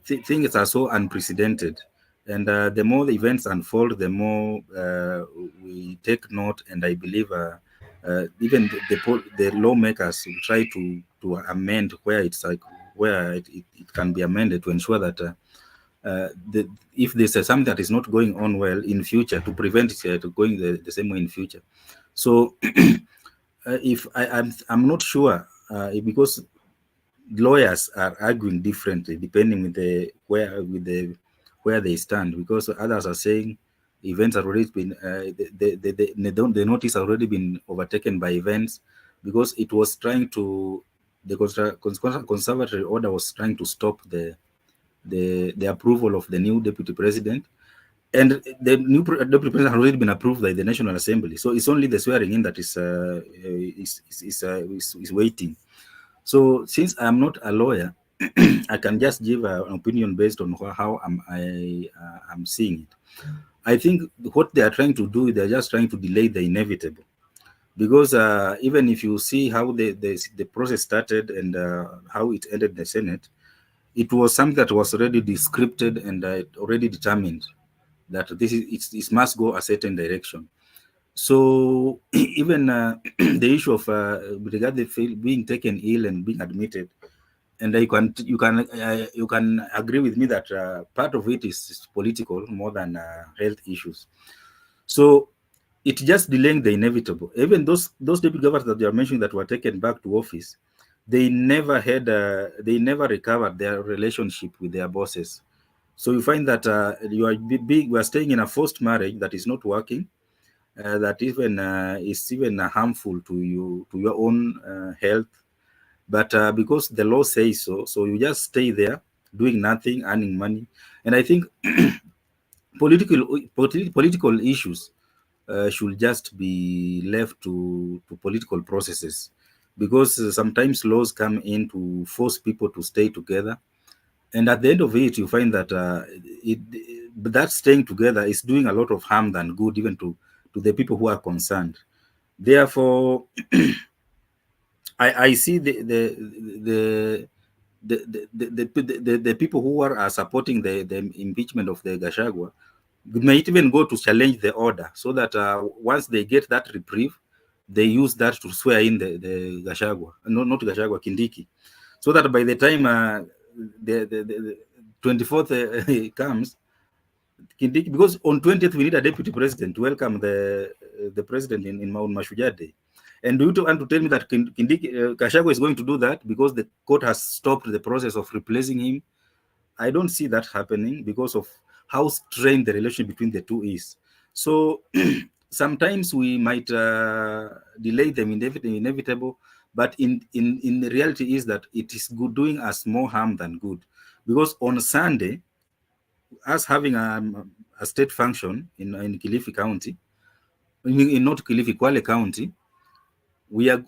things are so unprecedented, and the more the events unfold, the more we take note. And I believe even the lawmakers will try to amend where it's like where it can be amended to ensure that if there's something that is not going on well in future, to prevent it to going the same way in future. So if I'm not sure because lawyers are arguing differently depending with where they stand, because others are saying events have already been the notice has already been overtaken by events, because it was trying to conservatory order was trying to stop the approval of the new deputy president, and the new deputy president has already been approved by the National Assembly. So it's only the swearing in that is waiting. So since I'm not a lawyer, I can just give an opinion based on how I'm seeing it. I think what they are trying to do, they're just trying to delay the inevitable, because even if you see how the process started and how it ended in the Senate, it was something that was already descripted and already determined that it must go a certain direction. So even the issue of regarding being taken ill and being admitted, and you can agree with me that part of it is political more than health issues. So it's just delaying the inevitable. Even those deputy governors that you are mentioning that were taken back to office, they never they never recovered their relationship with their bosses. So you find that we are staying in a forced marriage that is not working, that even is even harmful to your own health. But because the law says so, so you just stay there doing nothing, earning money. And I think political issues should just be left to political processes, because sometimes laws come in to force people to stay together, and at the end of it, you find that that staying together is doing a lot of harm than good, even to the people who are concerned. Therefore, I see the people who are supporting the impeachment of the Gashagwa might even go to challenge the order, so that once they get that reprieve, they use that to swear in the Gashagwa, no, not Gashagwa, Kindiki, so that by the time the 24th comes, Kindiki, because on 20th we need a deputy president to welcome the president in Mount Mashujaa Day. And do you want to tell me that Kindiki, Gachagua is going to do that because the court has stopped the process of replacing him? I don't see that happening because of how strained the relation between the two is. So sometimes we might delay the inevitable, but in the reality is that it is doing us more harm than good. Because on Sunday, us having a state function in Kilifi County, in not Kilifi, Kwale County, we are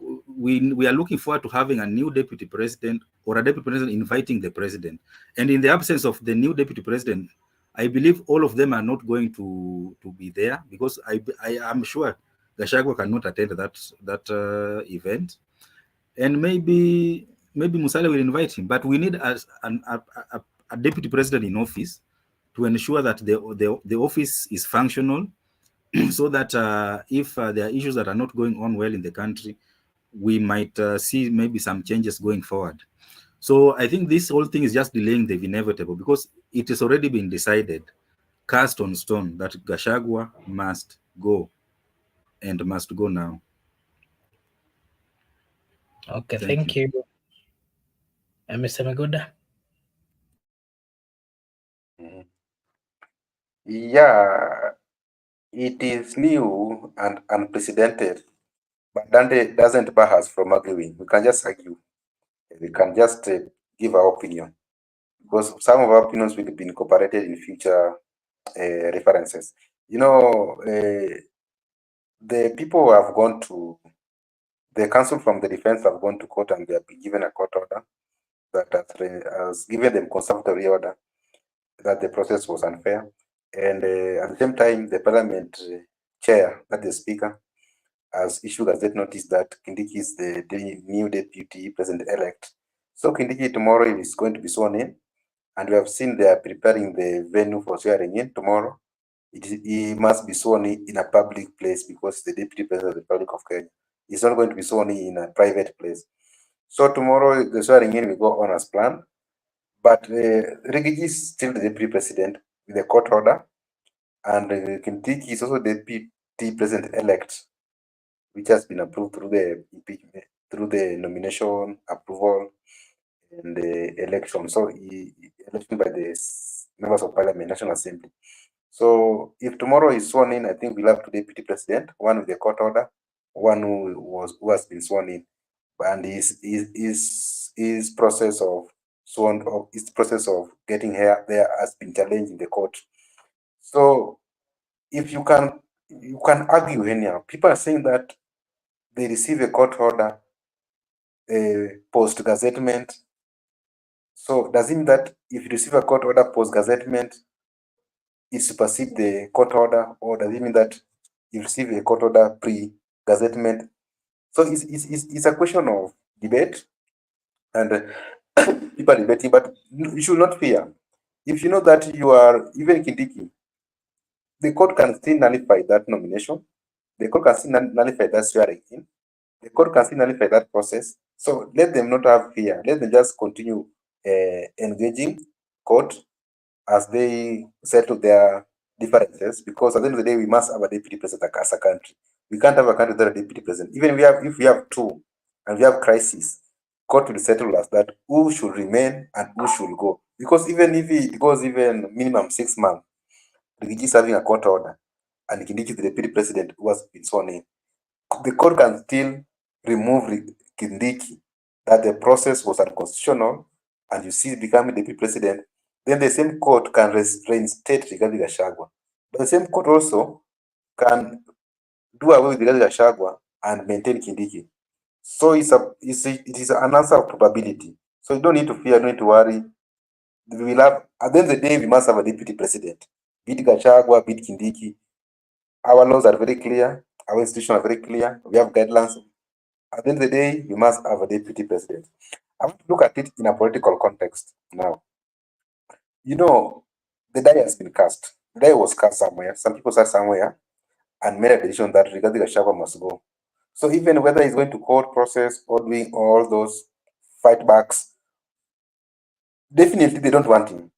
looking forward to having a new deputy president, or a deputy president inviting the president. And in the absence of the new deputy president, I believe all of them are not going to be there, because I am sure Gachagua cannot attend that event, and maybe Musale will invite him. But we need a deputy president in office to ensure that the office is functional, so that if there are issues that are not going on well in the country, we might see maybe some changes going forward. So I think this whole thing is just delaying the inevitable, because it has already been decided, cast on stone, that Gachagua must go, and must go now. Okay, thank you. Mr. Maguda. Yeah, it is new and unprecedented, but that doesn't bar us from arguing. We can just argue. We can just give our opinion, because some of our opinions will be incorporated in future references. You know, the people who have gone to the counsel from the defense have gone to court, and they have been given a court order that has given them conservatory order that the process was unfair. And at the same time, the parliament chair, that the speaker, has issued Gazette notice that Kindiki is the new deputy president-elect. So Kindiki tomorrow is going to be sworn in, and we have seen they are preparing the venue for swearing in tomorrow. He must be sworn in a public place because the deputy president of the Republic of Kenya. He's not going to be sworn in a private place. So tomorrow the swearing in will go on as planned, but Rigiji is still the deputy president with a court order, and Kindiki is also the deputy president-elect, which has been approved through the impeachment, through the nomination, approval, and the election. So election by the members of parliament, National Assembly. So if tomorrow is sworn in, I think we'll have two deputy president, one with a court order, one who has been sworn in, and his process of getting here there has been challenged in the court. So if you can argue anyhow. People are saying that they receive a court order post gazettement. So does it mean that if you receive a court order post gazettement, it supersedes the court order, or does it mean that you receive a court order pre gazettement? So it's a question of debate, and people are debating, but you should not fear. If you know that you are even Kindiki, the court can still nullify that nomination, the court can still nullify that swearing in, the court can still nullify that process. So let them not have fear. Let them just continue engaging court as they settle their differences. Because at the end of the day, we must have a deputy president as a country. We can't have a country without a deputy president. Even if we have two and we have crisis, court will settle us that who should remain and who should go. Because even if it goes even minimum 6 months, Rigiji is having a court order, and Kindiki, the deputy president, who has been sworn in, the court can still remove Kindiki, that the process was unconstitutional, and you see becoming deputy president. Then the same court can reinstate Rigathi Gachagua. But the same court also can do away with Rigathi Gachagua and maintain Kindiki. So it is an answer of probability. So you don't need to fear, don't need to worry. We will have, at the end of the day, we must have a deputy president. Be it Gachagua, be it Kindiki. Our laws are very clear. Our institutions are very clear. We have guidelines. At the end of the day, we must have a deputy president. I want to look at it in a political context now. You know, the die has been cast. The die was cast somewhere. Some people sat somewhere and made a decision that Rigathi Gachagua must go. So even whether he's going to court process or doing all those fight backs, definitely they don't want him.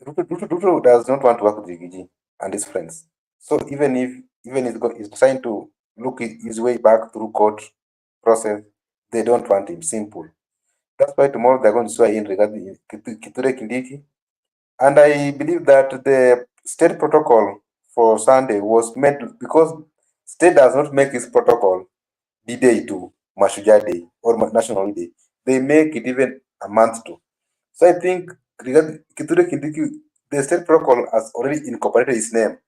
Ruto does not want to work with Rigiji and his friends. So even if he's trying to look his way back through court process, they don't want him. Simple. That's why tomorrow they're going to swear in regarding Kithure Kindiki. And I believe that the state protocol for Sunday was made because state does not make its protocol D-Day to Mashujaa Day or National Day. They make it even a month to. So I think regarding Kithure Kindiki, the state protocol has already incorporated his name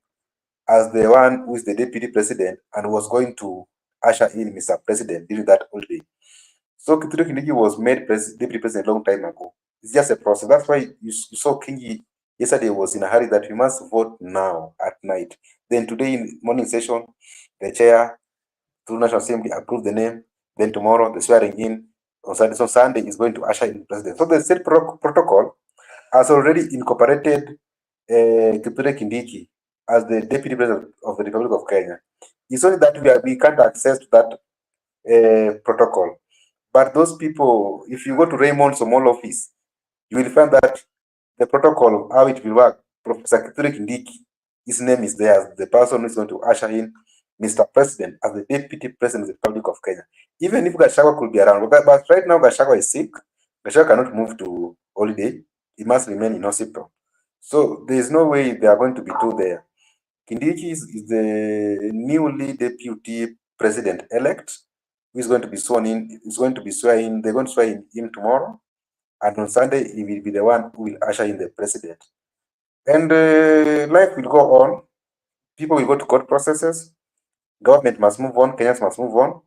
as the one who is the deputy president and was going to usher in Mr. President during that holiday. So Kithure Kindiki was made deputy president a long time ago. It's just a process. That's why you saw Kingi yesterday was in a hurry that we must vote now at night. Then today in morning session, the chair through National Assembly approved the name. Then tomorrow the swearing in on Sunday. So Sunday is going to usher in the president. So the state protocol has already incorporated Kithure Kindiki as the deputy president of the Republic of Kenya. It's only that we can't access that protocol. But those people, if you go to Raymond's Omol office, you will find that the protocol, how it will work, Professor Kithure Kindiki, his name is there as the person who is going to usher in Mr. President as the Deputy President of the Republic of Kenya. Even if Gachagua could be around, but right now Gachagua is sick. Gachagua cannot move to holiday. He must remain in hospital. So there is no way they are going to be two there. Kindiki is the newly Deputy President-elect who is going to be sworn in. Is going to be swearing. They're going to swear him tomorrow, and on Sunday he will be the one who will usher in the president. And life will go on. People will go to court processes. Government must move on. Kenyans must move on.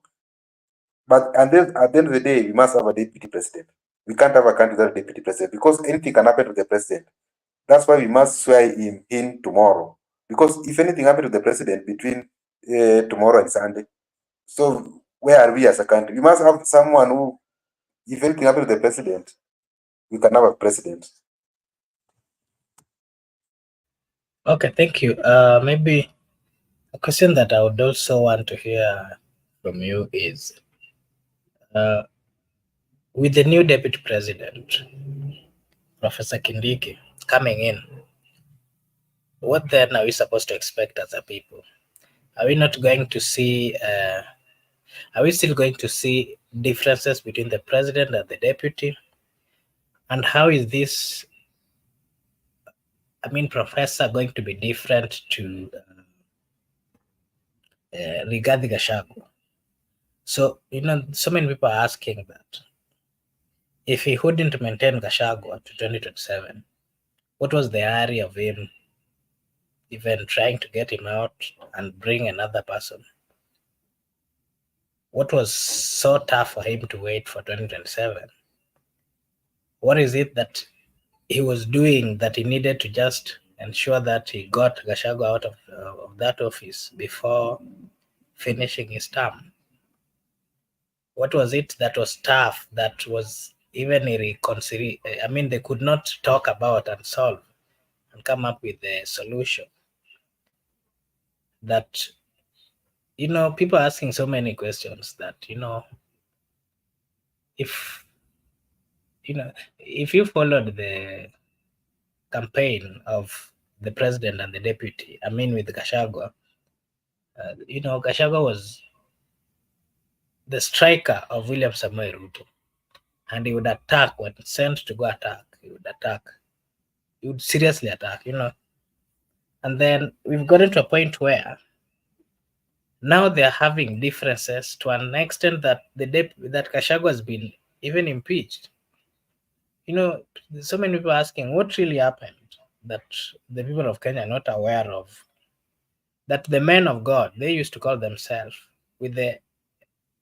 But at the end of the day, we must have a deputy president. We can't have a country without a deputy president because anything can happen to the president. That's why we must swear him in tomorrow. Because if anything happens to the president between tomorrow and Sunday, So where are we as a country? We must have someone who, if anything happens to the president, we can have a president. Okay, thank you. Maybe a question that I would also want to hear from you is, with the new deputy president, Professor Kindiki, coming in, what then are we supposed to expect as a people? Are we not going to see, are we still going to see differences between the president and the deputy? And how is this, professor going to be different to Rigathi Gachagua? So, so many people are asking that if he wouldn't maintain Gachagua to 2027, what was the hurry of him even trying to get him out and bring another person? What was so tough for him to wait for 2027? What is it that he was doing that he needed to just ensure that he got Gachagua out of that office before finishing his term? What was it that was tough, that was even they could not talk about and solve and come up with a solution? That, people are asking so many questions that, if if you followed the campaign of the president and the deputy, with Gachagua, Gachagua was the striker of William Samoei Ruto, and he would attack when sent to go attack. He would attack. He would seriously attack, And then we've gotten to a point where now they're having differences to an extent that that Gachagua has been even impeached. So many people asking what really happened that the people of Kenya are not aware of. That the men of God, they used to call themselves, with the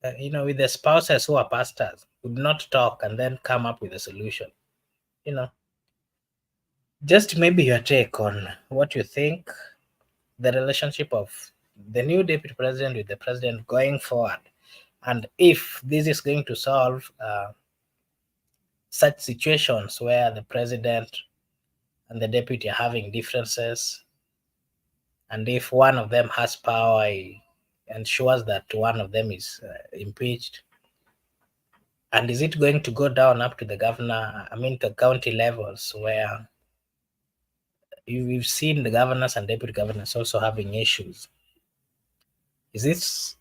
with the spouses who are pastors, would not talk and then come up with a solution. Just maybe your take on what you think the relationship of the new deputy president with the president going forward, and if this is going to solve such situations where the president and the deputy are having differences, and if one of them has power, he ensures that one of them is impeached. And is it going to go down up to the governor, the county levels, where we've seen the governors and deputy governors also having issues? Is this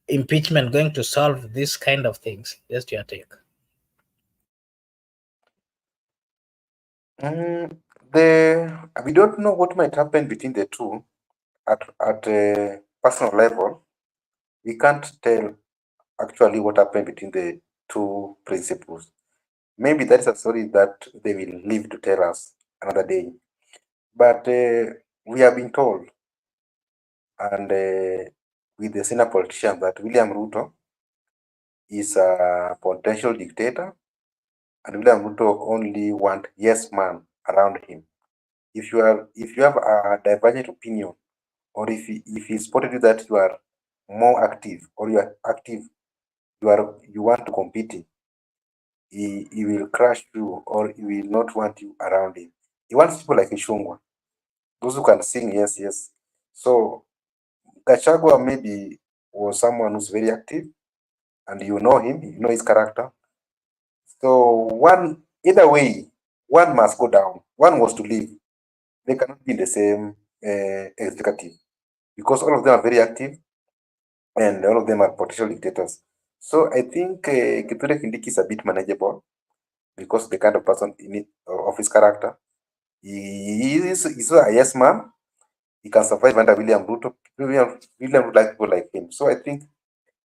impeachment going to solve this kind of things? Just your take. We don't know what might happen between the two at a personal level. We can't tell actually what happened between the two principals. Maybe that's a story that they will live to tell us another day. But we have been told, and with the senior politician, that William Ruto is a potential dictator, and William Ruto only want yes man around him. If you have a divergent opinion, or if he spotted you that you are more active, or you are active, you want to compete, he will crush you, or he will not want you around him. He wants people like Ishungwa, those who can sing yes, yes. So Gachagua maybe was someone who's very active, and you know him, you know his character. So either way, one must go down. One was to leave. They cannot be in the same executive, because all of them are very active, and all of them are potential dictators. So I think Kithure Kindiki is a bit manageable, because the kind of person of his character. He's a yes man. He can survive under William Ruto. William would like people like him. So I think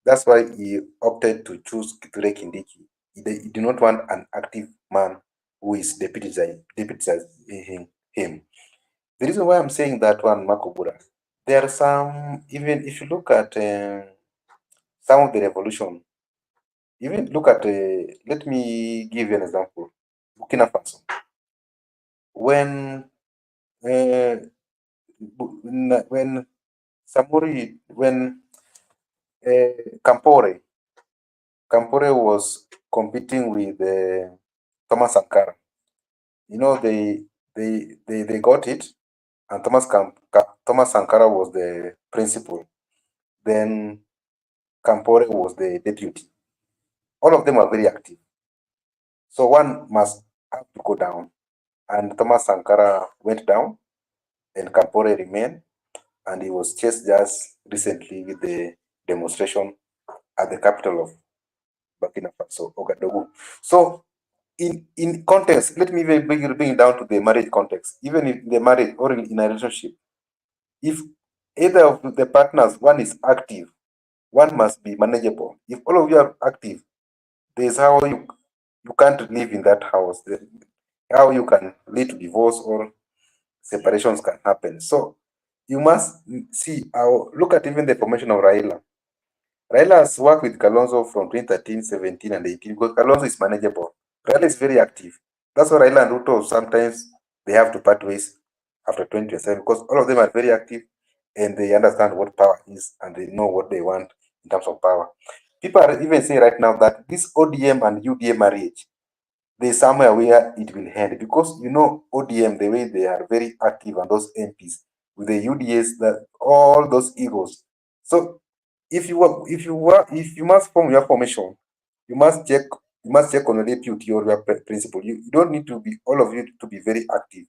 that's why he opted to choose Kithure Kindiki. He did not want an active man who is deputizing him. The reason why I'm saying that one, Marco Bura, there are some, even if you look at some of the revolution, even look at, let me give you an example, Burkina Faso. When when Samori, when Kampore was competing with Thomas Sankara. You know, they got it, and Thomas Sankara was the principal. Then Kampore was the deputy. All of them are very active. So one must have to go down. And Thomas Sankara went down, and Kampore remained, and he was chased just recently with the demonstration at the capital of Burkina Faso, Ouagadougou. So in context, let me bring it down to the marriage context. Even in the marriage or in a relationship, if either of the partners, one is active, one must be manageable. If all of you are active, there's how you can't live in that house. How you can lead to divorce or separations can happen. So you must see look at even the formation of Raila. Raila has worked with Kalonzo from 2013, 17, and 18 because Kalonzo is manageable. Raila is very active. That's why Raila and Ruto sometimes they have to part ways after 2027 because all of them are very active and they understand what power is and they know what they want in terms of power. People are even saying right now that this ODM and UDA marriage, there's somewhere where it will end because you know ODM, the way they are very active and those MPs with the UDAs, that all those egos. So if you must form your formation, you must check on your deputy or your principal. You don't need to be all of you to be very active.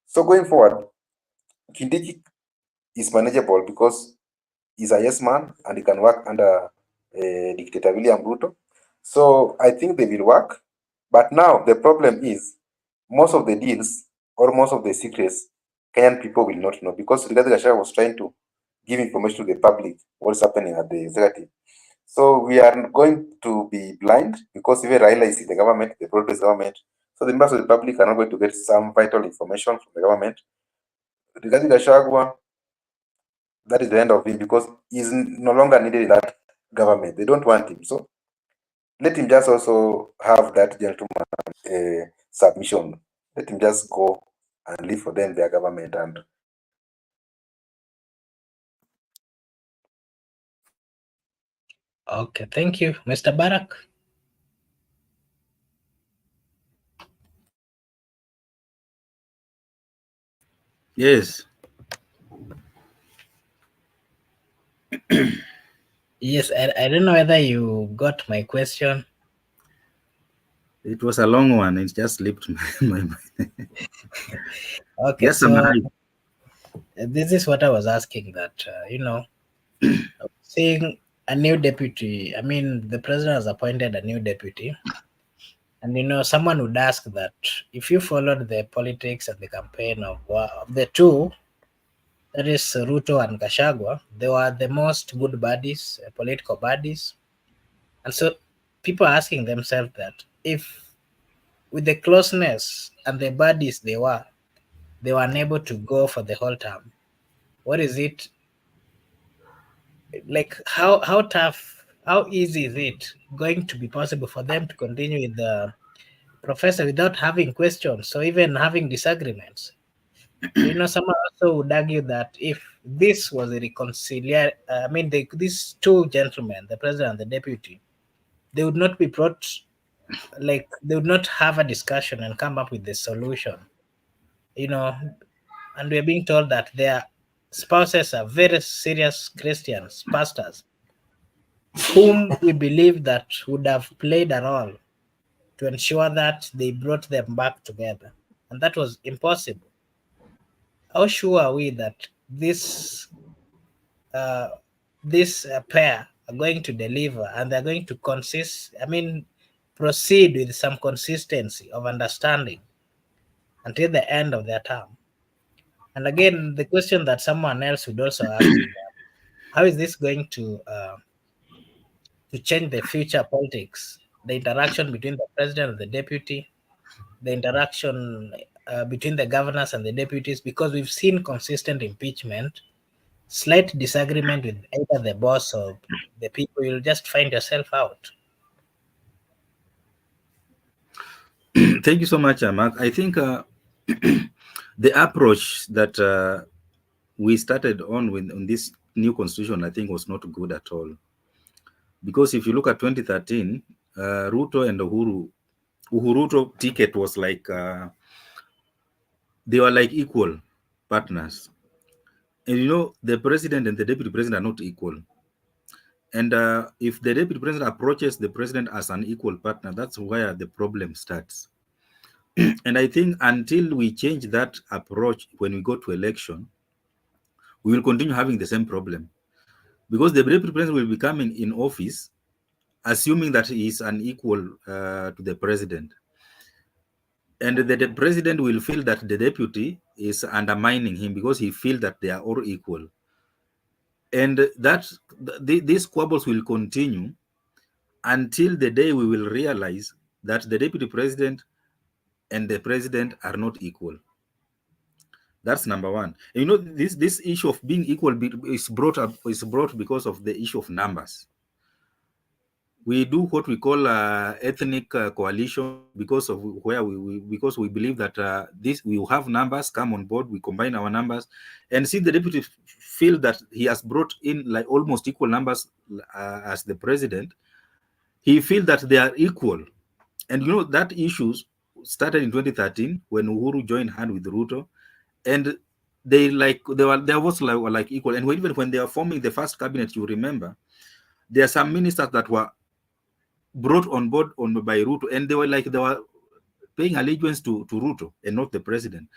So going forward, Kindiki is manageable because he's a yes man and he can work under dictator William Ruto. So I think they will work. But now the problem is most of the deals or most of the secrets Kenyan people will not know because Rigathi Gachagua was trying to give information to the public what's happening at the executive. So we are going to be blind because even Raila is in the government, the progress government. So the members of the public are not going to get some vital information from the government. Rigathi Gachagua, that is the end of him because he's no longer needed in that government. They don't want him. So let him just also have that gentleman submission. Let him just go and live for them their government. And Okay, thank you, Mr. Barak. Yes. Yes, I don't know whether you got my question. It was a long one. It just slipped my mind. Okay, Yes, so this is what I was asking that, seeing a new deputy, I mean, the president has appointed a new deputy. And, someone would ask that if you followed the politics and the campaign of the two, that is Ruto and Gachagua, they were the most good buddies, political buddies. And so people are asking themselves that if with the closeness and the buddies they were unable to go for the whole term, what is it like? How tough, how easy is it going to be possible for them to continue with the professor without having questions or even having disagreements? So, someone also would argue that if this was a reconciliation, these two gentlemen, the president and the deputy, they would not be brought, like, they would not have a discussion and come up with the solution, you know. And we're being told that their spouses are very serious Christians, pastors, whom we believe that would have played a role to ensure that they brought them back together. And that was impossible. How sure are we that uh, this pair are going to deliver and they're going to proceed with some consistency of understanding until the end of their term? And again, the question that someone else would also ask is that how is this going to change the future politics, the interaction between the president and the deputy, the interaction between the governors and the deputies, because we've seen consistent impeachment, slight disagreement with either the boss or the people, you'll just find yourself out. Thank you so much, Mark. I think the approach that we started on this new constitution, I think, was not good at all. Because if you look at 2013, Ruto and Uhuruto ticket was like, they were like equal partners. And you know, the president and the deputy president are not equal. And if the deputy president approaches the president as an equal partner, that's where the problem starts. And I think until we change that approach when we go to election, we will continue having the same problem. Because the deputy president will be coming in office assuming that he is unequal to the president. And the president will feel that the deputy is undermining him because he feels that they are all equal. And that these squabbles will continue until the day we will realize that the deputy president and the president are not equal. That's number one. And you know, this issue of being equal is brought because of the issue of numbers. We do what we call ethnic coalition because of where because we believe that this we will have numbers come on board, we combine our numbers, and see the deputy feel that he has brought in like almost equal numbers as the president. He feels that they are equal, and you know that issues started in 2013 when Uhuru joined hand with Ruto, and they was like equal. And even when they were forming the first cabinet, you remember, there are some ministers that were brought on board by Ruto, and they were paying allegiance to Ruto and not the president.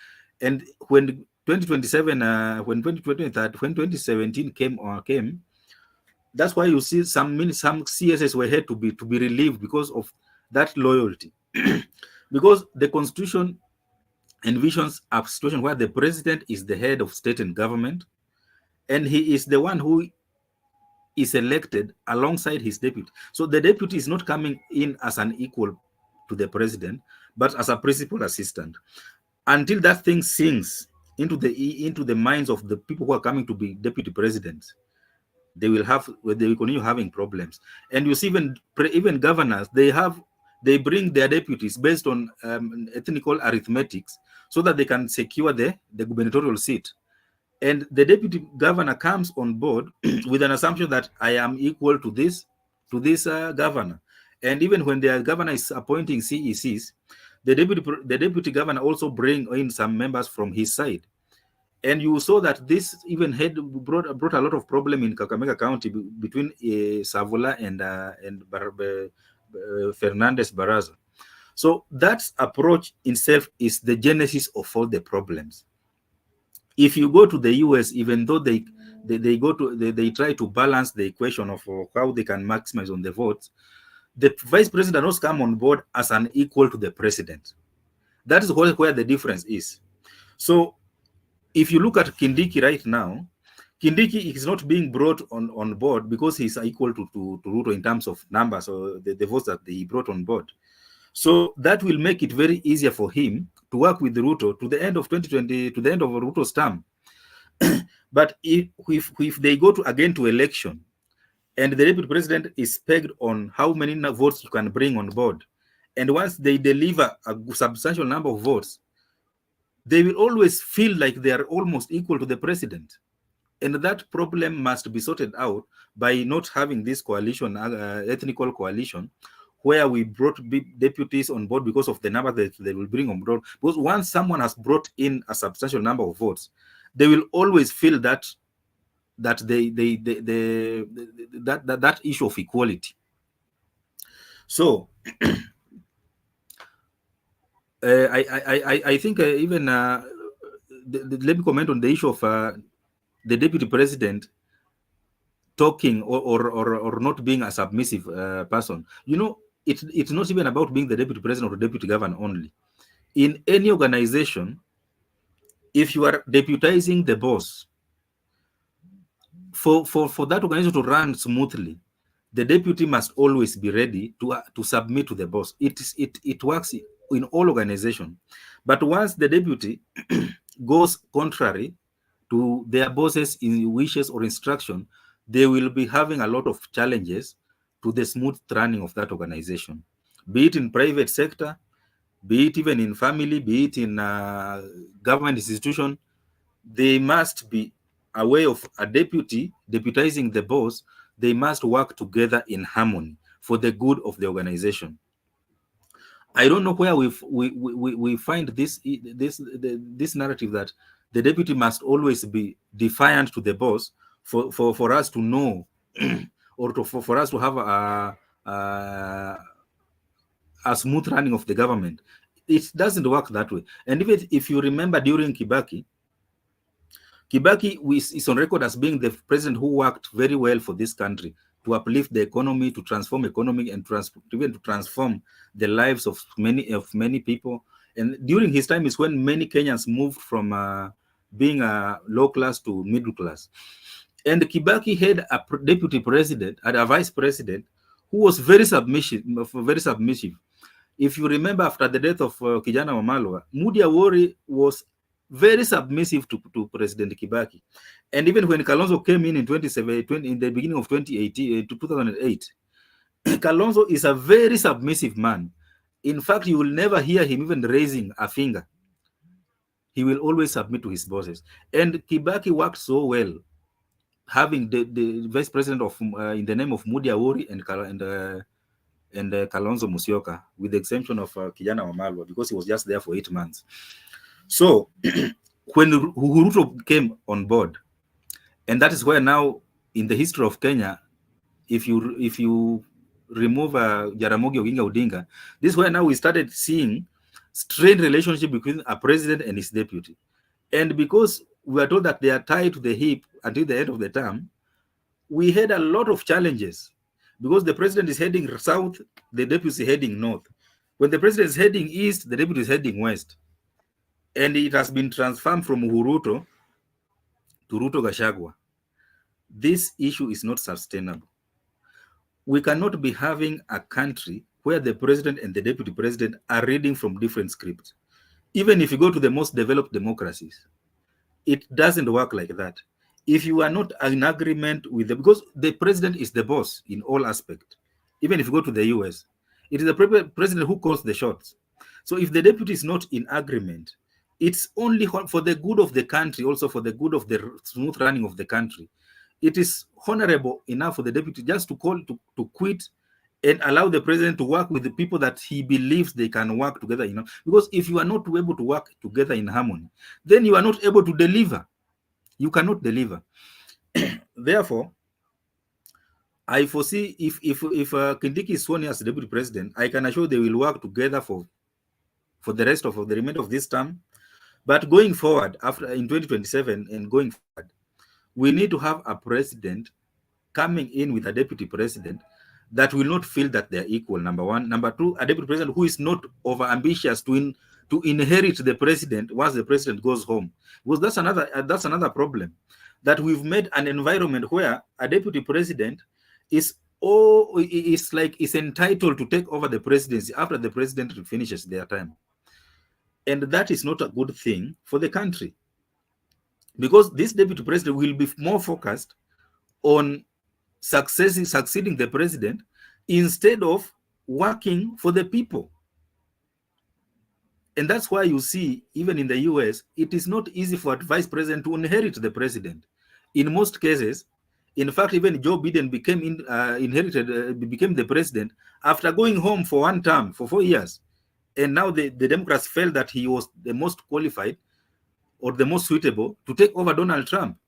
And when 2027, when 2017 came, that's why you see some CSS were had to be relieved because of that loyalty, because the constitution envisions a situation where the president is the head of state and government, and he is the one who is elected alongside his deputy. So the deputy is not coming in as an equal to the president, but as a principal assistant. Until that thing sinks into the minds of the people who are coming to be deputy presidents, they will continue having problems. And you see, even governors, they bring their deputies based on ethnical arithmetics so that they can secure the gubernatorial seat. And the deputy governor comes on board with an assumption that I am equal to this governor. And even when the governor is appointing CECs, the deputy governor also bring in some members from his side. And you saw that this even brought a lot of problem in Kakamega County between Savola and Fernandez Baraza. So that approach itself is the genesis of all the problems. If you go to the US, even though they try to balance the equation of how they can maximize on the votes, the vice president does come on board as an equal to the president. That is where the difference is. So if you look at Kindiki right now, Kindiki is not being brought on board because he's equal to Ruto in terms of numbers or the votes that he brought on board. So that will make it very easier for him to work with Ruto to the end of 2020, to the end of Ruto's term. But if they go again to election, and the deputy president is pegged on how many votes you can bring on board, and once they deliver a substantial number of votes, they will always feel like they are almost equal to the president. And that problem must be sorted out by not having this coalition, ethnical coalition, where we brought deputies on board because of the number that they will bring on board. Because once someone has brought in a substantial number of votes, they will always feel that that issue of equality. So I think even let me comment on the issue of the deputy president talking or not being a submissive person. You know, it's not even about being the deputy president or deputy governor only. In any organization, if you are deputizing the boss, for that organization to run smoothly, the deputy must always be ready to submit to the boss. It works in all organizations. But once the deputy goes contrary to their bosses' wishes or instruction, they will be having a lot of challenges to the smooth running of that organization, be it in private sector, be it even in family, be it in government institution. They must be aware of a deputy deputizing the boss they must work together in harmony for the good of the organization. I don't know where we find this narrative that the deputy must always be defiant to the boss for us to know or for us to have a smooth running of the government. It doesn't work that way. And even if you remember during Kibaki is on record as being the president who worked very well for this country to uplift the economy, to transform economy, and even to transform the lives of many people. And during his time is when many Kenyans moved from being a low class to middle class. And Kibaki had a deputy president and a vice president who was very submissive. If you remember, after the death of Kijana Wamalwa, Mudi Awori was very submissive to President Kibaki. And even when Kalonzo came in 2017, in the beginning of 2018 to 2008, Kalonzo is a very submissive man. In fact, you will never hear him even raising a finger. He will always submit to his bosses. And Kibaki worked so well, having the vice president of in the name of Mudi Awori and Kalonzo Musyoka, with the exemption of Kijana Wamalwa, because he was just there for 8 months. So when Uhuru came on board, and that is where now in the history of Kenya, if you remove Jaramogi Oginga Odinga, this is where now we started seeing strained relationship between a president and his deputy. And because we are told that they are tied to the hip until the end of the term, we had a lot of challenges because the president is heading south, the deputy is heading north. When the president is heading east, the deputy is heading west. And it has been transformed from Uhuru to Ruto Gachagua. This issue is not sustainable. We cannot be having a country where the president and the deputy president are reading from different scripts. Even if you go to the most developed democracies, it doesn't work like that. If you are not in agreement with them, because the president is the boss in all aspects. Even if you go to the US, it is the president who calls the shots. So if the deputy is not in agreement, it's only for the good of the country, also for the good of the smooth running of the country. It is honorable enough for the deputy just to call to quit and allow the president to work with the people that he believes they can work together. Because if you are not able to work together in harmony, then you are not able to deliver. You cannot deliver. Therefore, I foresee if Kindiki is sworn as deputy president, I can assure they will work together for the rest of the remainder of this term. But going forward, after in 2027 and going forward, we need to have a president coming in with a deputy president that will not feel that they're equal, number one. Number two, a deputy president who is not over-ambitious to inherit the president once the president goes home. Because that's another problem, that we've made an environment where a deputy president is entitled to take over the presidency after the president finishes their time. And that is not a good thing for the country, because this deputy president will be more focused on succeeding the president instead of working for the people. And that's why you see, even in the US, it is not easy for a vice president to inherit the president. In most cases, in fact, even Joe Biden became the president after going home for one term for 4 years. And now the Democrats felt that he was the most qualified or the most suitable to take over Donald Trump.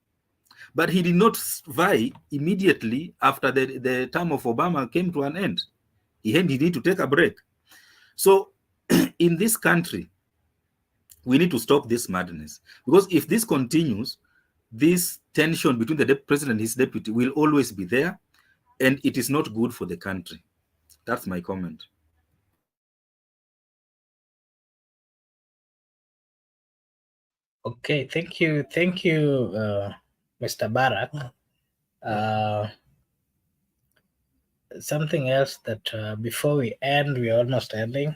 But he did not vie immediately after the term of Obama came to an end. He needed to take a break. So in this country, we need to stop this madness. Because if this continues, this tension between the president and his deputy will always be there, and it is not good for the country. That's my comment. Okay, thank you, Mr. Barak. Something else that before we end, we're almost ending.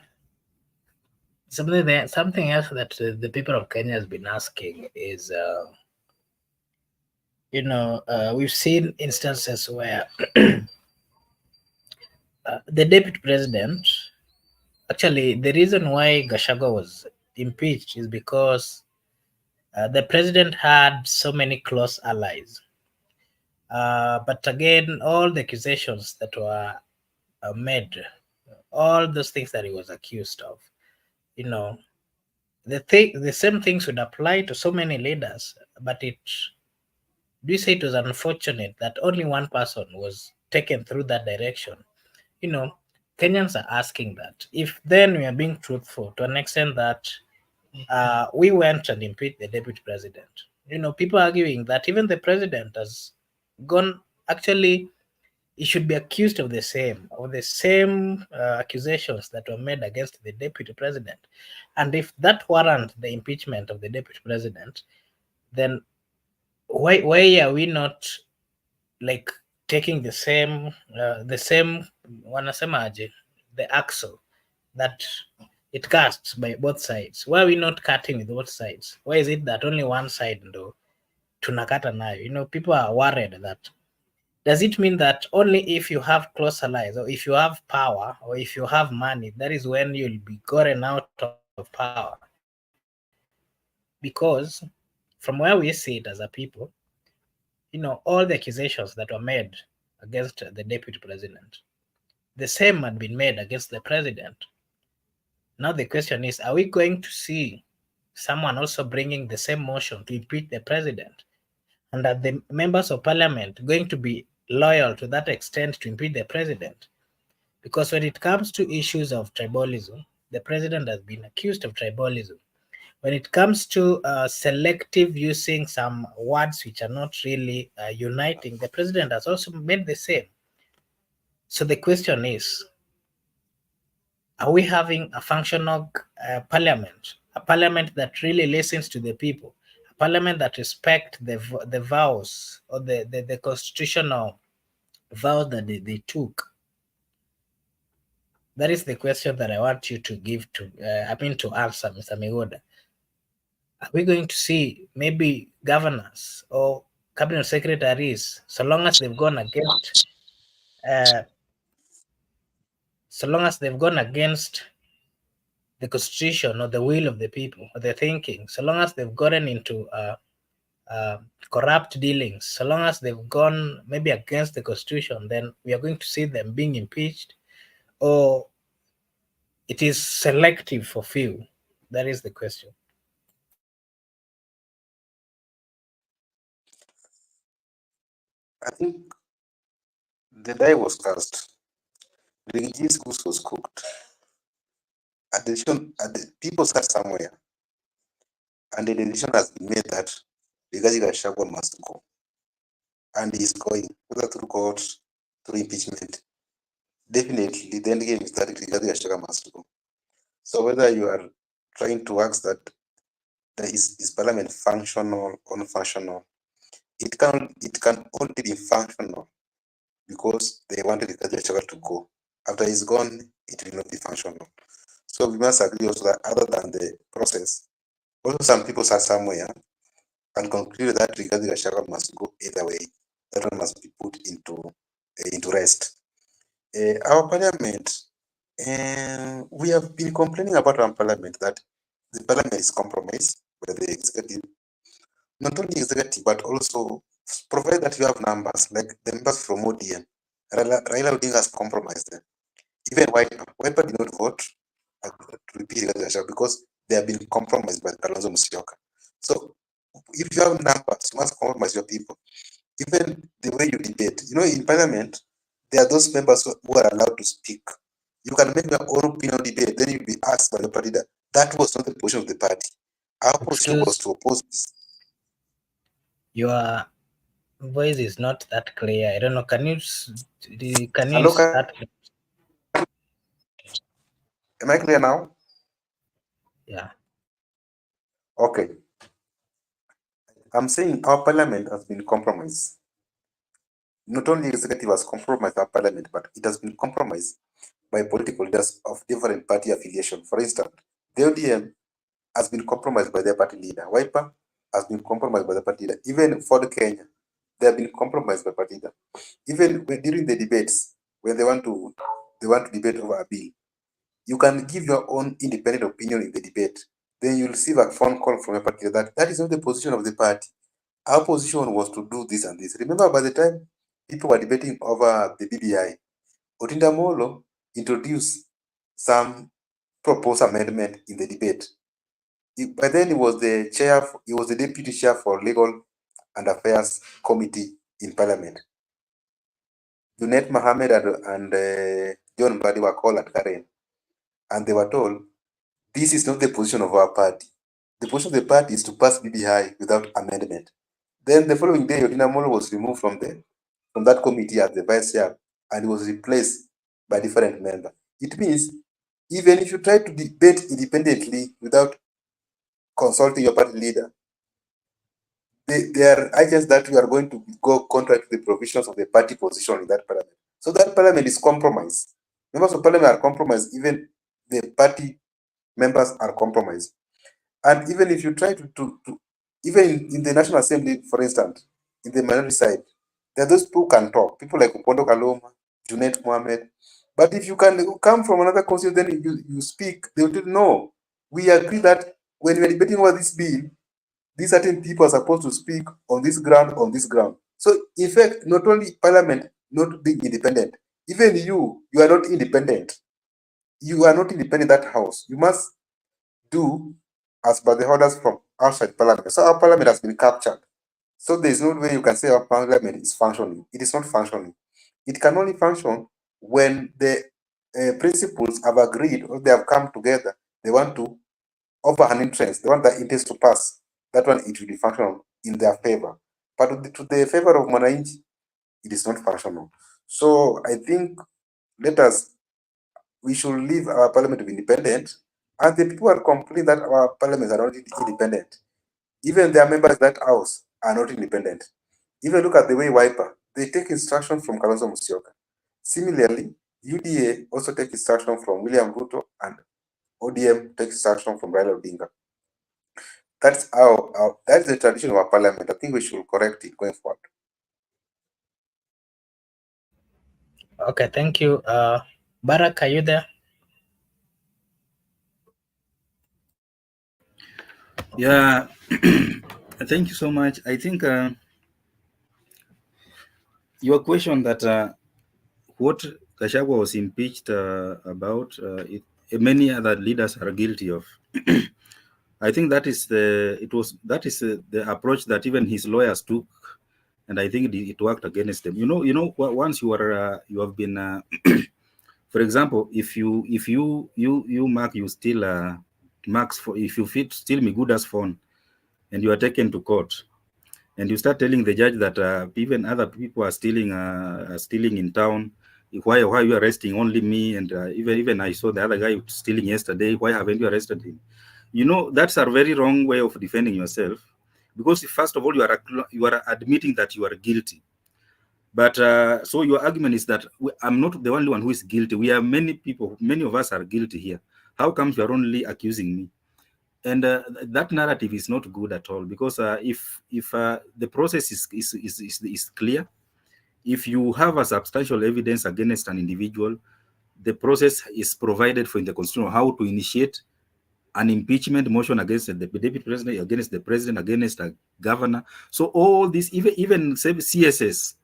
Something else that the people of Kenya has been asking is, we've seen instances where the deputy president, actually, the reason why Gachagua was impeached is because the president had so many close allies. But again, all the accusations that were made, all those things that he was accused of, you know, the same things would apply to so many leaders. But do you say it was unfortunate that only one person was taken through that direction? You know, Kenyans are asking that. If then we are being truthful to an extent that we went and impeached the deputy president, you know, people arguing that even the president has gone, actually he should be accused of the same accusations that were made against the deputy president. And if that warrant the impeachment of the deputy president, then why are we not like taking the same wanasemaje, the axle that it casts by both sides? Why are we not cutting with both sides? Why is it that only one side ndo tunakata nayo? You know, people are worried that, does it mean that only if you have close allies, or if you have power, or if you have money, that is when you'll be gotten out of power? Because from where we see it as a people, you know, all the accusations that were made against the deputy president, the same had been made against the president. Now the question is, are we going to see someone also bringing the same motion to impeach the president? And are the members of parliament going to be loyal to that extent to impeach the president? Because when it comes to issues of tribalism, the president has been accused of tribalism. When it comes to selective using some words which are not really uniting, the president has also made the same. So the question is, are we having a functional parliament, a parliament that really listens to the people, a parliament that respects the vows, or the constitutional vows that they took? That is the question that I want you to give to, to answer, Mr. Migoda. Are we going to see maybe governors or cabinet secretaries, so long as they've gone against, uh, so long as they've gone against the constitution or the will of the people or their thinking, so long as they've gotten into corrupt dealings, so long as they've gone maybe against the constitution, then we are going to see them being impeached? Or it is selective for few? That is the question. I think the die was cast. The regime's goose was cooked. The people start somewhere, and the decision has been made that Rigathi Gachagua must go, and he's going, whether through court, through impeachment. Definitely, the end game is that Rigathi Gachagua must go. So whether you are trying to ask that is parliament functional or non-functional, it can only be functional because they wanted Rigathi Gachagua to go. After he's gone, it will not be functional. So we must agree also that other than the process, also some people start somewhere and conclude that Rigathi Gachagua must go either way. That one must be put into rest. Our parliament, we have been complaining about our parliament that the parliament is compromised by the executive. Not only executive, but also provided that you have numbers like the members from ODM. Raila Odinga has compromised them. Even Wiper did not vote to repeat Gachagua because they have been compromised by Kalonzo Musyoka. So if you have numbers, you must compromise your people. Even the way you debate, in parliament, there are those members who are allowed to speak. You can make your own opinion debate, then you'll be asked by the party that that was not the position of the party. Our position was to oppose this. Your voice is not that clear. I don't know. Can you Hello, start? Am I clear now? Yeah. Okay. I'm saying our parliament has been compromised. Not only executive has compromised our parliament, but it has been compromised by political leaders of different party affiliation. For instance, the ODM has been compromised by their party leader. Wiper has been compromised by the party leader. Even for Kenya, they have been compromised by party leader. Even during the debates, when they want to debate over a bill, you can give your own independent opinion in the debate. Then you'll receive a phone call from a party that is not the position of the party. our position was to do this and this. Remember, by the time people were debating over the BBI, Otinda Molo introduced some proposed amendment in the debate. By then, he was the chair. He was the deputy chair for Legal and Affairs Committee in Parliament. Junet Mohammed and John Mbadi were called at Karen, and they were told, this is not the position of our party. The position of the party is to pass BBI without amendment. Then the following day, Otinda Molo was removed from that committee as the vice chair, and he was replaced by different member. It means even if you try to debate independently without consulting your party leader, there are agents that you are going to go contrary to the provisions of the party position in that parliament. So that parliament is compromised. Members of parliament are compromised, even the party members are compromised. And even if you try to even in the National Assembly, for instance, in the minority side, there are those who can talk, people like Upondo Kaloma, Junet Mohammed. But if you can come from another constituency, then you speak, they will tell you, no, we agree that when we are debating over this bill, these certain people are supposed to speak on this ground. So, in fact, not only parliament not being independent, even you are not independent. You are not independent in that house. You must do as per the orders from outside parliament. So our parliament has been captured. So there is no way you can say our parliament is functioning. It is not functioning. It can only function when the principals have agreed or they have come together. They want to offer an interest. They want that interest to pass. That one, it will be functional in their favor. But to the favor of Mwananchi, it is not functional. So I think we should leave our parliament to be independent. And the people are complaining that our parliaments are not independent. Even their members of that house are not independent. Even look at the way Wiper, they take instruction from Kalonzo Musyoka. Similarly, UDA also take instruction from William Ruto, and ODM takes instruction from Raila Odinga. That's that's the tradition of our parliament. I think we should correct it going forward. Okay, thank you. Barak, are you there? Yeah, thank you so much. I think your question that what Gachagua was impeached about, many other leaders are guilty of. I think that is the approach that even his lawyers took, and I think it worked against them. Once you have been, for example, if you Mark, you steal Mark's if you steal Miguda's phone, and you are taken to court, and you start telling the judge that even other people are stealing in town. Why are you arresting only me? And even I saw the other guy stealing yesterday. Why haven't you arrested him? That's a very wrong way of defending yourself, because first of all, you are admitting that you are guilty. But so your argument is that I'm not the only one who is guilty. We are many people. Many of us are guilty here. How comes you are only accusing me? And that narrative is not good at all, because if the process is clear, if you have a substantial evidence against an individual, the process is provided for in the Constitution how to initiate an impeachment motion against the deputy president, against the president, against a governor. So all this, even CSS,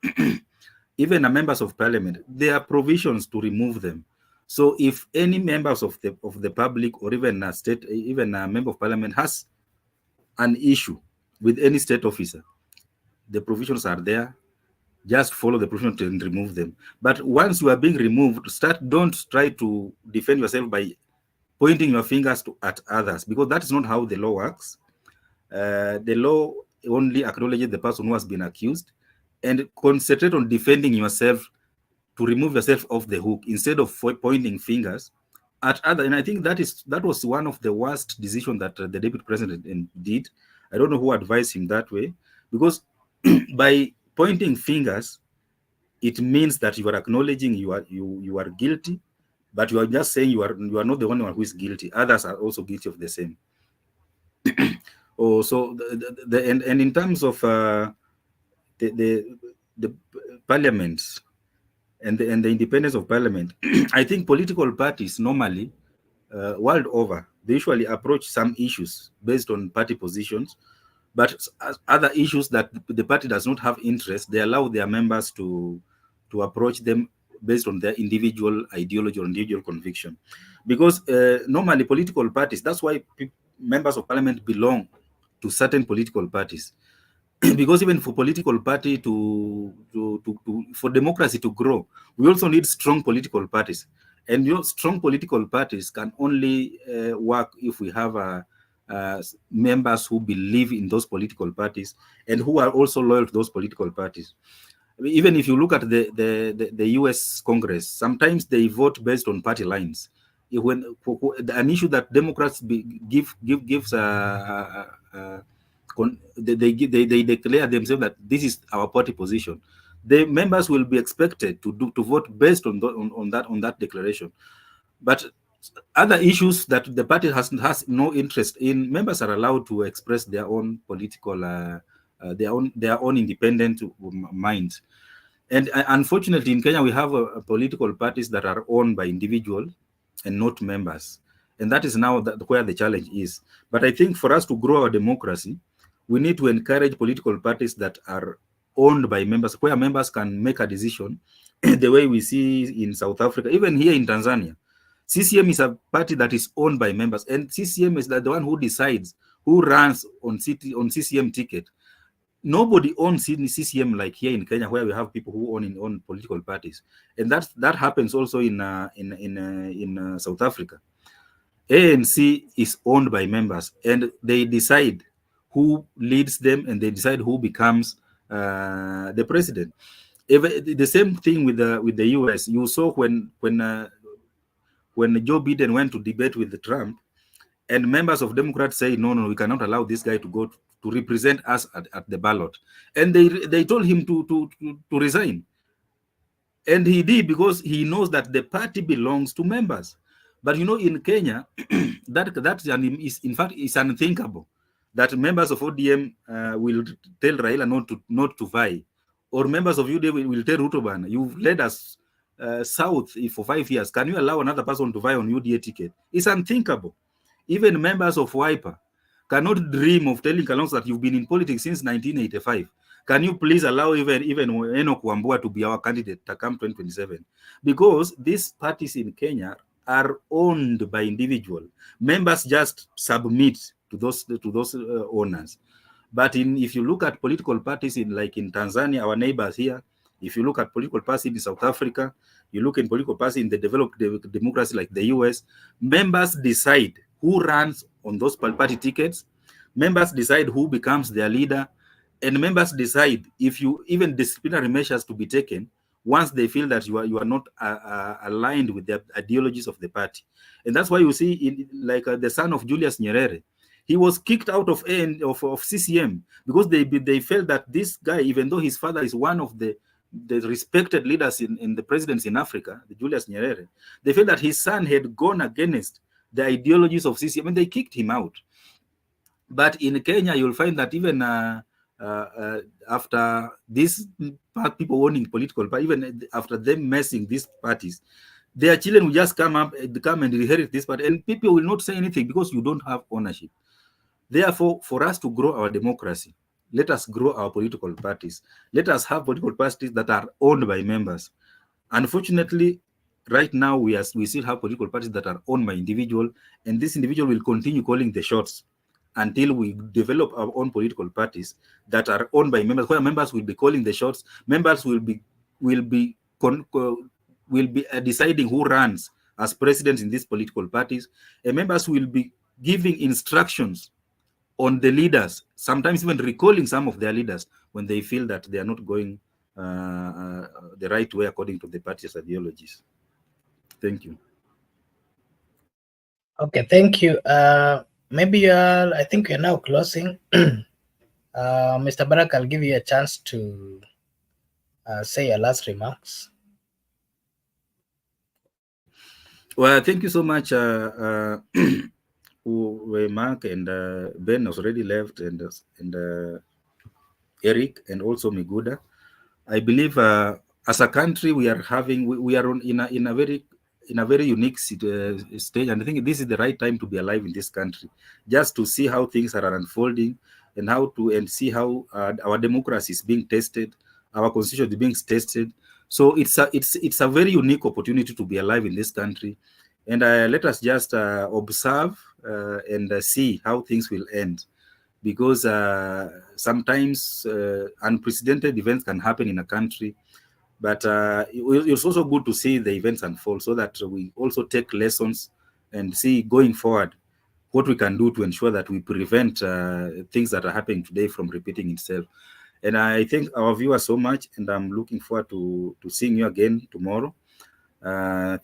even members of parliament, there are provisions to remove them. So if any members of the public, or even a state, even a member of parliament has an issue with any state officer, the provisions are there. Just follow the provision and remove them. But once you are being removed, don't try to defend yourself by pointing your fingers at others, because that is not how the law works. The law only acknowledges the person who has been accused, and concentrate on defending yourself to remove yourself off the hook instead of pointing fingers at others. And I think that was one of the worst decisions that the deputy president did. I don't know who advised him that way, because by pointing fingers, it means that you are acknowledging you are guilty, but you are just saying you are not the only one who is guilty. Others are also guilty of the same. So and in terms of the parliaments and the independence of parliament, I think political parties normally world over, they usually approach some issues based on party positions. But other issues that the party does not have interest, they allow their members to approach them based on their individual ideology or individual conviction. Because normally political parties, that's why members of parliament belong to certain political parties. Because even for political party for democracy to grow, we also need strong political parties. And strong political parties can only work if we have members who believe in those political parties and who are also loyal to those political parties. Even if you look at the US Congress, sometimes they vote based on party lines. When an issue that Democrats gives they declare themselves that this is our party position, the members will be expected to vote based on that declaration. But other issues that the party has no interest in, members are allowed to express their own political their own independent minds. And unfortunately, in Kenya, we have political parties that are owned by individuals and not members. And that is now where the challenge is. But I think for us to grow our democracy, we need to encourage political parties that are owned by members, where members can make a decision the way we see in South Africa, even here in Tanzania. CCM is a party that is owned by members, and CCM is the one who decides who runs on CCM ticket. Nobody owns CCM like here in Kenya, where we have people who own political parties, and that happens also in South Africa. ANC is owned by members, and they decide who leads them, and they decide who becomes the president. The same thing with the US. You saw when Joe Biden went to debate with Trump, and members of Democrats say, no, we cannot allow this guy to go to represent us at the ballot. And they told him to resign. And he did, because he knows that the party belongs to members. But in Kenya, in fact, it's unthinkable that members of ODM will tell Raila not to vie, or members of UDA will tell Ruto, you've led us south for 5 years. Can you allow another person to vie on UDA ticket? It's unthinkable. Even members of Wiper cannot dream of telling Kalonzo that you've been in politics since 1985. Can you please allow even Enoch Wambua to be our candidate to come 2027? Because these parties in Kenya are owned by individuals. Members just submit to those owners. But if you look at political parties in Tanzania, our neighbors here, if you look at political parties in South Africa, you look in political parties in the developed democracy like the US, members decide who runs on those party tickets. Members decide who becomes their leader, and members decide if even disciplinary measures to be taken once they feel that you are not aligned with the ideologies of the party. And that's why you see the son of Julius Nyerere, he was kicked out of CCM because they felt that this guy, even though his father is one of the respected leaders in the presidents in Africa, the Julius Nyerere, they felt that his son had gone against the ideologies of CCM, and they kicked him out. But in Kenya, you'll find that even after these people owning political parties, even after them messing these parties, their children will just come and inherit this party, and people will not say anything because you don't have ownership. Therefore, for us to grow our democracy, let us grow our political parties. Let us have political parties that are owned by members. Unfortunately, right now we still have political parties that are owned by individual, and this individual will continue calling the shots until we develop our own political parties that are owned by members, where members will be calling the shots. Members will be deciding who runs as presidents in these political parties, and members will be giving instructions on the leaders, sometimes even recalling some of their leaders when they feel that they are not going the right way according to the party's ideologies. Thank you. Okay, thank you. Maybe I think we're now closing. Mr. Barak, I'll give you a chance to say your last remarks. Well, thank you so much. Mark and Ben has already left, and Eric and also Miguda. I believe as a country we are in a very unique stage, and I think this is the right time to be alive in this country, just to see how things are unfolding, and see how our democracy is being tested, our constitution is being tested. So it's a very unique opportunity to be alive in this country, and let us just observe and see how things will end, because sometimes unprecedented events can happen in a country, but it's also good to see the events unfold so that we also take lessons and see going forward what we can do to ensure that we prevent things that are happening today from repeating itself. And I thank our viewers so much, and I'm looking forward to seeing you again tomorrow.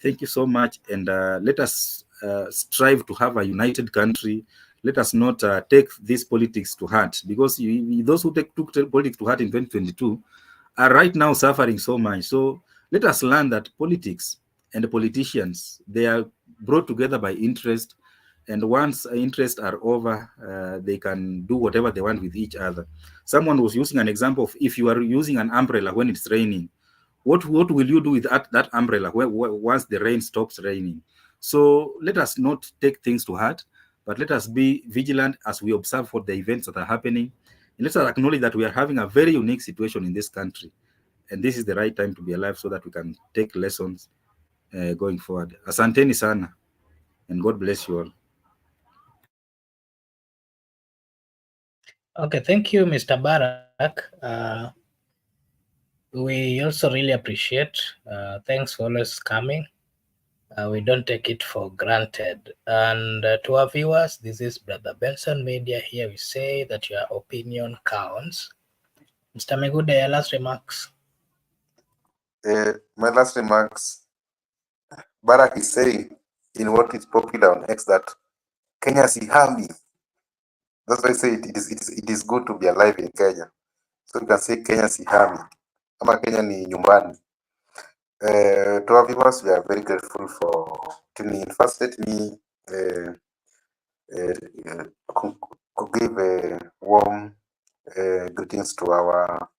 Thank you so much, and let us strive to have a united country. Let us not take this politics to heart, because those who took politics to heart in 2022 are right now suffering so much. So let us learn that politics and the politicians, they are brought together by interest, and once interests are over, they can do whatever they want with each other. Someone was using an example of, if you are using an umbrella when it's raining, what will you do with that umbrella once the rain stops raining? So let us not take things to heart, but let us be vigilant as we observe what the events that are happening. And let us acknowledge that we are having a very unique situation in this country, and this is the right time to be alive so that we can take lessons going forward. Asanteni sana, and God bless you all. Okay, thank you, Mr. Barak. We also really appreciate. Thanks for always coming. We don't take it for granted. And to our viewers, this is Brother Benson Media. Here we say that your opinion counts. Mr. Megude, your last remarks. My last remarks, Barak is saying in what is popular on X that Kenya sihami. That's why I say it is good to be alive in Kenya. So you can say Kenya sihami. Ama Kenya ni nyumbani. To our viewers, we are very grateful for tuning in. First, let me give a warm greetings to our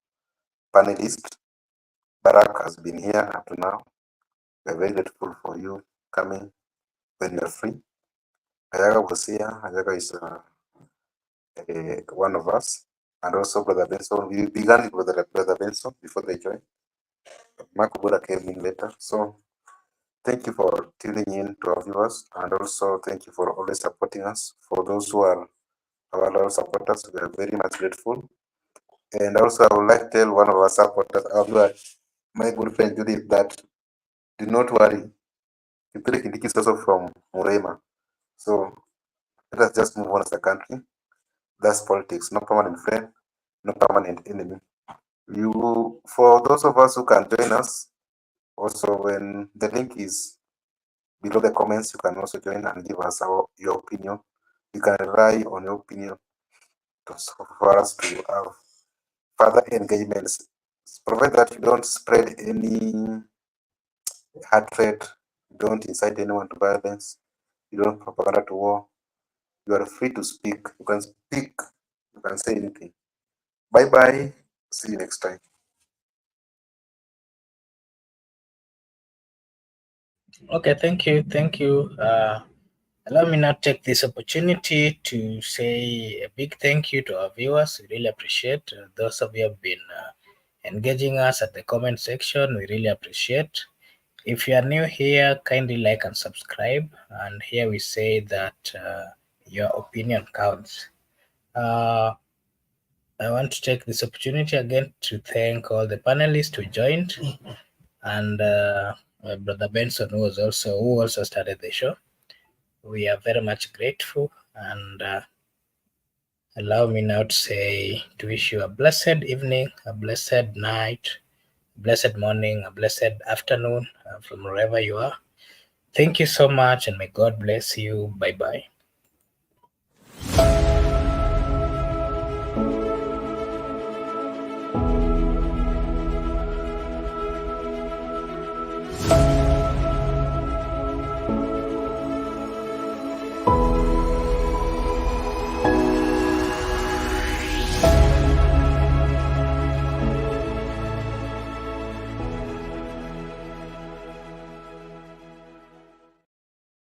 panelists. Barak has been here up to now. We are very grateful for you coming when you are free. Ayaga was here. Ayaga is one of us. And also Brother Benson. We began with Brother Benson before they joined. Mark Buddha came in later. So thank you for tuning in to our viewers. And also thank you for always supporting us. For those who are our loyal supporters, we are very much grateful. And also I would like to tell one of our supporters, our viewer, my good friend Judith, that do not worry. Kithure Kindiki is also from Murema. So let us just move on as a country. That's politics, no permanent friend, no permanent enemy. For those of us who can join us, also when the link is below the comments, you can also join and give us your opinion. You can rely on your opinion for us to have further engagements. Provided that you don't spread any hatred, don't incite anyone to violence, you don't propaganda to war. You are free to speak. You can speak. You can say anything. Bye-bye. See you next time. Okay, thank you. Thank you. Allow me now to take this opportunity to say a big thank you to our viewers. We really appreciate those of you who have been engaging us at the comment section. We really appreciate. If you are new here, kindly like and subscribe. And here we say that your opinion counts. I want to take this opportunity again to thank all the panelists who joined, and Brother Benson, who also started the show. We are very much grateful, and allow me now to wish you a blessed evening, a blessed night, a blessed morning, a blessed afternoon from wherever you are. Thank you so much, and may God bless you. Bye bye.